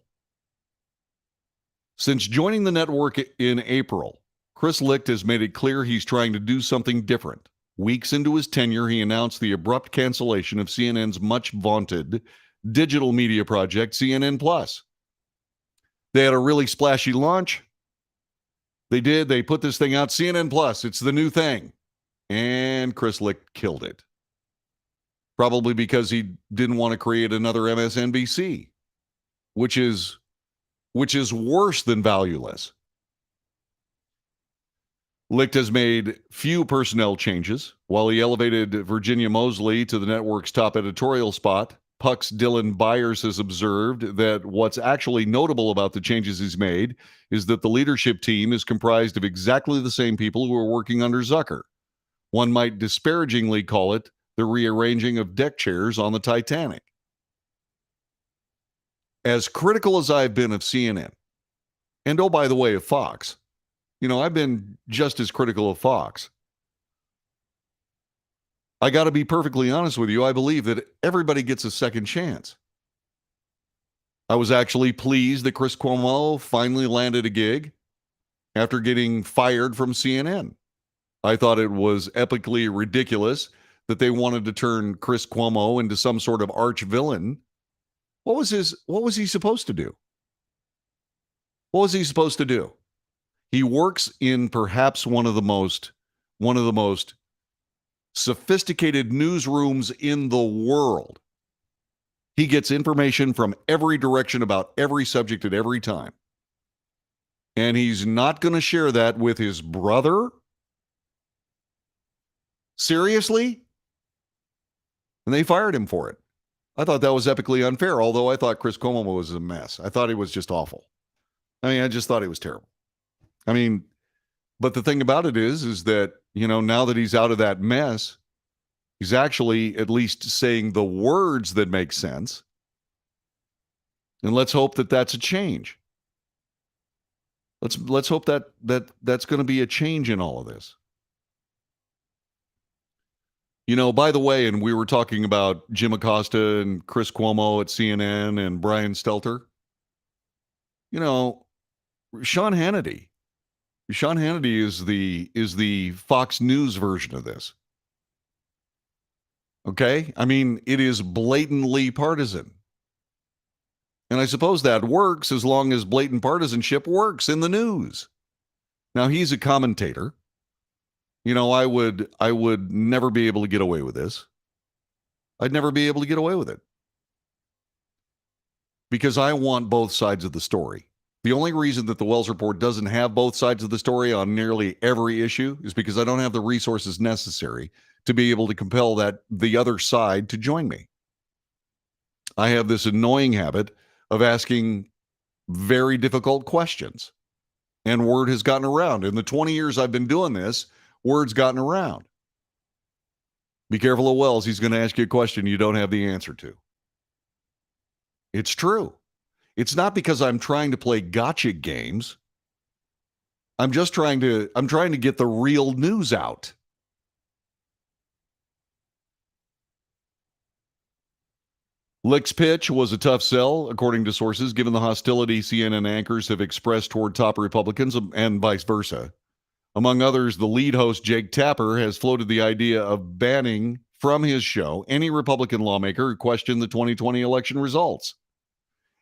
Since joining the network in April, Chris Licht has made it clear he's trying to do something different. Weeks into his tenure, he announced the abrupt cancellation of CNN's much vaunted digital media project, CNN Plus. They had a really splashy launch. They did. They put this thing out, CNN Plus. It's the new thing. And Chris Licht killed it. Probably because he didn't want to create another MSNBC, which is worse than valueless. Licht has made few personnel changes. While he elevated Virginia Mosley to the network's top editorial spot, Puck's Dylan Byers has observed that what's actually notable about the changes he's made is that the leadership team is comprised of exactly the same people who are working under Zucker. One might disparagingly call it the rearranging of deck chairs on the Titanic. As critical as I've been of CNN, and oh, by the way, of Fox, I've been just as critical of Fox. I got to be perfectly honest with you. I believe that everybody gets a second chance. I was actually pleased that Chris Cuomo finally landed a gig after getting fired from CNN. I thought it was epically ridiculous that they wanted to turn Chris Cuomo into some sort of arch villain. What was he supposed to do? What was he supposed to do? He works in perhaps one of the most sophisticated newsrooms in the world. He gets information from every direction about every subject at every time. And he's not going to share that with his brother? Seriously? And they fired him for it. I thought that was epically unfair, although I thought Chris Cuomo was a mess. I thought he was just awful. I just thought he was terrible. But the thing about it is that, now that he's out of that mess, he's actually at least saying the words that make sense. And let's hope that that's a change. Let's hope that's going to be a change in all of this. By the way, and we were talking about Jim Acosta and Chris Cuomo at CNN and Brian Stelter. Sean Hannity is the Fox News version of this. Okay? It is blatantly partisan. And I suppose that works as long as blatant partisanship works in the news. Now, he's a commentator. I would never be able to get away with this. I'd never be able to get away with it. Because I want both sides of the story. The only reason that the Wells Report doesn't have both sides of the story on nearly every issue is because I don't have the resources necessary to be able to compel the other side to join me. I have this annoying habit of asking very difficult questions, and word has gotten around. In the 20 years I've been doing this, word's gotten around. Be careful of Wells. He's going to ask you a question you don't have the answer to. It's true. It's not because I'm trying to play gotcha games. I'm trying to get the real news out. Licht's pitch was a tough sell, according to sources, given the hostility CNN anchors have expressed toward top Republicans and vice versa. Among others, the lead host, Jake Tapper, has floated the idea of banning from his show any Republican lawmaker who questioned the 2020 election results.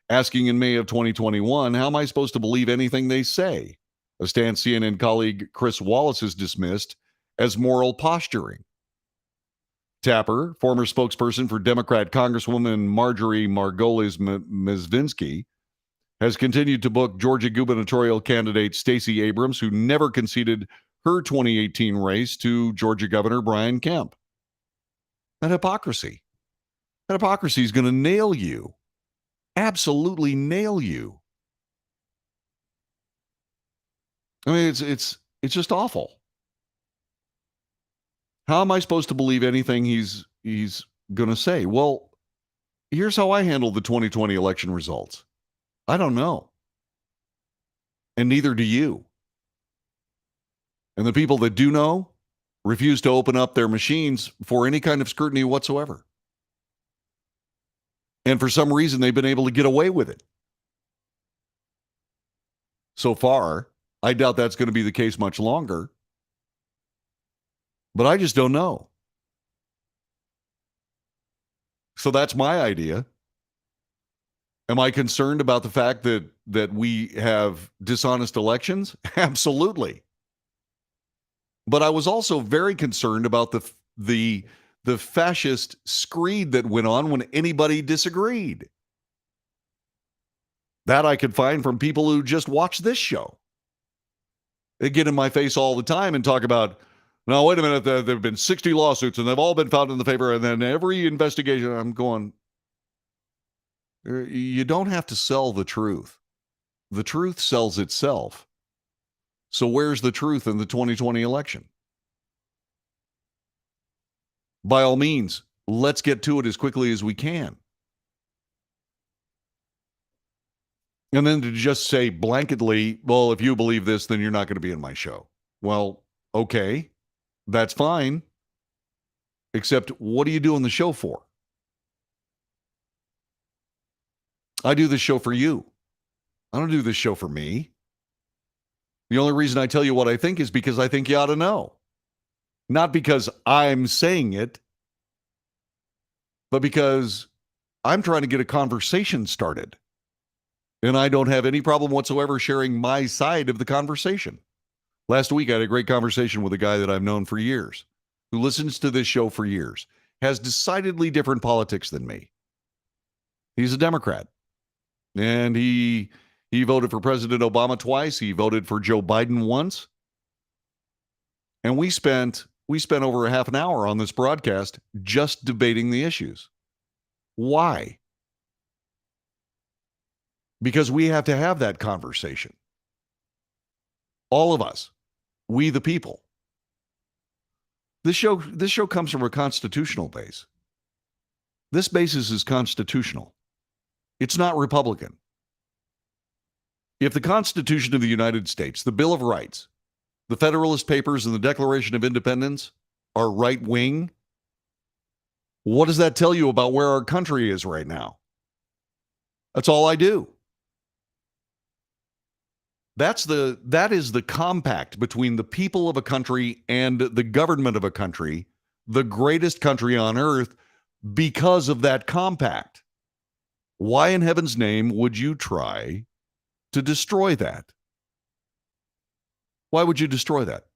Asking in May of 2021, how am I supposed to believe anything they say? A stance CNN colleague Chris Wallace has dismissed as moral posturing. Tapper, former spokesperson for Democrat Congresswoman Marjorie Margolis Mezvinsky, has continued to book Georgia gubernatorial candidate Stacey Abrams, who never conceded her 2018 race to Georgia Governor Brian Kemp. That hypocrisy is going to nail you. Absolutely nail you. It's just awful. How am I supposed to believe anything he's going to say? Well, here's how I handled the 2020 election results. I don't know. and neither do you. And the people that do know refuse to open up their machines for any kind of scrutiny whatsoever. And for some reason, they've been able to get away with it. So far, I doubt that's going to be the case much longer. But I just don't know. So that's my idea. Am I concerned about the fact that we have dishonest elections? Absolutely. But I was also very concerned about the fascist screed that went on when anybody disagreed. That I could find from people who just watch this show. They get in my face all the time and talk about, no, wait a minute, there have been 60 lawsuits and they've all been found in the favor. And then every investigation, I'm going, you don't have to sell the truth. The truth sells itself. So where's the truth in the 2020 election? By all means, let's get to it as quickly as we can. And then to just say blanketly, well, if you believe this, then you're not going to be in my show. Well, okay, that's fine. Except what are you doing the show for? I do this show for you. I don't do this show for me. The only reason I tell you what I think is because I think you ought to know. Not because I'm saying it, but because I'm trying to get a conversation started. And I don't have any problem whatsoever sharing my side of the conversation. Last week, I had a great conversation with a guy that I've known for years, who listens to this show for years, has decidedly different politics than me. He's a Democrat. And he voted for President Obama twice. He voted for Joe Biden once. And we spent over a half an hour on this broadcast just debating the issues. Why? Because we have to have that conversation. All of us, we the people. This show comes from a constitutional base. This basis is constitutional. It's not Republican. If the Constitution of the United States, the Bill of Rights, the Federalist Papers, and the Declaration of Independence are right-wing, what does that tell you about where our country is right now? That's all I do. That is the compact between the people of a country and the government of a country, the greatest country on earth, because of that compact. Why in heaven's name would you try to destroy that? Why would you destroy that?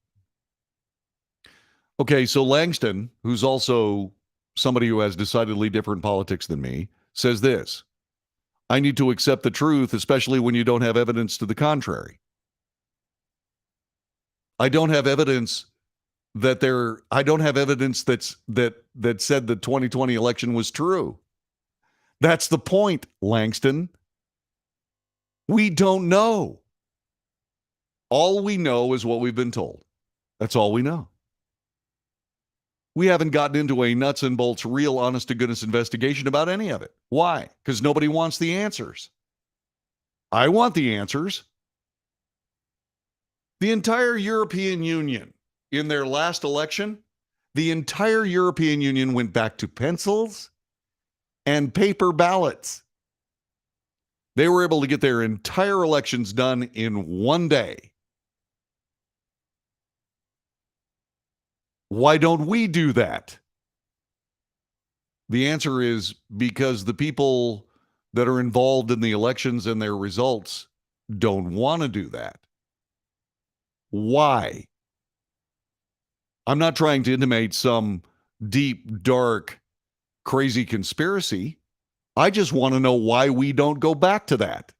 Okay, so Langston, who's also somebody who has decidedly different politics than me, says this: I need to accept the truth, especially when you don't have evidence to the contrary. I don't have evidence that said the 2020 election was true. That's the point, Langston. We don't know. All we know is what we've been told. That's all we know. We haven't gotten into a nuts and bolts, real honest-to-goodness investigation about any of it. Why? Because nobody wants the answers. I want the answers. The entire European Union, in their last election, the entire European Union went back to pencils and paper ballots. They were able to get their entire elections done in one day. Why don't we do that? The answer is because the people that are involved in the elections and their results don't want to do that. Why? I'm not trying to intimate some deep, dark, crazy conspiracy. I just want to know why we don't go back to that.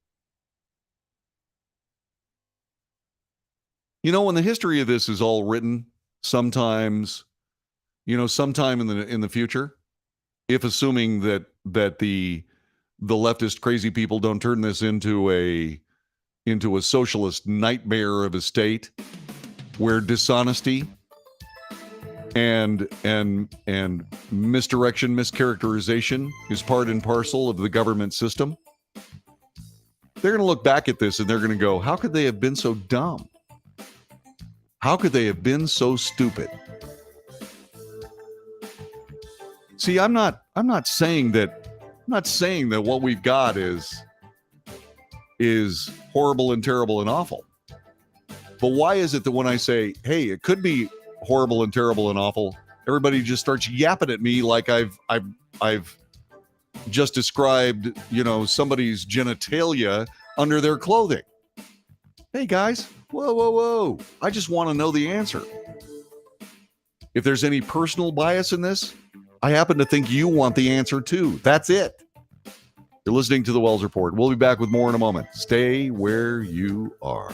You know, when the history of this is all written, sometime in the future, if assuming that the leftist crazy people don't turn this into a socialist nightmare of a state where dishonesty and misdirection, mischaracterization is part and parcel of the government system, They're going to look back at this and they're going to go, how could they have been so dumb? How could they have been so stupid? See, I'm not saying that what we've got is horrible and terrible and awful. But why is it that when I say, hey, it could be horrible and terrible and awful, everybody just starts yapping at me like I've just described, somebody's genitalia under their clothing. Hey guys, whoa. I just want to know the answer. If there's any personal bias in this, I happen to think you want the answer too. That's it. You're listening to the Wells Report. We'll be back with more in a moment. Stay where you are.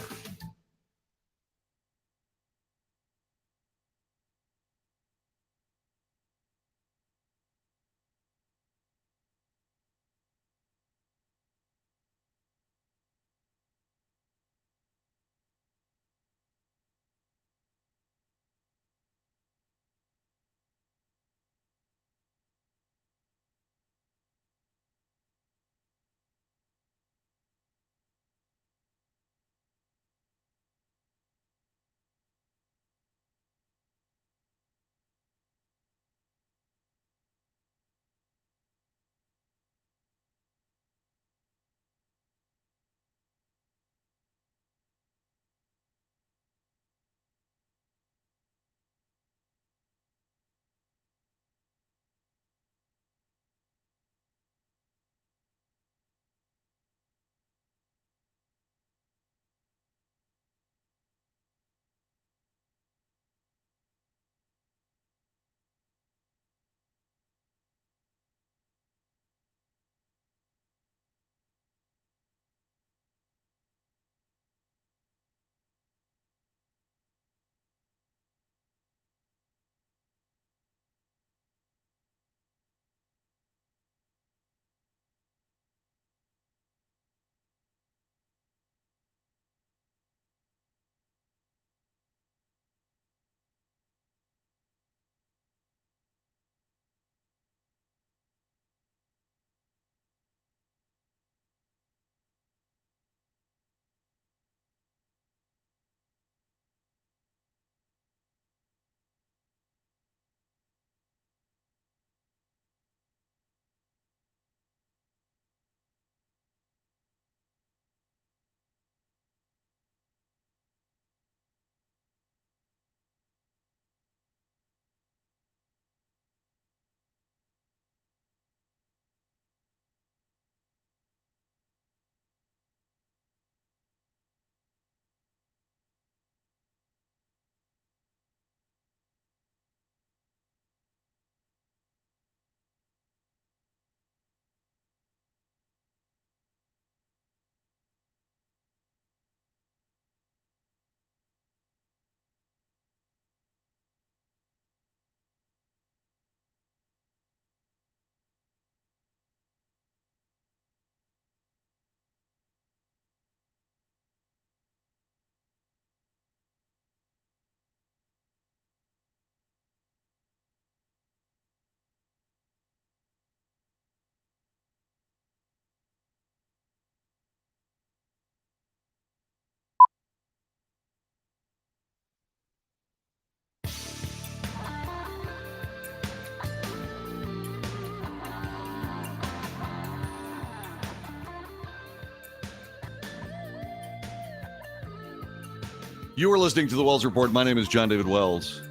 You are listening to the Wells Report. My name is John David Wells.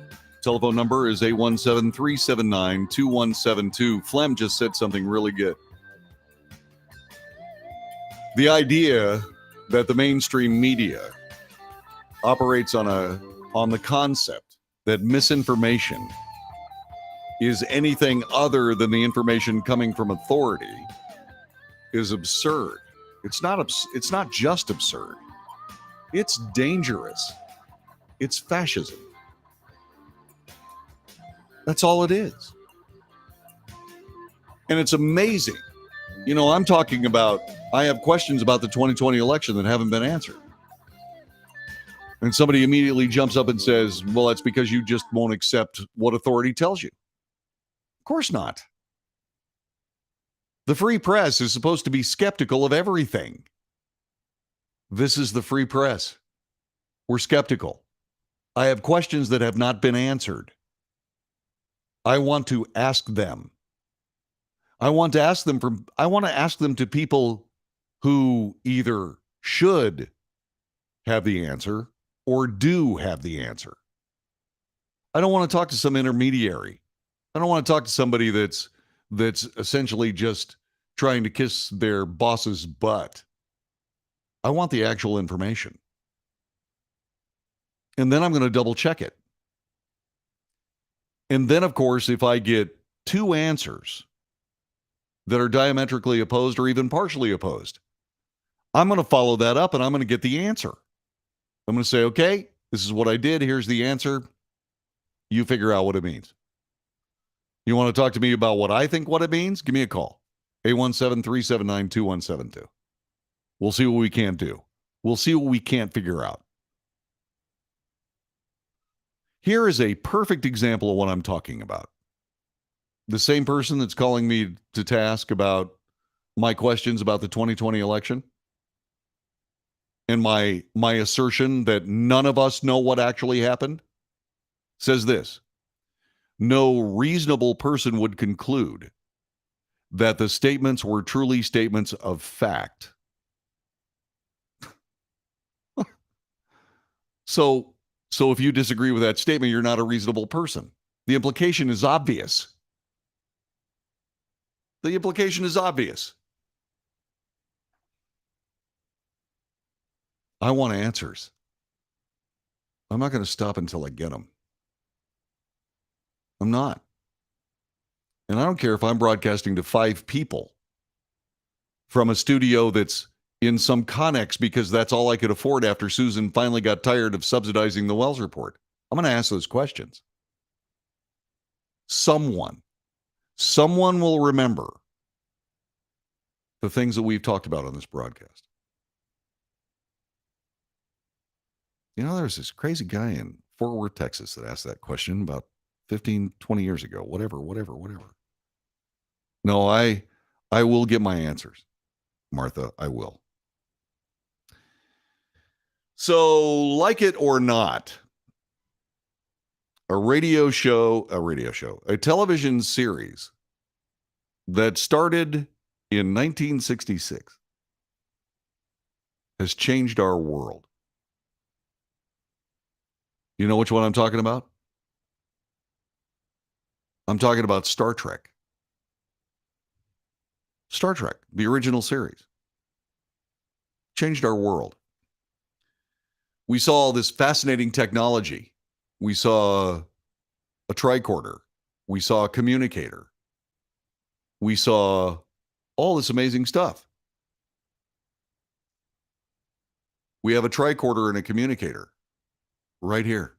Telephone number is 817-379-2172. Flem just said something really good. The idea that the mainstream media operates on the concept that misinformation is anything other than the information coming from authority is absurd. It's not just absurd. It's dangerous. It's fascism. That's all it is. And it's amazing. I'm talking about, I have questions about the 2020 election that haven't been answered. And somebody immediately jumps up and says, well, that's because you just won't accept what authority tells you. Of course not. The free press is supposed to be skeptical of everything. This is the free press. We're skeptical. I have questions that have not been answered. I want to ask them. I want to ask them to people who either should have the answer or do have the answer. I don't want to talk to some intermediary. I don't want to talk to somebody that's essentially just trying to kiss their boss's butt. I want the actual information. And then I'm going to double check it. And then, of course, if I get two answers that are diametrically opposed or even partially opposed, I'm going to follow that up and I'm going to get the answer. I'm going to say, okay, this is what I did. Here's the answer. You figure out what it means. You want to talk to me about what I think what it means? Give me a call. 817-379-2172. We'll see what we can't do. We'll see what we can't figure out. Here is a perfect example of what I'm talking about. The same person that's calling me to task about my questions about the 2020 election and my assertion that none of us know what actually happened says this: no reasonable person would conclude that the statements were truly statements of fact. So if you disagree with that statement, you're not a reasonable person. The implication is obvious. The implication is obvious. I want answers. I'm not going to stop until I get them. I'm not. And I don't care if I'm broadcasting to 5 people from a studio that's in some Connex because that's all I could afford after Susan finally got tired of subsidizing the Wells Report. I'm going to ask those questions. Someone will remember the things that we've talked about on this broadcast. You know, there's this crazy guy in Fort Worth, Texas that asked that question about 15, 20 years ago, whatever. No, I will get my answers, Martha, I will. So, like it or not, a television series that started in 1966 has changed our world. You know which one I'm talking about? I'm talking about Star Trek. Star Trek, the original series, changed our world. We saw this fascinating technology. We saw a tricorder. We saw a communicator. We saw all this amazing stuff. We have a tricorder and a communicator right here.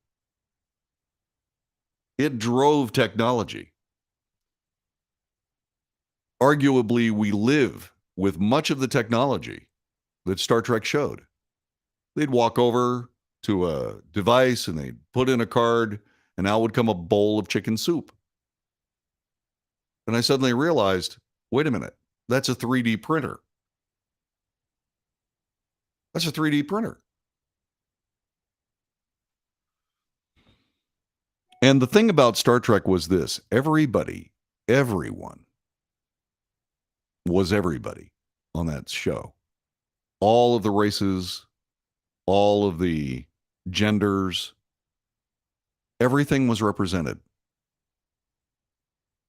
It drove technology. Arguably, we live with much of the technology that Star Trek showed. They'd walk over to a device and they'd put in a card, and out would come a bowl of chicken soup. And I suddenly realized, wait a minute, that's a 3D printer. That's a 3D printer. And the thing about Star Trek was this: everyone was everybody on that show. All of the races, all of the genders, everything was represented.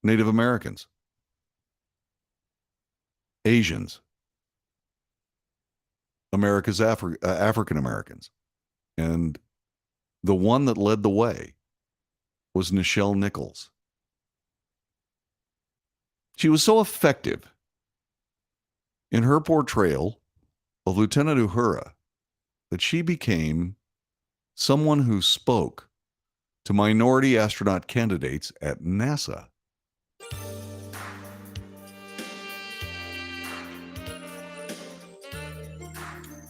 Native Americans, Asians, America's African Americans. And the one that led the way was Nichelle Nichols. She was so effective in her portrayal of Lieutenant Uhura that she became someone who spoke to minority astronaut candidates at NASA.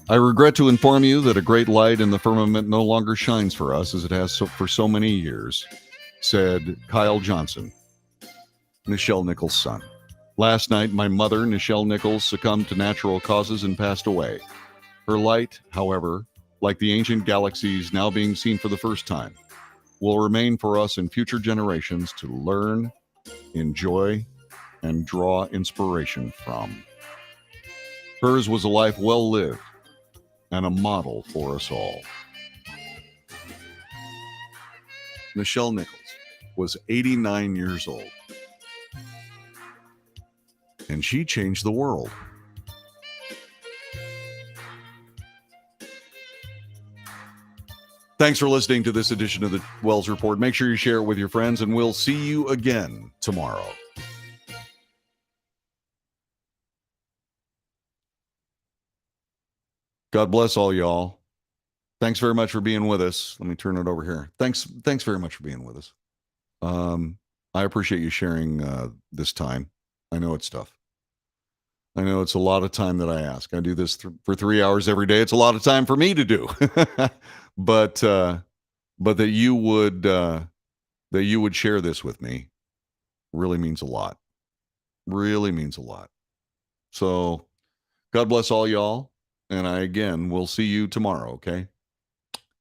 I regret to inform you that a great light in the firmament no longer shines for us as it has for so many years, said Kyle Johnson, Nichelle Nichols' son. Last night, my mother, Nichelle Nichols, succumbed to natural causes and passed away. Her light, however, like the ancient galaxies now being seen for the first time, will remain for us in future generations to learn, enjoy, and draw inspiration from. Hers was a life well lived and a model for us all. Nichelle Nichols was 89 years old, and she changed the world. Thanks for listening to this edition of the Wells Report. Make sure you share it with your friends, and we'll see you again tomorrow. God bless all y'all. Thanks very much for being with us. Let me turn it over here. Thanks very much for being with us. I appreciate you sharing this time. I know it's tough. I know it's a lot of time that I ask. I do this for 3 hours every day. It's a lot of time for me to do. but that you would share this with me really means a lot. Really means a lot. So God bless all y'all. And I, again, will see you tomorrow, okay?